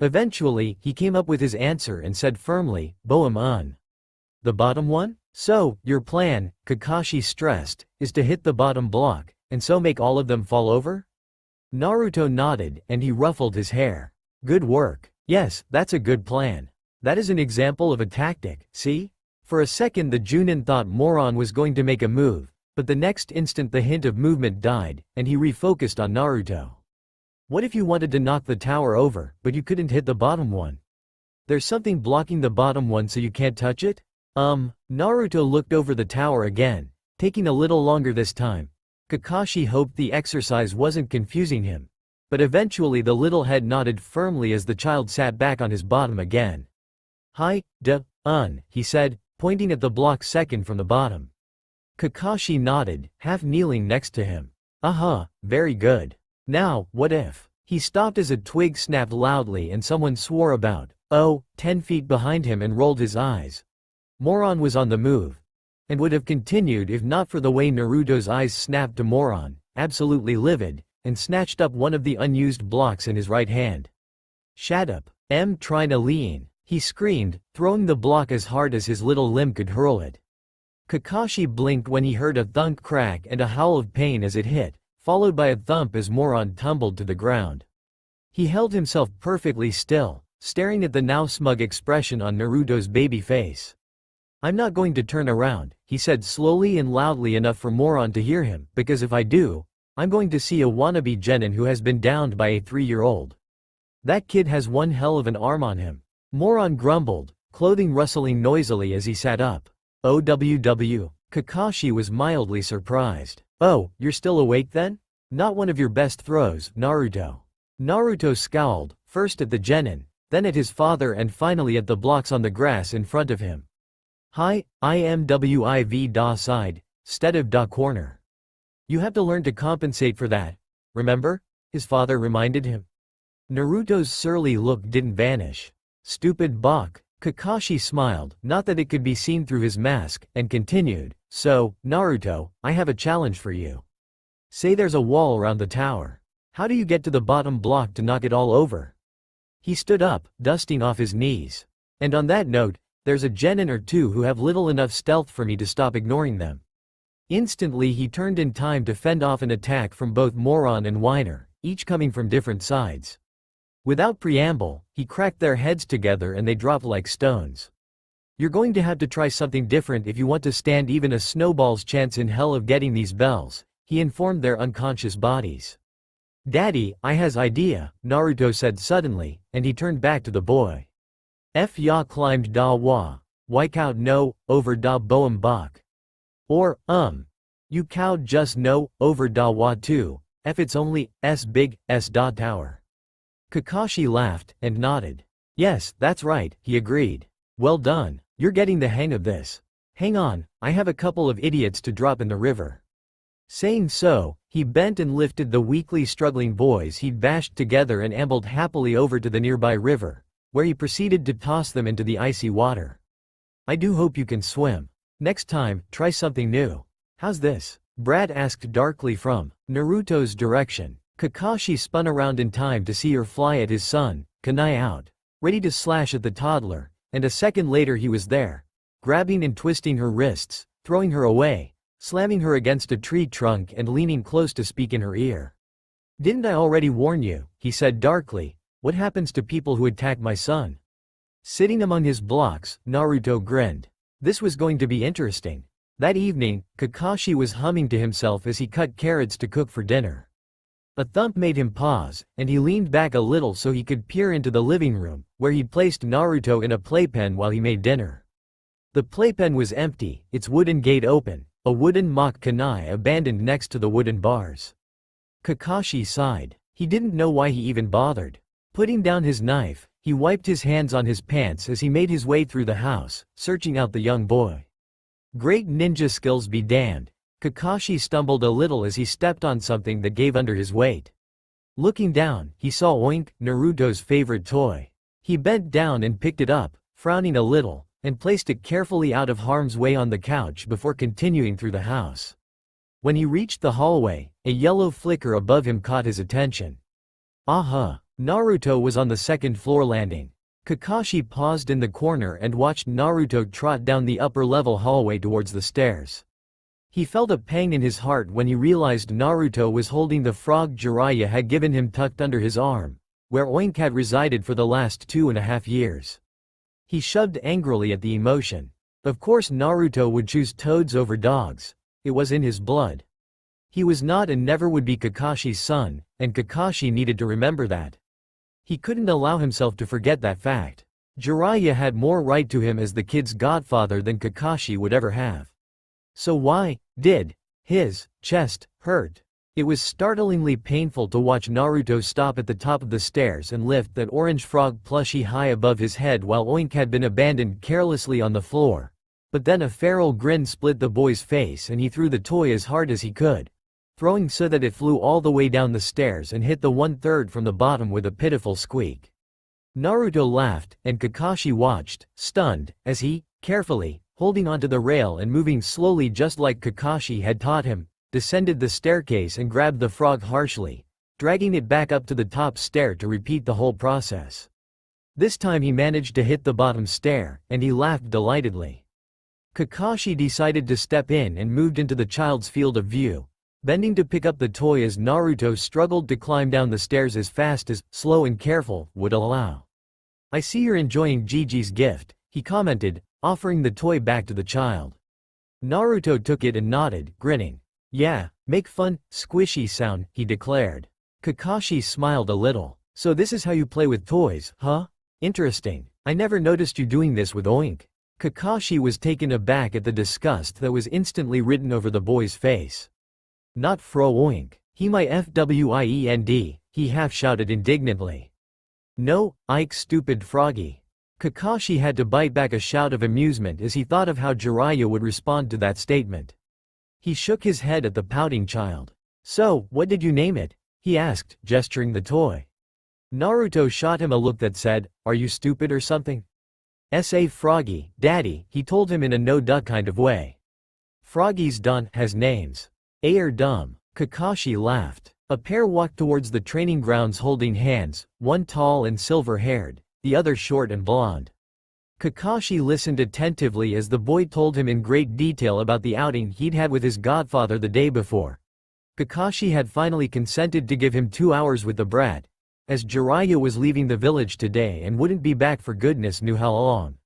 Eventually, he came up with his answer and said firmly, Boum-un. The bottom one? So, your plan, Kakashi stressed, is to hit the bottom block, and so make all of them fall over? Naruto nodded, and he ruffled his hair. Good work. Yes, that's a good plan. That is an example of a tactic, see? For a second the Junin thought Moron was going to make a move, but the next instant the hint of movement died, and he refocused on Naruto. What if you wanted to knock the tower over, but you couldn't hit the bottom one? There's something blocking the bottom one so you can't touch it? Naruto looked over the tower again, taking a little longer this time. Kakashi hoped the exercise wasn't confusing him. But eventually the little head nodded firmly as the child sat back on his bottom again. He said, pointing at the block second from the bottom. Kakashi nodded, half kneeling next to him. Very good. Now, what if? He stopped as a twig snapped loudly and someone swore about, 10 feet behind him and rolled his eyes. Moron was on the move. And would have continued if not for the way Naruto's eyes snapped to Moron, absolutely livid, and snatched up one of the unused blocks in his right hand. Shut up, tryna lean, he screamed, throwing the block as hard as his little limb could hurl it. Kakashi blinked when he heard a thunk crack and a howl of pain as it hit, followed by a thump as Moron tumbled to the ground. He held himself perfectly still, staring at the now smug expression on Naruto's baby face. I'm not going to turn around, he said slowly and loudly enough for Moron to hear him, because if I do, I'm going to see a wannabe genin who has been downed by a 3-year-old. That kid has one hell of an arm on him. Moron grumbled, clothing rustling noisily as he sat up. OWW. Kakashi was mildly surprised. Oh, you're still awake then? Not one of your best throws, Naruto. Naruto scowled, first at the genin, then at his father and finally at the blocks on the grass in front of him. Hi, I am WIV da side, stead of da corner. You have to learn to compensate for that, remember? His father reminded him. Naruto's surly look didn't vanish. Stupid bok. Kakashi smiled, not that it could be seen through his mask, and continued, So, Naruto, I have a challenge for you. Say there's a wall around the tower. How do you get to the bottom block to knock it all over? He stood up, dusting off his knees. And on that note, there's a genin or two who have little enough stealth for me to stop ignoring them. Instantly he turned in time to fend off an attack from both Moron and Whiner, each coming from different sides. Without preamble, he cracked their heads together and they dropped like stones. You're going to have to try something different if you want to stand even a snowball's chance in hell of getting these bells, he informed their unconscious bodies. Daddy, I has idea, Naruto said suddenly, and he turned back to the boy. F ya climbed da wa, why cow no, over da boem bok. Or, you cow just no, over da wa too, f it's only, s big, s da tower. Kakashi laughed, and nodded. Yes, that's right, he agreed. Well done, you're getting the hang of this. Hang on, I have a couple of idiots to drop in the river. Saying so, he bent and lifted the weakly struggling boys he'd bashed together and ambled happily over to the nearby river, where he proceeded to toss them into the icy water. I do hope you can swim. Next time, try something new. How's this? Brad asked darkly from Naruto's direction. Kakashi spun around in time to see her fly at his son, kunai out, ready to slash at the toddler, and a second later he was there, grabbing and twisting her wrists, throwing her away, slamming her against a tree trunk and leaning close to speak in her ear. Didn't I already warn you, he said darkly, what happens to people who attack my son? Sitting among his blocks, Naruto grinned. This was going to be interesting. That evening, Kakashi was humming to himself as he cut carrots to cook for dinner. A thump made him pause, and he leaned back a little so he could peer into the living room, where he'd placed Naruto in a playpen while he made dinner. The playpen was empty, its wooden gate open, a wooden mock kunai abandoned next to the wooden bars. Kakashi sighed. He didn't know why he even bothered. Putting down his knife, he wiped his hands on his pants as he made his way through the house, searching out the young boy. Great ninja skills be damned. Kakashi stumbled a little as he stepped on something that gave under his weight. Looking down, he saw Oink, Naruto's favorite toy. He bent down and picked it up, frowning a little, and placed it carefully out of harm's way on the couch before continuing through the house. When he reached the hallway, a yellow flicker above him caught his attention. Aha! Naruto was on the second floor landing. Kakashi paused in the corner and watched Naruto trot down the upper-level hallway towards the stairs. He felt a pang in his heart when he realized Naruto was holding the frog Jiraiya had given him tucked under his arm, where Oink had resided for the last 2.5 years. He shoved angrily at the emotion. Of course Naruto would choose toads over dogs. It was in his blood. He was not and never would be Kakashi's son, and Kakashi needed to remember that. He couldn't allow himself to forget that fact. Jiraiya had more right to him as the kid's godfather than Kakashi would ever have. So why did his chest hurt? It was startlingly painful to watch Naruto stop at the top of the stairs and lift that orange frog plushie high above his head while Oink had been abandoned carelessly on the floor. But then a feral grin split the boy's face and he threw the toy as hard as he could, throwing so that it flew all the way down the stairs and hit the 1/3 from the bottom with a pitiful squeak. Naruto laughed, and Kakashi watched, stunned, as he, carefully, holding onto the rail and moving slowly just like Kakashi had taught him, descended the staircase and grabbed the frog harshly, dragging it back up to the top stair to repeat the whole process. This time he managed to hit the bottom stair, and he laughed delightedly. Kakashi decided to step in and moved into the child's field of view, bending to pick up the toy as Naruto struggled to climb down the stairs as fast as, slow and careful, would allow. I see you're enjoying Gigi's gift, he commented, offering the toy back to the child. Naruto took it and nodded, grinning. Yeah, make fun, squishy sound, he declared. Kakashi smiled a little. So this is how you play with toys, huh? Interesting. I never noticed you doing this with Oink. Kakashi was taken aback at the disgust that was instantly written over the boy's face. Not fro Oink. He my FWIEND, he half-shouted indignantly. No, Ike stupid froggy. Kakashi had to bite back a shout of amusement as he thought of how Jiraiya would respond to that statement. He shook his head at the pouting child. So, what did you name it? He asked, gesturing the toy. Naruto shot him a look that said, are you stupid or something? S.A. Froggy, Daddy, he told him in a no-duh kind of way. Froggies don't has names. Are dumb. Kakashi laughed. A pair walked towards the training grounds holding hands, one tall and silver-haired, the other short and blonde. Kakashi listened attentively as the boy told him in great detail about the outing he'd had with his godfather the day before. Kakashi had finally consented to give him 2 hours with the brat, as Jiraiya was leaving the village today and wouldn't be back for goodness knew how long.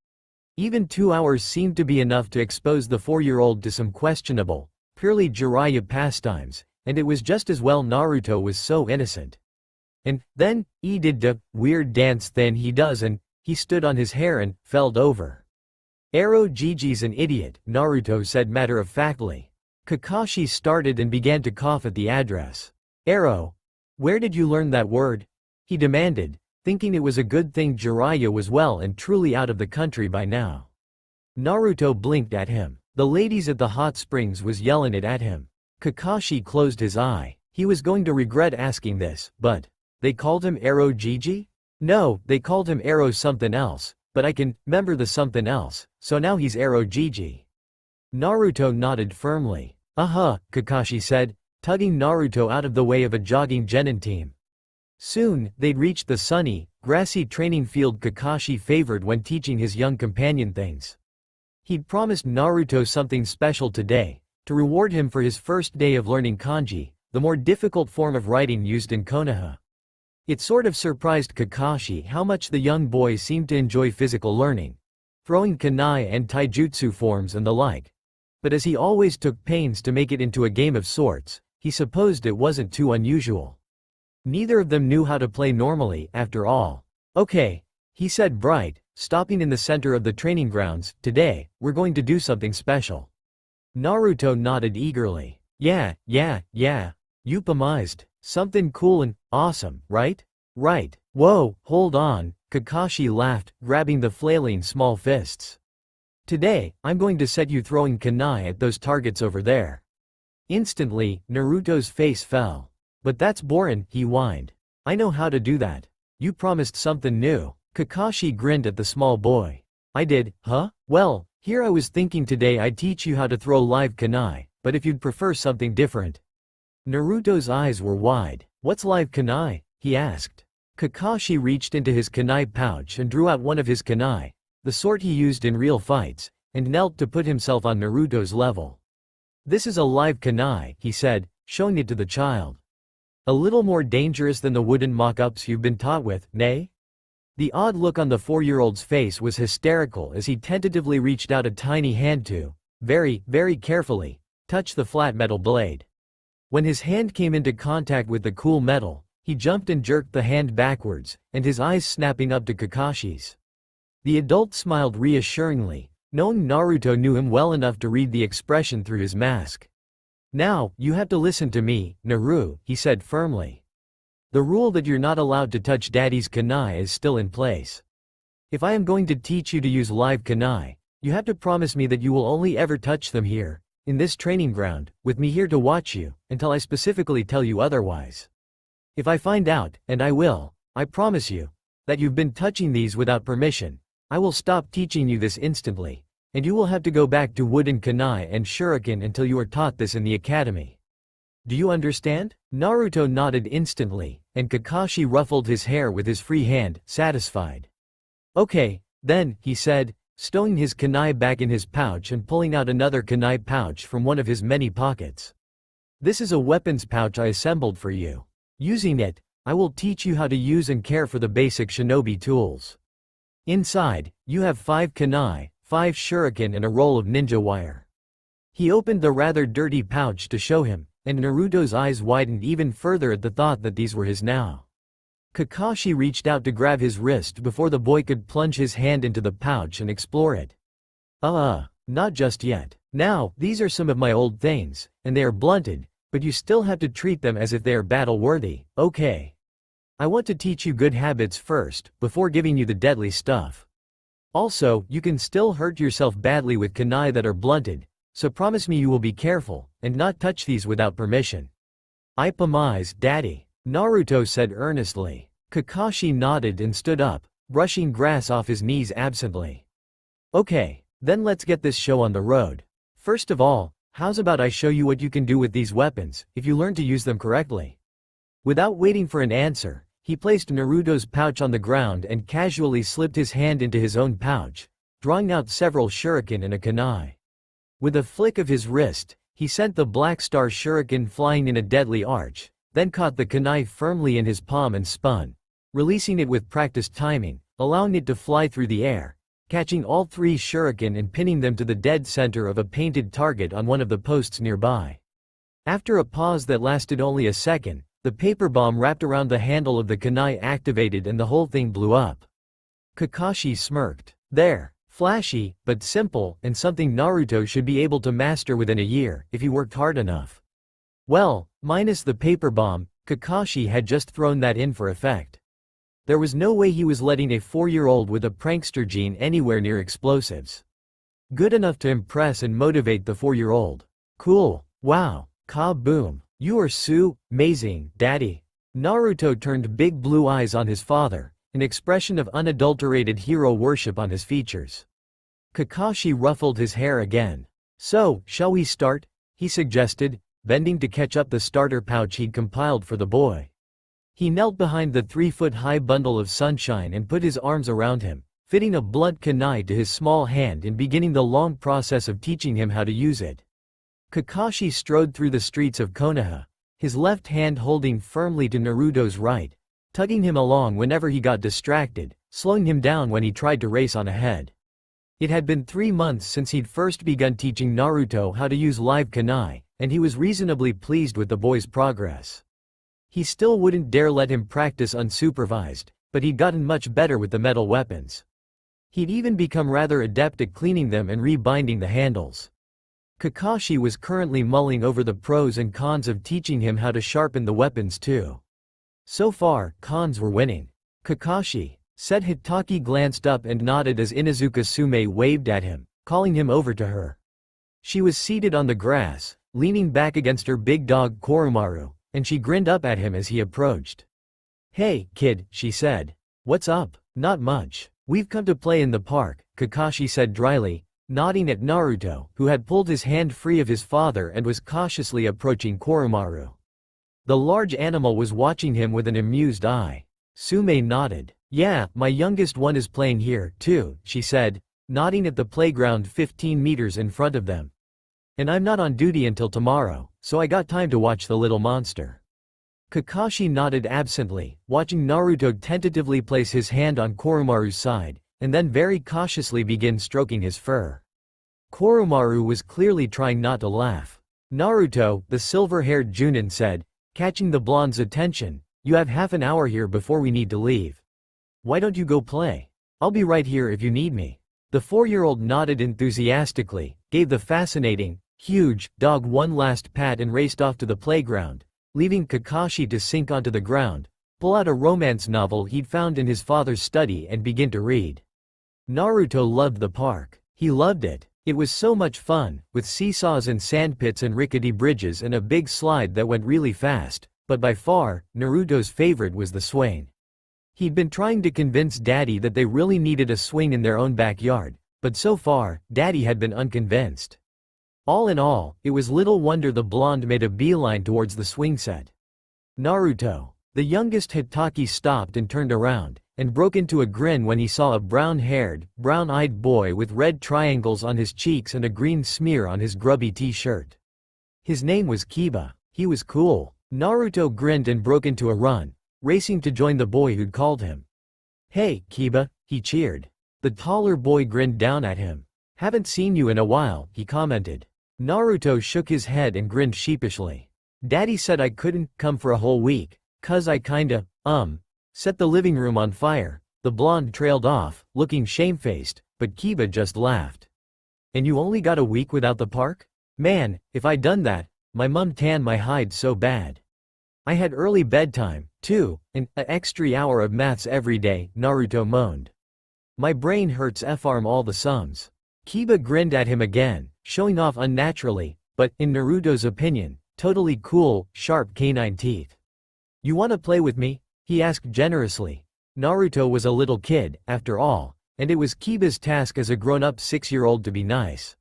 Even 2 hours seemed to be enough to expose the 4-year-old to some questionable, purely Jiraiya pastimes, and it was just as well Naruto was so innocent. And then, he did the weird dance thing he does and he stood on his hair and felled over. Arrow Gigi's an idiot, Naruto said matter-of-factly. Kakashi started and began to cough at the address. Arrow? Where did you learn that word? He demanded, thinking it was a good thing Jiraiya was well and truly out of the country by now. Naruto blinked at him. The ladies at the hot springs was yellin' it at him. Kakashi closed his eye. He was going to regret asking this, but they called him Arrow Gigi? No, they called him Arrow something else, but I can remember the something else, so now he's Arrow Gigi. Naruto nodded firmly. Kakashi said, tugging Naruto out of the way of a jogging genin team. Soon, they'd reached the sunny, grassy training field Kakashi favored when teaching his young companion things. He'd promised Naruto something special today, to reward him for his first day of learning kanji, the more difficult form of writing used in Konoha. It sort of surprised Kakashi how much the young boy seemed to enjoy physical learning, throwing kunai and taijutsu forms and the like. But as he always took pains to make it into a game of sorts, he supposed it wasn't too unusual. Neither of them knew how to play normally, after all. Okay, he said bright, stopping in the center of the training grounds. Today, we're going to do something special. Naruto nodded eagerly. Yeah. You promised. Something cool and awesome, right? Right. Whoa, hold on, Kakashi laughed, grabbing the flailing small fists. Today, I'm going to set you throwing kunai at those targets over there. Instantly, Naruto's face fell. But that's boring, he whined. I know how to do that. You promised something new. Kakashi grinned at the small boy. I did, huh? Well, here I was thinking today I'd teach you how to throw live kunai, but if you'd prefer something different. Naruto's eyes were wide. What's live kunai? He asked. Kakashi reached into his kunai pouch and drew out one of his kunai, the sort he used in real fights, and knelt to put himself on Naruto's level. This is a live kunai, he said, showing it to the child. A little more dangerous than the wooden mock-ups you've been taught with, nay? The odd look on the 4-year-old's face was hysterical as he tentatively reached out a tiny hand to, very carefully, touch the flat metal blade. When his hand came into contact with the cool metal, he jumped and jerked the hand backwards, and his eyes snapping up to Kakashi's. The adult smiled reassuringly, knowing Naruto knew him well enough to read the expression through his mask. Now, you have to listen to me, Naru, he said firmly. The rule that you're not allowed to touch Daddy's kunai is still in place. If I am going to teach you to use live kunai, you have to promise me that you will only ever touch them here, in this training ground, with me here to watch you, until I specifically tell you otherwise. If I find out, and I will, I promise you, that you've been touching these without permission, I will stop teaching you this instantly, and you will have to go back to wooden kunai and shuriken until you are taught this in the academy. Do you understand? Naruto nodded instantly, and Kakashi ruffled his hair with his free hand, satisfied. Okay, then, he said, stowing his kunai back in his pouch and pulling out another kunai pouch from one of his many pockets. This is a weapons pouch I assembled for you. Using it, I will teach you how to use and care for the basic shinobi tools. Inside, you have 5 kunai, 5 shuriken and a roll of ninja wire. He opened the rather dirty pouch to show him, and Naruto's eyes widened even further at the thought that these were his now. Kakashi reached out to grab his wrist before the boy could plunge his hand into the pouch and explore it. Not just yet. Now, these are some of my old things, and they are blunted, but you still have to treat them as if they are battle-worthy, okay? I want to teach you good habits first, before giving you the deadly stuff. Also, you can still hurt yourself badly with kunai that are blunted, so promise me you will be careful, and not touch these without permission. I promise, Daddy, Naruto said earnestly. Kakashi nodded and stood up, brushing grass off his knees absently. Okay, then let's get this show on the road. First of all, how's about I show you what you can do with these weapons, if you learn to use them correctly? Without waiting for an answer, he placed Naruto's pouch on the ground and casually slipped his hand into his own pouch, drawing out several shuriken and a kunai. With a flick of his wrist, he sent the black star shuriken flying in a deadly arch, then caught the kunai firmly in his palm and spun, releasing it with practiced timing, allowing it to fly through the air, catching all 3 shuriken and pinning them to the dead center of a painted target on one of the posts nearby. After a pause that lasted only a second, the paper bomb wrapped around the handle of the kunai activated and the whole thing blew up. Kakashi smirked. There. Flashy, but simple, and something Naruto should be able to master within a year, if he worked hard enough. Well, minus the paper bomb, Kakashi had just thrown that in for effect. There was no way he was letting a 4-year-old with a prankster gene anywhere near explosives. Good enough to impress and motivate the 4-year-old. Cool. Wow. Ka-boom. You are amazing, Daddy. Naruto turned big blue eyes on his father, an expression of unadulterated hero worship on his features. Kakashi ruffled his hair again. So, shall we start? He suggested, bending to catch up the starter pouch he'd compiled for the boy. He knelt behind the 3-foot-high bundle of sunshine and put his arms around him, fitting a blunt kunai to his small hand and beginning the long process of teaching him how to use it. Kakashi strode through the streets of Konoha, his left hand holding firmly to Naruto's right, tugging him along whenever he got distracted, slowing him down when he tried to race on ahead. It had been 3 months since he'd first begun teaching Naruto how to use live kunai, and he was reasonably pleased with the boy's progress. He still wouldn't dare let him practice unsupervised, but he'd gotten much better with the metal weapons. He'd even become rather adept at cleaning them and rebinding the handles. Kakashi was currently mulling over the pros and cons of teaching him how to sharpen the weapons too. So far, cons were winning. Kakashi, said Hitaki, glanced up and nodded as Inuzuka Sume waved at him, calling him over to her. She was seated on the grass, leaning back against her big dog Koromaru, and she grinned up at him as he approached. Hey, kid, she said. What's up? Not much. We've come to play in the park, Kakashi said dryly, nodding at Naruto, who had pulled his hand free of his father and was cautiously approaching Koromaru. The large animal was watching him with an amused eye. Sume nodded. Yeah, my youngest one is playing here, too, she said, nodding at the playground 15 meters in front of them. And I'm not on duty until tomorrow, so I got time to watch the little monster. Kakashi nodded absently, watching Naruto tentatively place his hand on Koromaru's side, and then very cautiously begin stroking his fur. Koromaru was clearly trying not to laugh. Naruto, the silver-haired Junin said, catching the blonde's attention, you have half an hour here before we need to leave. Why don't you go play? I'll be right here if you need me. The 4-year-old nodded enthusiastically, gave the fascinating, huge, dog one last pat and raced off to the playground, leaving Kakashi to sink onto the ground, pull out a romance novel he'd found in his father's study and begin to read. Naruto loved the park. He loved it. It was so much fun, with seesaws and sandpits and rickety bridges and a big slide that went really fast, but by far, Naruto's favorite was the swing. He'd been trying to convince Daddy that they really needed a swing in their own backyard, but so far, Daddy had been unconvinced. All in all, it was little wonder the blonde made a beeline towards the swing set. Naruto, the youngest Hitaki, stopped and turned around, and broke into a grin when he saw a brown-haired, brown-eyed boy with red triangles on his cheeks and a green smear on his grubby t-shirt. His name was Kiba. He was cool. Naruto grinned and broke into a run, racing to join the boy who'd called him. Hey, Kiba, he cheered. The taller boy grinned down at him. Haven't seen you in a while, he commented. Naruto shook his head and grinned sheepishly. Daddy said I couldn't come for a whole week, 'cause I kinda, set the living room on fire. The blonde trailed off, looking shamefaced, but Kiba just laughed. And you only got a week without the park? Man, if I'd done that, my mum tanned my hide so bad. I had early bedtime, too, and an extra hour of maths every day, Naruto moaned. My brain hurts f-arm all the sums. Kiba grinned at him again, showing off unnaturally, but, in Naruto's opinion, totally cool, sharp canine teeth. You wanna play with me? He asked generously. Naruto was a little kid, after all, and it was Kiba's task as a grown-up 6-year-old to be nice.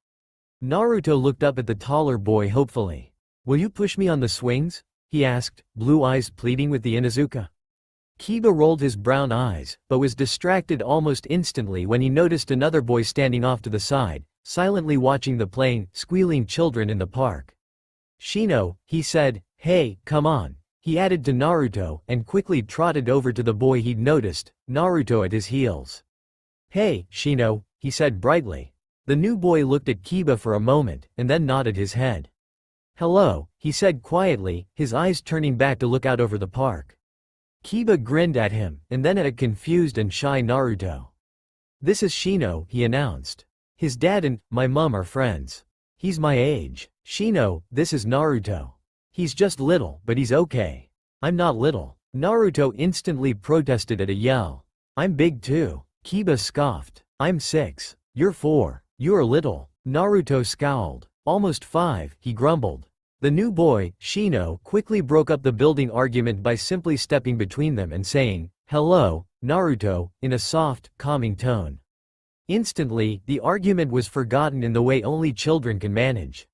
Naruto looked up at the taller boy hopefully. Will you push me on the swings? He asked, blue eyes pleading with the Inuzuka. Kiba rolled his brown eyes, but was distracted almost instantly when he noticed another boy standing off to the side, silently watching the playing, squealing children in the park. Shino, he said, hey, come on. He added to Naruto and quickly trotted over to the boy he'd noticed, Naruto at his heels. Hey, Shino, he said brightly. The new boy looked at Kiba for a moment and then nodded his head. Hello, he said quietly, his eyes turning back to look out over the park. Kiba grinned at him and then at a confused and shy Naruto. This is Shino, he announced. His dad and my mum are friends. He's my age. Shino, this is Naruto. He's just little, but he's okay. I'm not little. Naruto instantly protested at a yell. I'm big too. Kiba scoffed. I'm 6. You're 4. You're little. Naruto scowled. Almost 5, he grumbled. The new boy, Shino, quickly broke up the building argument by simply stepping between them and saying, "Hello, Naruto," in a soft, calming tone. Instantly, the argument was forgotten in the way only children can manage.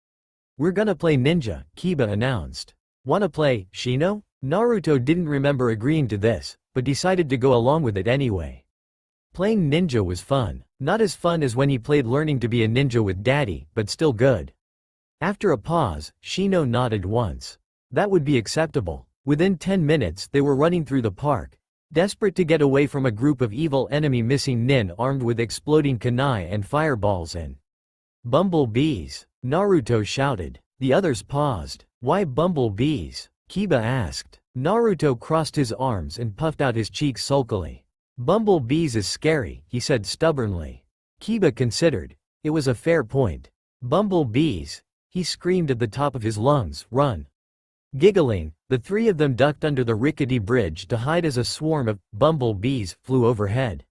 "We're gonna play ninja," Kiba announced. "Wanna play, Shino?" Naruto didn't remember agreeing to this, but decided to go along with it anyway. Playing ninja was fun. Not as fun as when he played learning to be a ninja with daddy, but still good. After a pause, Shino nodded once. That would be acceptable. Within 10 minutes they were running through the park, desperate to get away from a group of evil enemy missing nin armed with exploding kunai and fireballs and bumblebees. Naruto shouted. The others paused. "Why bumblebees?" Kiba asked. Naruto crossed his arms and puffed out his cheeks sulkily. "Bumblebees is scary," he said stubbornly. Kiba considered. It was a fair point. "Bumblebees!" He screamed at the top of his lungs, "Run!" Giggling, the three of them ducked under the rickety bridge to hide as a swarm of bumblebees flew overhead.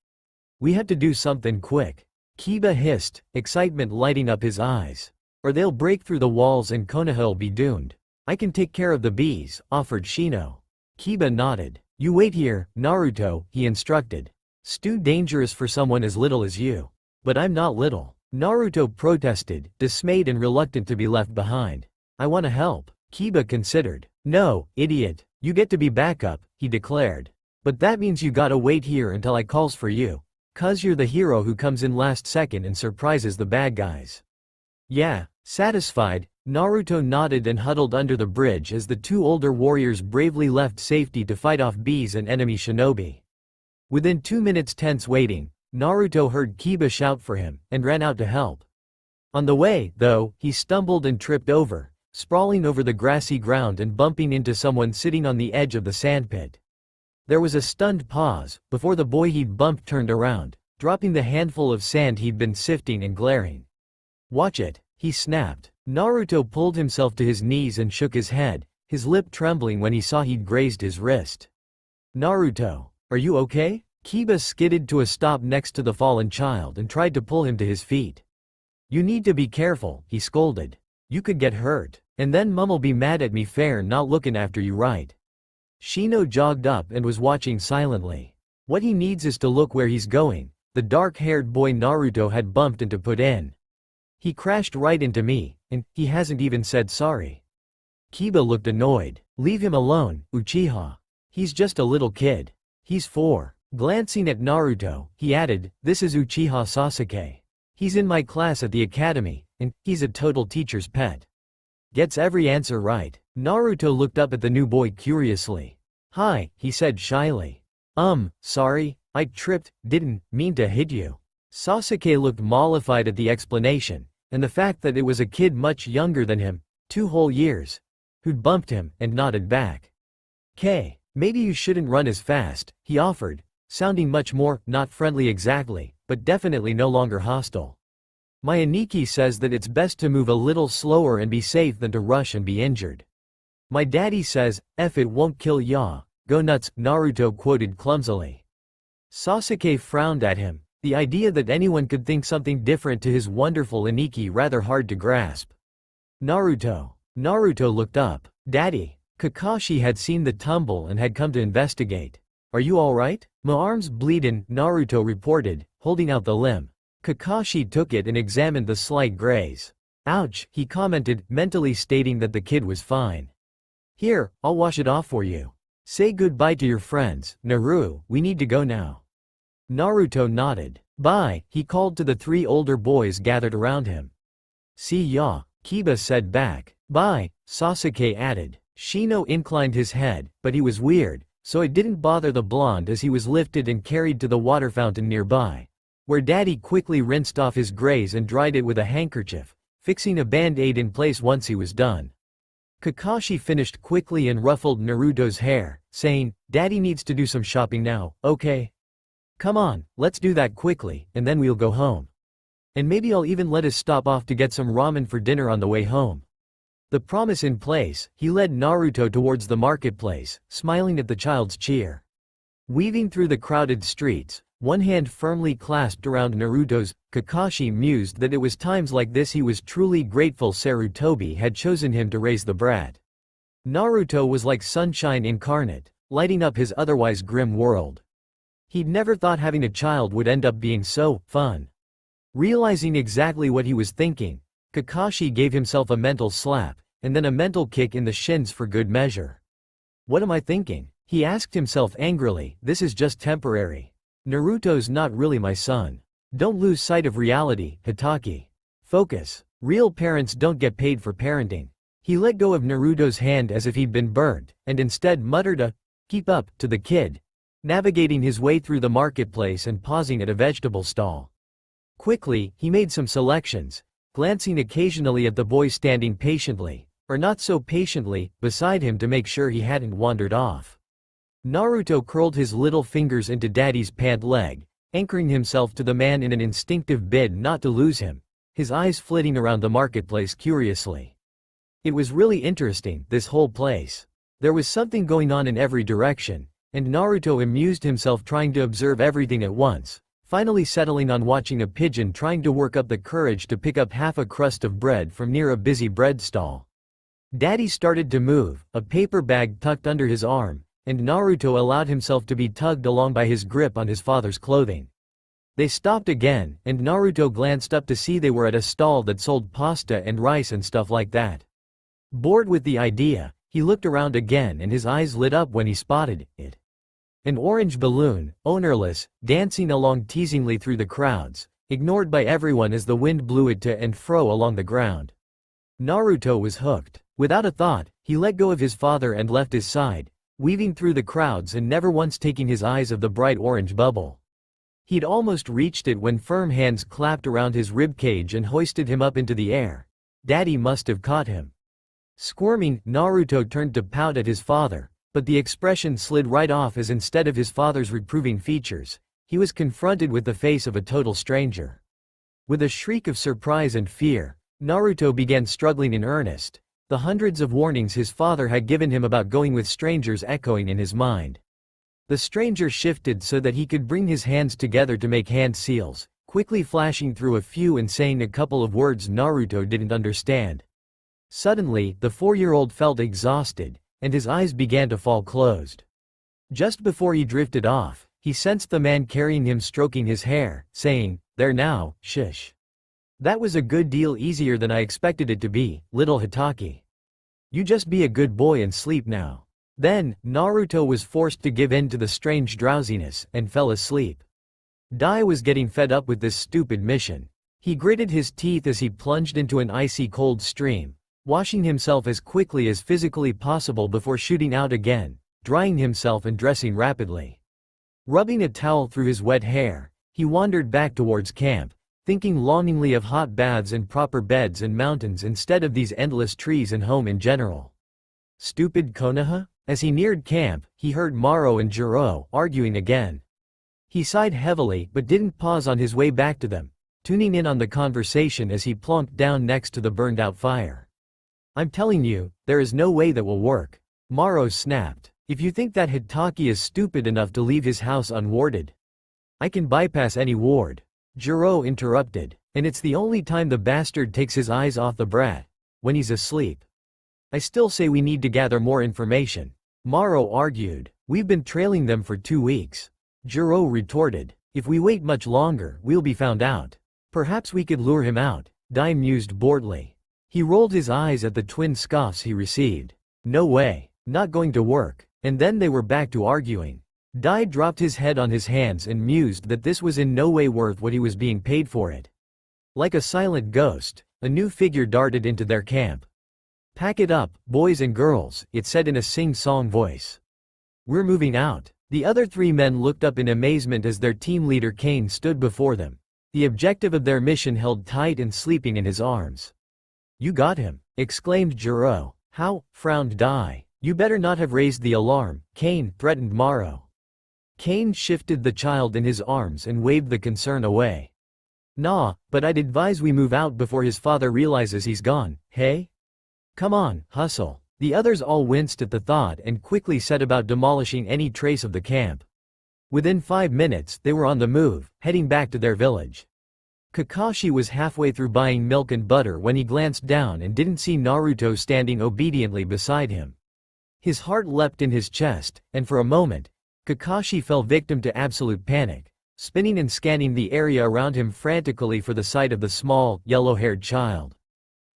"We had to do something quick," Kiba hissed, excitement lighting up his eyes. "Or they'll break through the walls and Konoha'll be doomed." "I can take care of the bees," offered Shino. Kiba nodded. "You wait here, Naruto," he instructed. "It's too dangerous for someone as little as you." "But I'm not little," Naruto protested, dismayed and reluctant to be left behind. "I want to help." Kiba considered. "No, idiot. You get to be backup," he declared. "But that means you gotta wait here until I calls for you. 'Cause you're the hero who comes in last second and surprises the bad guys." "Yeah." Satisfied, Naruto nodded and huddled under the bridge as the two older warriors bravely left safety to fight off bees and enemy shinobi. Within 2 minutes tense waiting, Naruto heard Kiba shout for him, and ran out to help. On the way, though, he stumbled and tripped over, sprawling over the grassy ground and bumping into someone sitting on the edge of the sandpit. There was a stunned pause, before the boy he'd bumped turned around, dropping the handful of sand he'd been sifting and glaring. "Watch it," he snapped. Naruto pulled himself to his knees and shook his head, his lip trembling when he saw he'd grazed his wrist. "Naruto, are you okay?" Kiba skidded to a stop next to the fallen child and tried to pull him to his feet. "You need to be careful," he scolded. "You could get hurt, and then Mum'll be mad at me fair not looking after you right." Shino jogged up and was watching silently. What he needs is to look where he's going, the dark-haired boy Naruto had bumped into put in. "He crashed right into me, and he hasn't even said sorry." Kiba looked annoyed. "Leave him alone, Uchiha. He's just a little kid. He's 4. Glancing at Naruto, he added, "This is Uchiha Sasuke. He's in my class at the academy, and he's a total teacher's pet. Gets every answer right." Naruto looked up at the new boy curiously. "Hi," he said shyly. Sorry, I tripped, didn't mean to hit you." Sasuke looked mollified at the explanation, and the fact that it was a kid much younger than him, 2 whole years, who'd bumped him, and nodded back. Maybe you shouldn't run as fast," he offered, sounding much more, not friendly exactly, but definitely no longer hostile. "My Aniki says that it's best to move a little slower and be safe than to rush and be injured. My daddy says, if it won't kill ya, go nuts," Naruto quoted clumsily. Sasuke frowned at him, the idea that anyone could think something different to his wonderful Aniki rather hard to grasp. Naruto looked up. "Daddy." Kakashi had seen the tumble and had come to investigate. "Are you alright?" "My arm's bleedin'," Naruto reported, holding out the limb. Kakashi took it and examined the slight graze. "Ouch," he commented, mentally stating that the kid was fine. "Here, I'll wash it off for you. Say goodbye to your friends, Naru, we need to go now." Naruto nodded. "Bye," he called to the 3 older boys gathered around him. "See ya," Kiba said back. "Bye," Sasuke added. Shino inclined his head, but he was weird, so it didn't bother the blonde as he was lifted and carried to the water fountain nearby, where Daddy quickly rinsed off his graze and dried it with a handkerchief, fixing a band-aid in place once he was done. Kakashi finished quickly and ruffled Naruto's hair, saying, "Daddy needs to do some shopping now, okay? Come on, let's do that quickly, and then we'll go home. And maybe I'll even let us stop off to get some ramen for dinner on the way home." The promise in place, he led Naruto towards the marketplace, smiling at the child's cheer. Weaving through the crowded streets, one hand firmly clasped around Naruto's, Kakashi mused that it was times like this he was truly grateful Sarutobi had chosen him to raise the brat. Naruto was like sunshine incarnate, lighting up his otherwise grim world. He'd never thought having a child would end up being so fun. Realizing exactly what he was thinking, Kakashi gave himself a mental slap, and then a mental kick in the shins for good measure. What am I thinking? He asked himself angrily. This is just temporary. Naruto's not really my son. Don't lose sight of reality, Hitaki. Focus. Real parents don't get paid for parenting. He let go of Naruto's hand as if he'd been burnt, and instead muttered a, "Keep up," to the kid, navigating his way through the marketplace and pausing at a vegetable stall. Quickly, he made some selections, glancing occasionally at the boy standing patiently, or not so patiently, beside him to make sure he hadn't wandered off. Naruto curled his little fingers into Daddy's pant leg, anchoring himself to the man in an instinctive bid not to lose him, his eyes flitting around the marketplace curiously. It was really interesting, this whole place. There was something going on in every direction, and Naruto amused himself trying to observe everything at once, finally settling on watching a pigeon trying to work up the courage to pick up half a crust of bread from near a busy bread stall. Daddy started to move, a paper bag tucked under his arm, and Naruto allowed himself to be tugged along by his grip on his father's clothing. They stopped again, and Naruto glanced up to see they were at a stall that sold pasta and rice and stuff like that. Bored with the idea, he looked around again and his eyes lit up when he spotted it. An orange balloon, ownerless, dancing along teasingly through the crowds, ignored by everyone as the wind blew it to and fro along the ground. Naruto was hooked. Without a thought, he let go of his father and left his side, weaving through the crowds and never once taking his eyes off the bright orange bubble. He'd almost reached it when firm hands clapped around his ribcage and hoisted him up into the air. Daddy must have caught him. Squirming, Naruto turned to pout at his father, but the expression slid right off as instead of his father's reproving features, he was confronted with the face of a total stranger. With a shriek of surprise and fear, Naruto began struggling in earnest, the hundreds of warnings his father had given him about going with strangers echoing in his mind. The stranger shifted so that he could bring his hands together to make hand seals, quickly flashing through a few and saying a couple of words Naruto didn't understand. Suddenly, the 4-year-old felt exhausted, and his eyes began to fall closed. Just before he drifted off, he sensed the man carrying him stroking his hair, saying, "There now, shush. That was a good deal easier than I expected it to be, little Hitaki. You just be a good boy and sleep now." Then, Naruto was forced to give in to the strange drowsiness, and fell asleep. Dai was getting fed up with this stupid mission. He gritted his teeth as he plunged into an icy cold stream, washing himself as quickly as physically possible before shooting out again, drying himself and dressing rapidly. Rubbing a towel through his wet hair, he wandered back towards camp, thinking longingly of hot baths and proper beds and mountains instead of these endless trees and home in general. Stupid Konoha? As he neared camp, he heard Maro and Jiro arguing again. He sighed heavily but didn't pause on his way back to them, tuning in on the conversation as he plonked down next to the burned-out fire. "I'm telling you, there is no way that will work," Maro snapped. "If you think that Hitaki is stupid enough to leave his house unwarded, I can bypass any ward," Jiro interrupted, "and it's the only time the bastard takes his eyes off the brat, when he's asleep." "I still say we need to gather more information," Maro argued. "We've been trailing them for 2 weeks. Jiro retorted. "If we wait much longer, we'll be found out. Perhaps we could lure him out," Dai mused boredly. He rolled his eyes at the twin scoffs he received. "No way. Not going to work." And then they were back to arguing. Dai dropped his head on his hands and mused that this was in no way worth what he was being paid for it. Like a silent ghost, a new figure darted into their camp. "Pack it up, boys and girls," it said in a sing-song voice. "We're moving out." The other 3 men looked up in amazement as their team leader Kane stood before them, the objective of their mission held tight and sleeping in his arms. "You got him," exclaimed Jiro. "How?" frowned Dai. "You better not have raised the alarm," Kane threatened Maro. Kane shifted the child in his arms and waved the concern away. "Nah, but I'd advise we move out before his father realizes he's gone, hey? Come on, hustle." The others all winced at the thought and quickly set about demolishing any trace of the camp. Within 5 minutes, they were on the move, heading back to their village. Kakashi was halfway through buying milk and butter when he glanced down and didn't see Naruto standing obediently beside him. His heart leapt in his chest, and for a moment, Kakashi fell victim to absolute panic, spinning and scanning the area around him frantically for the sight of the small, yellow-haired child.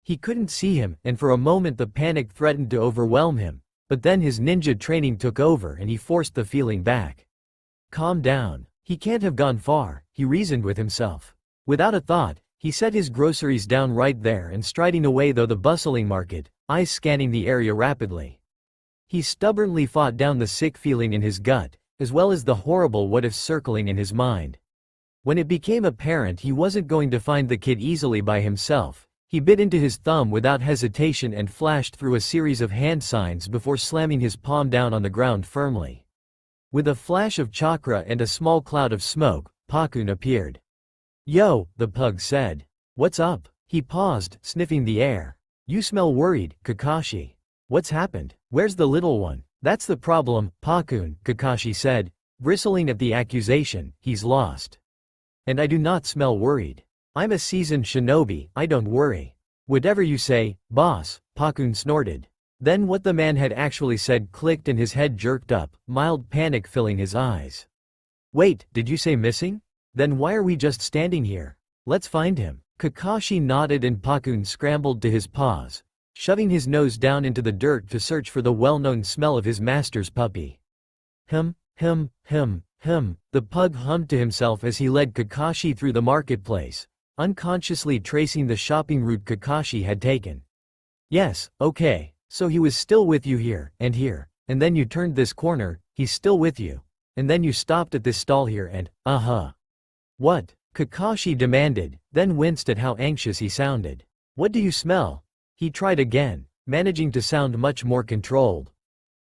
He couldn't see him, and for a moment the panic threatened to overwhelm him, but then his ninja training took over and he forced the feeling back. Calm down. He can't have gone far, he reasoned with himself. Without a thought, he set his groceries down right there and striding away through the bustling market, eyes scanning the area rapidly. He stubbornly fought down the sick feeling in his gut, as well as the horrible what-ifs circling in his mind. When it became apparent he wasn't going to find the kid easily by himself, he bit into his thumb without hesitation and flashed through a series of hand signs before slamming his palm down on the ground firmly. With a flash of chakra and a small cloud of smoke, Pakun appeared. "Yo," the pug said. "What's up?" He paused, sniffing the air. "You smell worried, Kakashi. What's happened? Where's the little one?" "That's the problem, Pakun," Kakashi said, bristling at the accusation. "He's lost. And I do not smell worried. I'm a seasoned shinobi, I don't worry." "Whatever you say, boss," Pakun snorted. Then what the man had actually said clicked and his head jerked up, mild panic filling his eyes. "Wait, did you say missing? Then why are we just standing here? Let's find him." Kakashi nodded and Pakun scrambled to his paws, shoving his nose down into the dirt to search for the well-known smell of his master's puppy. Him, the pug hummed to himself as he led Kakashi through the marketplace, unconsciously tracing the shopping route Kakashi had taken. "Yes, okay, so he was still with you here, and then you turned this corner, he's still with you, and then you stopped at this stall here and, What?" Kakashi demanded, then winced at how anxious he sounded. "What do you smell?" He tried again, managing to sound much more controlled.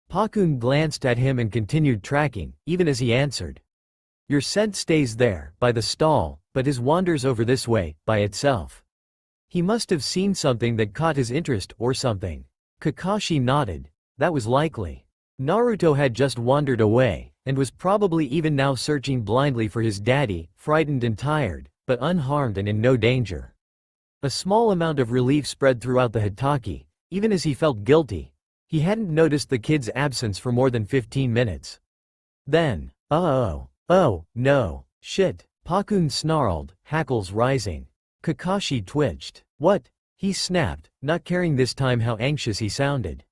Pakun glanced at him and continued tracking, even as he answered. "Your scent stays there, by the stall, but his wanders over this way, by itself." He must have seen something that caught his interest, or something. Kakashi nodded. That was likely. Naruto had just wandered away, and was probably even now searching blindly for his daddy, frightened and tired, but unharmed and in no danger. A small amount of relief spread throughout the Hitaki, even as he felt guilty. He hadn't noticed the kid's absence for more than 15 minutes. Then, oh no, shit, Pakun snarled, hackles rising. Kakashi twitched. "What?" he snapped, not caring this time how anxious he sounded.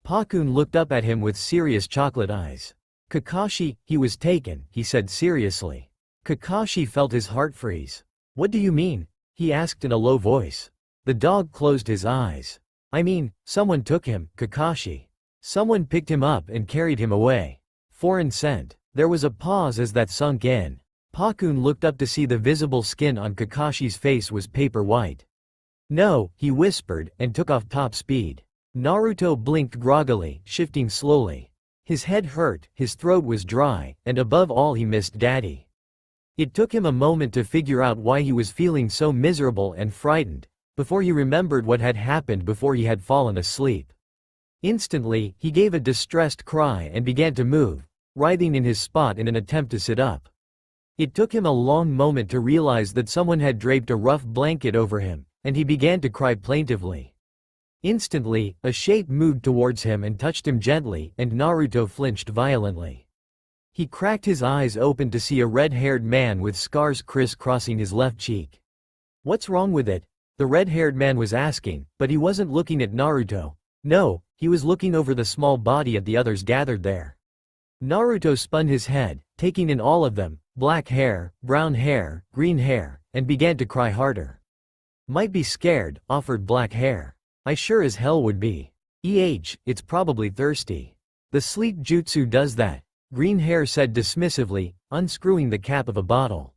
Pakun looked up at him with serious chocolate eyes. "Kakashi, he was taken," he said seriously. Kakashi felt his heart freeze. "What do you mean?" he asked in a low voice. The dog closed his eyes. "I mean, someone took him, Kakashi. Someone picked him up and carried him away. Foreign scent." There was a pause as that sunk in. Pakun looked up to see the visible skin on Kakashi's face was paper white. "No," he whispered, and took off top speed. Naruto blinked groggily, shifting slowly. His head hurt, his throat was dry, and above all he missed Daddy. It took him a moment to figure out why he was feeling so miserable and frightened, before he remembered what had happened before he had fallen asleep. Instantly, he gave a distressed cry and began to move, writhing in his spot in an attempt to sit up. It took him a long moment to realize that someone had draped a rough blanket over him, and he began to cry plaintively. Instantly, a shape moved towards him and touched him gently, and Naruto flinched violently. He cracked his eyes open to see a red-haired man with scars crisscrossing his left cheek. "What's wrong with it?" the red-haired man was asking, but he wasn't looking at Naruto. No, he was looking over the small body of the others gathered there. Naruto spun his head, taking in all of them, black hair, brown hair, green hair, and began to cry harder. "Might be scared," offered black hair. "I sure as hell would be. It's probably thirsty. The sleep jutsu does that," green hair said dismissively, unscrewing the cap of a bottle.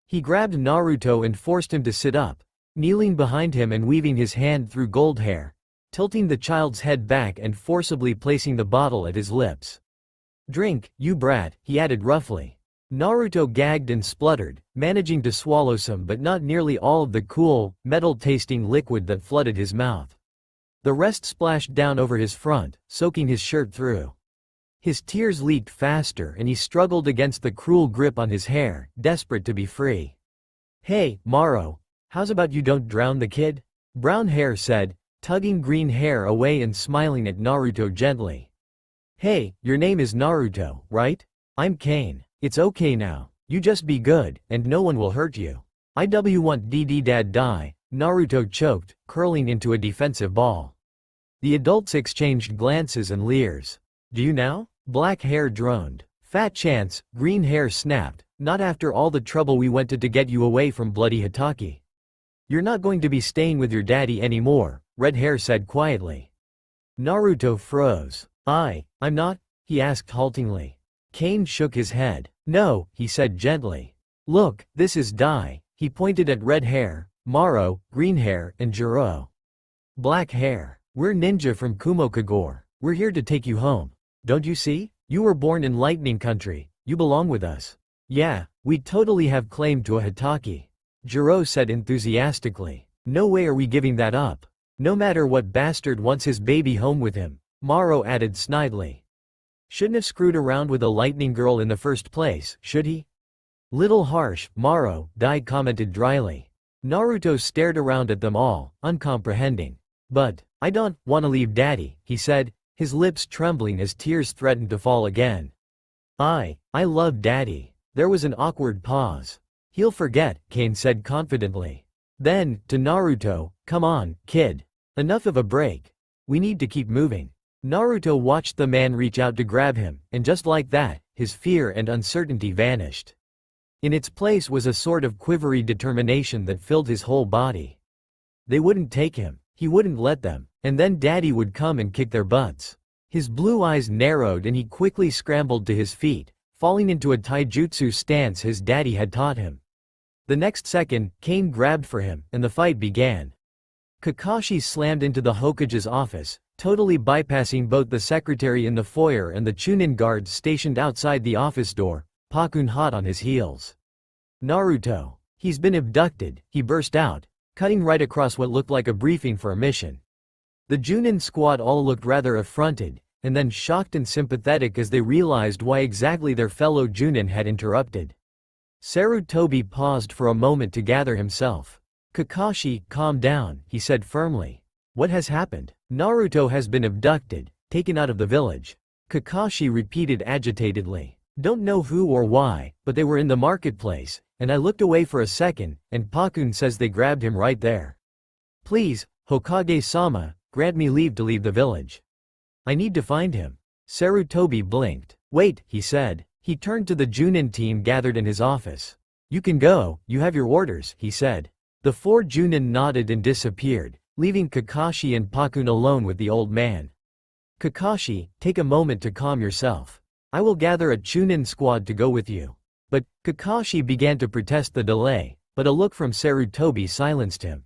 He grabbed Naruto and forced him to sit up, kneeling behind him and weaving his hand through gold hair, tilting the child's head back and forcibly placing the bottle at his lips. "Drink, you brat," he added roughly. Naruto gagged and spluttered, managing to swallow some but not nearly all of the cool, metal-tasting liquid that flooded his mouth. The rest splashed down over his front, soaking his shirt through. His tears leaked faster and he struggled against the cruel grip on his hair, desperate to be free. "Hey, Maro, how's about you don't drown the kid?" Brown Hair said, tugging Green Hair away and smiling at Naruto gently. "Hey, your name is Naruto, right? I'm Kane. It's okay now. You just be good, and no one will hurt you. I want dad die," Naruto choked, curling into a defensive ball. The adults exchanged glances and leers. "Do you now?" Black Hair droned. "Fat chance," Green Hair snapped, "not after all the trouble we went to get you away from bloody Hitaki." "You're not going to be staying with your daddy anymore," Red Hair said quietly. Naruto froze. I'm not?" he asked haltingly. Kane shook his head. "No," he said gently. "Look, this is Dai." He pointed at Red Hair, Maro, Green Hair, and Jiro. "Black Hair. We're ninja from Kumokagore. We're here to take you home. Don't you see? You were born in Lightning Country. You belong with us." "Yeah, we totally have claim to a Hitaki," Jiro said enthusiastically. "No way are we giving that up. No matter what bastard wants his baby home with him," Maro added snidely. "Shouldn't have screwed around with a lightning girl in the first place, should he?" "Little harsh, Maro," Dai commented dryly. Naruto stared around at them all, uncomprehending. "But, I don't want to leave daddy," he said, his lips trembling as tears threatened to fall again. I love daddy." There was an awkward pause. "He'll forget," Kane said confidently. Then, to Naruto, "Come on, kid. Enough of a break. We need to keep moving." Naruto watched the man reach out to grab him, and just like that, his fear and uncertainty vanished. In its place was a sort of quivery determination that filled his whole body. They wouldn't take him. He wouldn't let them, and then daddy would come and kick their butts. His blue eyes narrowed and he quickly scrambled to his feet, falling into a taijutsu stance his daddy had taught him. The next second, Kane grabbed for him, and the fight began. Kakashi slammed into the Hokage's office, totally bypassing both the secretary in the foyer and the Chunin guards stationed outside the office door, Pakun hot on his heels. "Naruto. He's been abducted," he burst out, cutting right across what looked like a briefing for a mission. The Junin squad all looked rather affronted, and then shocked and sympathetic as they realized why exactly their fellow Junin had interrupted. Sarutobi paused for a moment to gather himself. "Kakashi, calm down," he said firmly. "What has happened?" "Naruto has been abducted, taken out of the village," Kakashi repeated agitatedly. "Don't know who or why, but they were in the marketplace, and I looked away for a second, and Pakun says they grabbed him right there. Please, Hokage-sama, grant me leave to leave the village. I need to find him." Sarutobi blinked. "Wait," he said. He turned to the Junin team gathered in his office. "You can go, you have your orders," he said. The four Junin nodded and disappeared, leaving Kakashi and Pakun alone with the old man. "Kakashi, take a moment to calm yourself. I will gather a Chunin squad to go with you." But, Kakashi began to protest the delay, but a look from Sarutobi silenced him.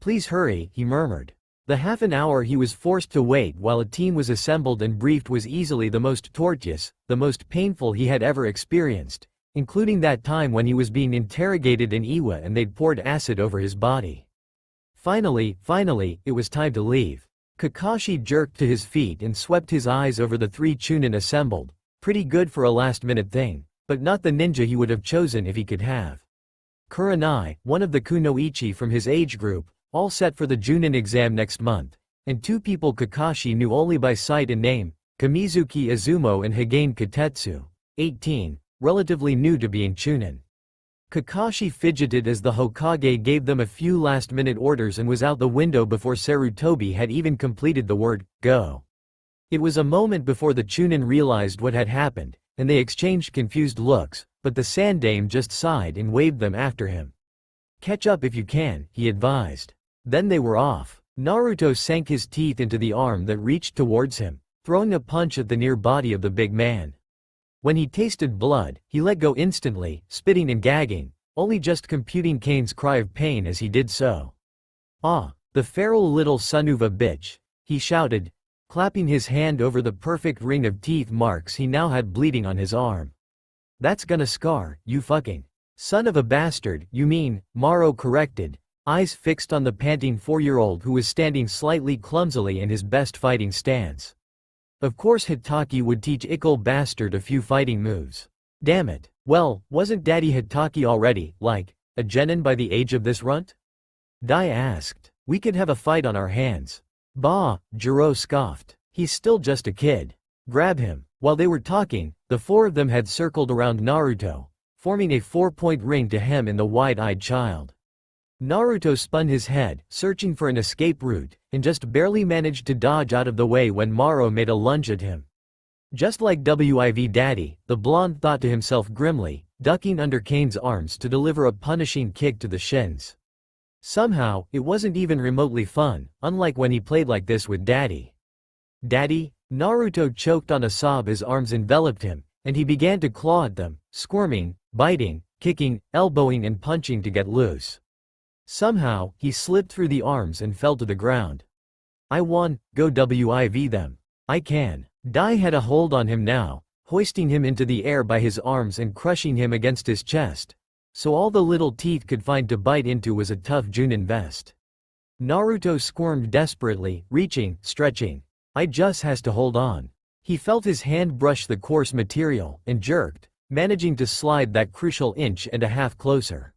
"Please hurry," he murmured. The half an hour he was forced to wait while a team was assembled and briefed was easily the most tortuous, the most painful he had ever experienced, including that time when he was being interrogated in Iwa and they'd poured acid over his body. Finally, it was time to leave. Kakashi jerked to his feet and swept his eyes over the three Chunin assembled. Pretty good for a last-minute thing, but not the ninja he would have chosen if he could have. Kurenai, one of the kunoichi from his age group, all set for the Junin exam next month, and two people Kakashi knew only by sight and name, Kamizuki Izumo and Hagane Katetsu, 18, relatively new to being Chunin. Kakashi fidgeted as the Hokage gave them a few last-minute orders and was out the window before Sarutobi had even completed the word, "Go." It was a moment before the Chunin realized what had happened, and they exchanged confused looks, but the Sandame just sighed and waved them after him. "Catch up if you can," he advised. Then they were off. Naruto sank his teeth into the arm that reached towards him, throwing a punch at the near body of the big man. When he tasted blood, he let go instantly, spitting and gagging, only just computing Kane's cry of pain as he did so. "Ah, the feral little son of a bitch," he shouted, clapping his hand over the perfect ring of teeth marks he now had bleeding on his arm. "That's gonna scar, you fucking son of a bastard, you mean," Maro corrected, eyes fixed on the panting 4-year-old who was standing slightly clumsily in his best fighting stance. Of course Hitaki would teach Ickle Bastard a few fighting moves. Damn it. Well, wasn't Daddy Hitaki already, like, a genin by the age of this runt? Dai asked. We could have a fight on our hands. Bah, Jiro scoffed. He's still just a kid. Grab him. While they were talking, the four of them had circled around Naruto, forming a 4-point ring to hem in the wide-eyed child. Naruto spun his head, searching for an escape route, and just barely managed to dodge out of the way when Maro made a lunge at him. Just like WIV Daddy, the blonde thought to himself grimly, ducking under Kane's arms to deliver a punishing kick to the shins. Somehow, it wasn't even remotely fun, unlike when he played like this with Daddy. Daddy? Naruto choked on a sob as arms enveloped him, and he began to claw at them, squirming, biting, kicking, elbowing and punching to get loose. Somehow, he slipped through the arms and fell to the ground. I won, go WIV them. I can. Dai had a hold on him now, hoisting him into the air by his arms and crushing him against his chest. So all the little teeth could find to bite into was a tough Junin vest. Naruto squirmed desperately, reaching, stretching. I just has to hold on. He felt his hand brush the coarse material, and jerked, managing to slide that crucial inch and a half closer.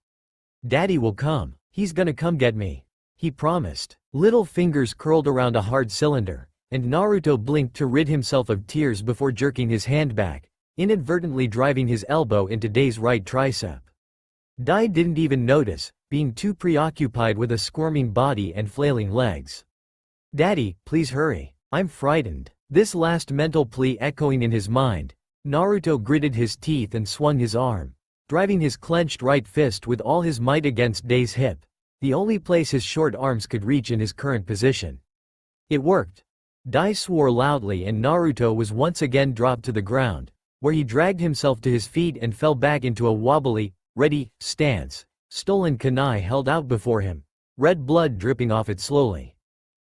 Daddy will come. He's gonna come get me. He promised. Little fingers curled around a hard cylinder, and Naruto blinked to rid himself of tears before jerking his hand back, inadvertently driving his elbow into Dai's right tricep. Dai didn't even notice, being too preoccupied with a squirming body and flailing legs. Daddy, please hurry. I'm frightened. This last mental plea echoing in his mind, Naruto gritted his teeth and swung his arm, driving his clenched right fist with all his might against Dai's hip, the only place his short arms could reach in his current position. It worked. Dai swore loudly and Naruto was once again dropped to the ground, where he dragged himself to his feet and fell back into a wobbly, ready, stance, stolen kunai held out before him, red blood dripping off it slowly.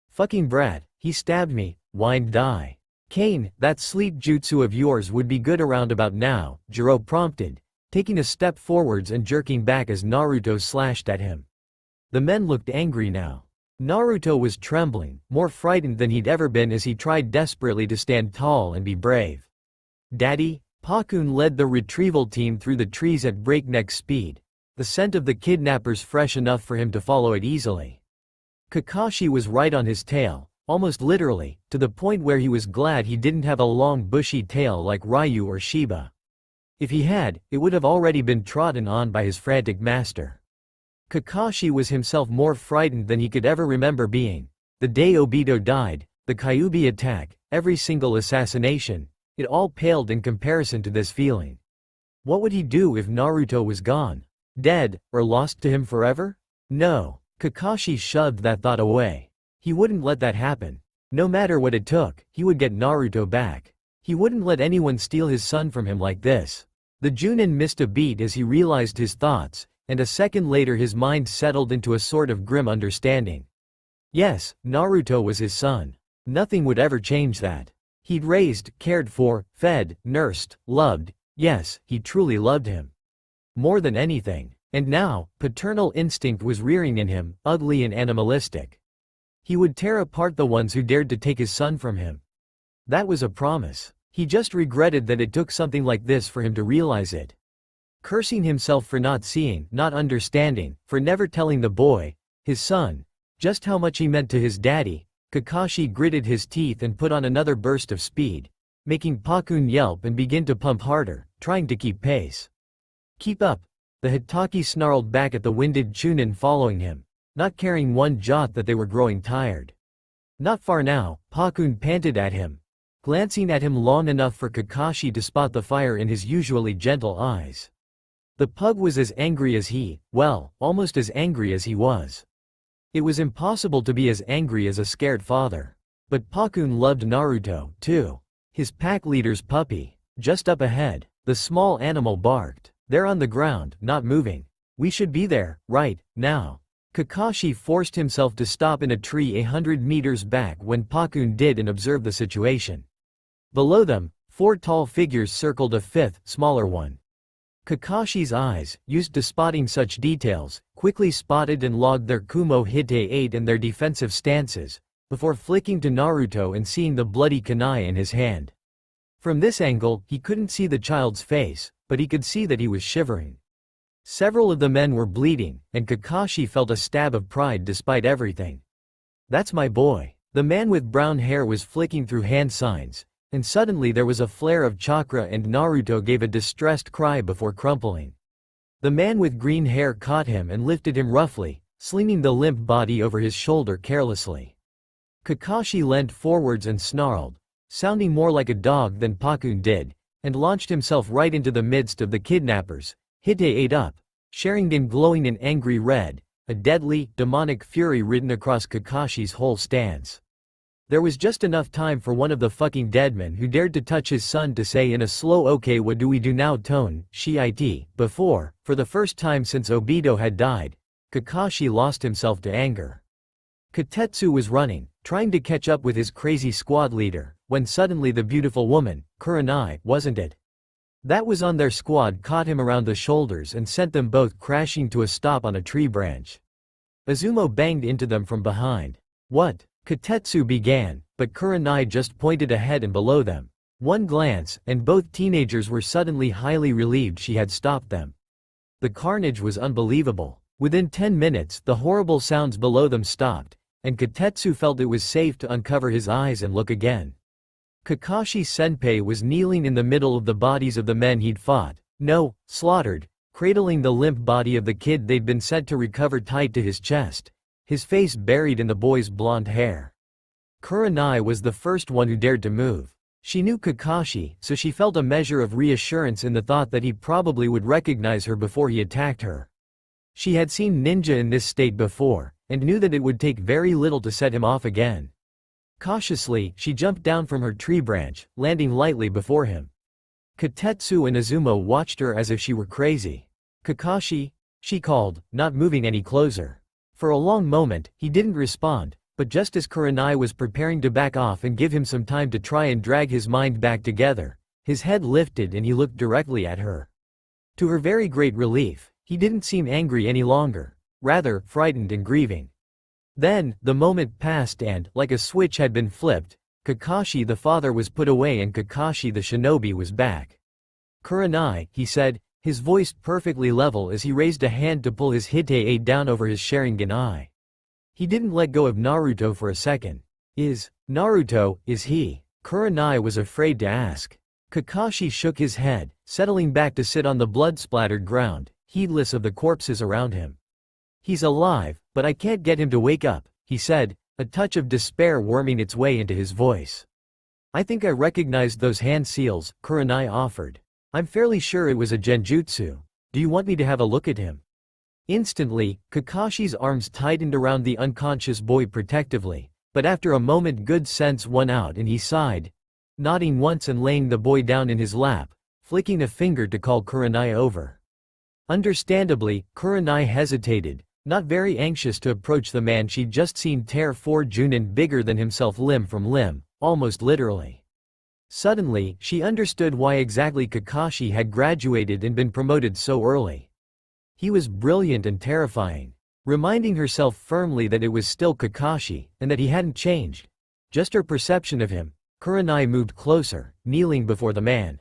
Fucking brat, he stabbed me, whined Dai. Kane, that sleep jutsu of yours would be good around about now, Jiro prompted, taking a step forwards and jerking back as Naruto slashed at him. The men looked angry now. Naruto was trembling, more frightened than he'd ever been as he tried desperately to stand tall and be brave. Daddy? Pakun led the retrieval team through the trees at breakneck speed, the scent of the kidnappers fresh enough for him to follow it easily. Kakashi was right on his tail, almost literally, to the point where he was glad he didn't have a long bushy tail like Ryu or Shiba. If he had, it would have already been trodden on by his frantic master. Kakashi was himself more frightened than he could ever remember being. The day Obito died, the Kyuubi attack, every single assassination, it all paled in comparison to this feeling. What would he do if Naruto was gone? Dead, or lost to him forever? No. Kakashi shoved that thought away. He wouldn't let that happen. No matter what it took, he would get Naruto back. He wouldn't let anyone steal his son from him like this. The Junin missed a beat as he realized his thoughts, and a second later his mind settled into a sort of grim understanding. Yes, Naruto was his son. Nothing would ever change that. He'd raised, cared for, fed, nursed, loved. Yes, he truly loved him. More than anything. And now, paternal instinct was rearing in him, ugly and animalistic. He would tear apart the ones who dared to take his son from him. That was a promise. He just regretted that it took something like this for him to realize it. Cursing himself for not seeing, not understanding, for never telling the boy, his son, just how much he meant to his daddy, Kakashi gritted his teeth and put on another burst of speed, making Pakun yelp and begin to pump harder, trying to keep pace. Keep up. The Hitaki snarled back at the winded Chunin following him, not caring one jot that they were growing tired. Not far now, Pakun panted at him, glancing at him long enough for Kakashi to spot the fire in his usually gentle eyes. The pug was as angry as he, well, almost as angry as he was. It was impossible to be as angry as a scared father. But Pakun loved Naruto, too. His pack leader's puppy. Just up ahead, the small animal barked. They're on the ground, not moving. We should be there, right, now. Kakashi forced himself to stop in a tree 100 meters back when Pakun did and observed the situation. Below them, 4 tall figures circled a fifth, smaller one. Kakashi's eyes, used to spotting such details, quickly spotted and logged their Kumo Hite 8 and their defensive stances, before flicking to Naruto and seeing the bloody kunai in his hand. From this angle, he couldn't see the child's face, but he could see that he was shivering. Several of the men were bleeding, and Kakashi felt a stab of pride despite everything. "That's my boy." The man with brown hair was flicking through hand signs, and suddenly there was a flare of chakra and Naruto gave a distressed cry before crumpling. The man with green hair caught him and lifted him roughly, slinging the limp body over his shoulder carelessly. Kakashi leant forwards and snarled, sounding more like a dog than Pakun did, and launched himself right into the midst of the kidnappers. Hite ate up, Sharingan glowing in angry red, a deadly, demonic fury written across Kakashi's whole stance. There was just enough time for one of the fucking deadmen who dared to touch his son to say in a slow "Okay, what do we do now" tone, "Shit." Before, for the first time since Obito had died, Kakashi lost himself to anger. Kotetsu was running, trying to catch up with his crazy squad leader, when suddenly the beautiful woman, Kurenai, wasn't it? That was on their squad caught him around the shoulders and sent them both crashing to a stop on a tree branch. Izumo banged into them from behind. "What?" Kotetsu began, but Kurenai just pointed ahead and below them. One glance, and both teenagers were suddenly highly relieved she had stopped them. The carnage was unbelievable. Within 10 minutes, the horrible sounds below them stopped, and Kotetsu felt it was safe to uncover his eyes and look again. Kakashi Senpai was kneeling in the middle of the bodies of the men he'd fought, slaughtered, cradling the limp body of the kid they'd been sent to recover tied to his chest, his face buried in the boy's blonde hair. Kurenai was the first one who dared to move. She knew Kakashi, so she felt a measure of reassurance in the thought that he probably would recognize her before he attacked her. She had seen ninja in this state before, and knew that it would take very little to set him off again. Cautiously, she jumped down from her tree branch, landing lightly before him. Kotetsu and Izumo watched her as if she were crazy. "Kakashi?" she called, not moving any closer. For a long moment, he didn't respond, but just as Kurenai was preparing to back off and give him some time to try and drag his mind back together, his head lifted and he looked directly at her. To her very great relief, he didn't seem angry any longer, rather, frightened and grieving. Then, the moment passed and, like a switch had been flipped, Kakashi the father was put away and Kakashi the shinobi was back. "Kurenai," he said, his voice perfectly level as he raised a hand to pull his Hite down over his Sharingan eye. He didn't let go of Naruto for a second. Naruto, is he?" Kurenai was afraid to ask. Kakashi shook his head, settling back to sit on the blood-splattered ground, heedless of the corpses around him. "He's alive, but I can't get him to wake up," he said, a touch of despair worming its way into his voice. "I think I recognized those hand seals," Kurenai offered. "I'm fairly sure it was a genjutsu. Do you want me to have a look at him?" Instantly, Kakashi's arms tightened around the unconscious boy protectively, but after a moment good sense won out and he sighed, nodding once and laying the boy down in his lap, flicking a finger to call Kurenai over. Understandably, Kurenai hesitated, not very anxious to approach the man she'd just seen tear 4 Junin bigger than himself limb from limb, almost literally. Suddenly, she understood why exactly Kakashi had graduated and been promoted so early. He was brilliant and terrifying, reminding herself firmly that it was still Kakashi, and that he hadn't changed. Just her perception of him. Kurenai moved closer, kneeling before the man.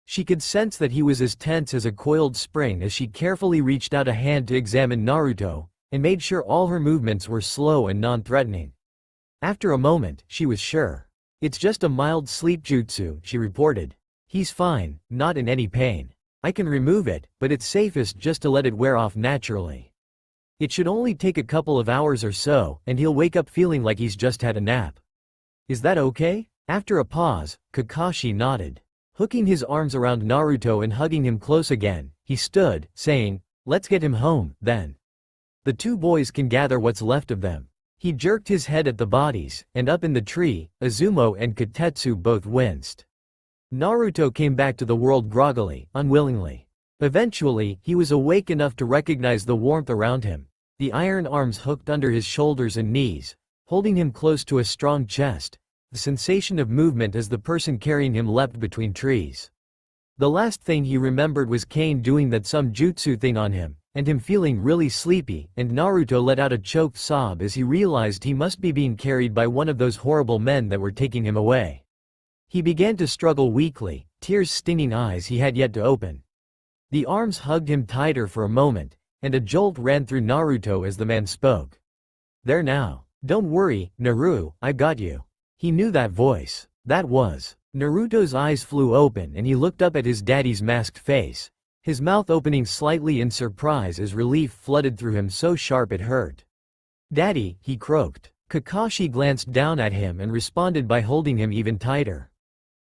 She could sense that he was as tense as a coiled spring as she carefully reached out a hand to examine Naruto, and made sure all her movements were slow and non-threatening. After a moment, she was sure. "It's just a mild sleep jutsu," she reported. "He's fine, not in any pain. I can remove it, but it's safest just to let it wear off naturally. It should only take a couple of hours or so, and he'll wake up feeling like he's just had a nap. Is that okay?" After a pause, Kakashi nodded. Hooking his arms around Naruto and hugging him close again, he stood, saying, "Let's get him home, then. The two boys can gather what's left of them." He jerked his head at the bodies, and up in the tree, Izumo and Kotetsu both winced. Naruto came back to the world groggily, unwillingly. Eventually, he was awake enough to recognize the warmth around him, the iron arms hooked under his shoulders and knees, holding him close to a strong chest, the sensation of movement as the person carrying him leapt between trees. The last thing he remembered was Kane doing that some jutsu thing on him, and him feeling really sleepy, and Naruto let out a choked sob as he realized he must be being carried by one of those horrible men that were taking him away. He began to struggle weakly, tears stinging eyes he had yet to open. The arms hugged him tighter for a moment, and a jolt ran through Naruto as the man spoke. "There now. Don't worry, Naru, I got you." He knew that voice. That was. Naruto's eyes flew open and he looked up at his daddy's masked face, his mouth opening slightly in surprise as relief flooded through him so sharp it hurt. "Daddy," he croaked. Kakashi glanced down at him and responded by holding him even tighter.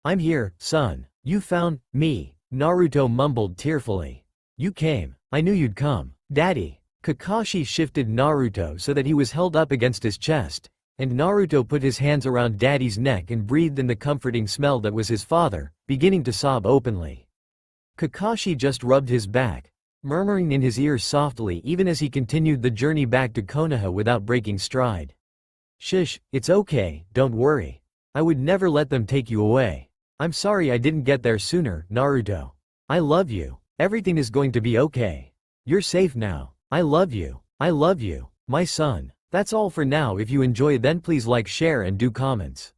"I'm here, son. You found me," Naruto mumbled tearfully. "You came. I knew you'd come, Daddy." Kakashi shifted Naruto so that he was held up against his chest, and Naruto put his hands around Daddy's neck and breathed in the comforting smell that was his father, beginning to sob openly. Kakashi just rubbed his back, murmuring in his ear softly even as he continued the journey back to Konoha without breaking stride. "Shush, it's okay, don't worry. I would never let them take you away. I'm sorry I didn't get there sooner, Naruto. I love you. Everything is going to be okay. You're safe now. I love you. I love you, my son." That's all for now. If you enjoy, then please like, share and do comments.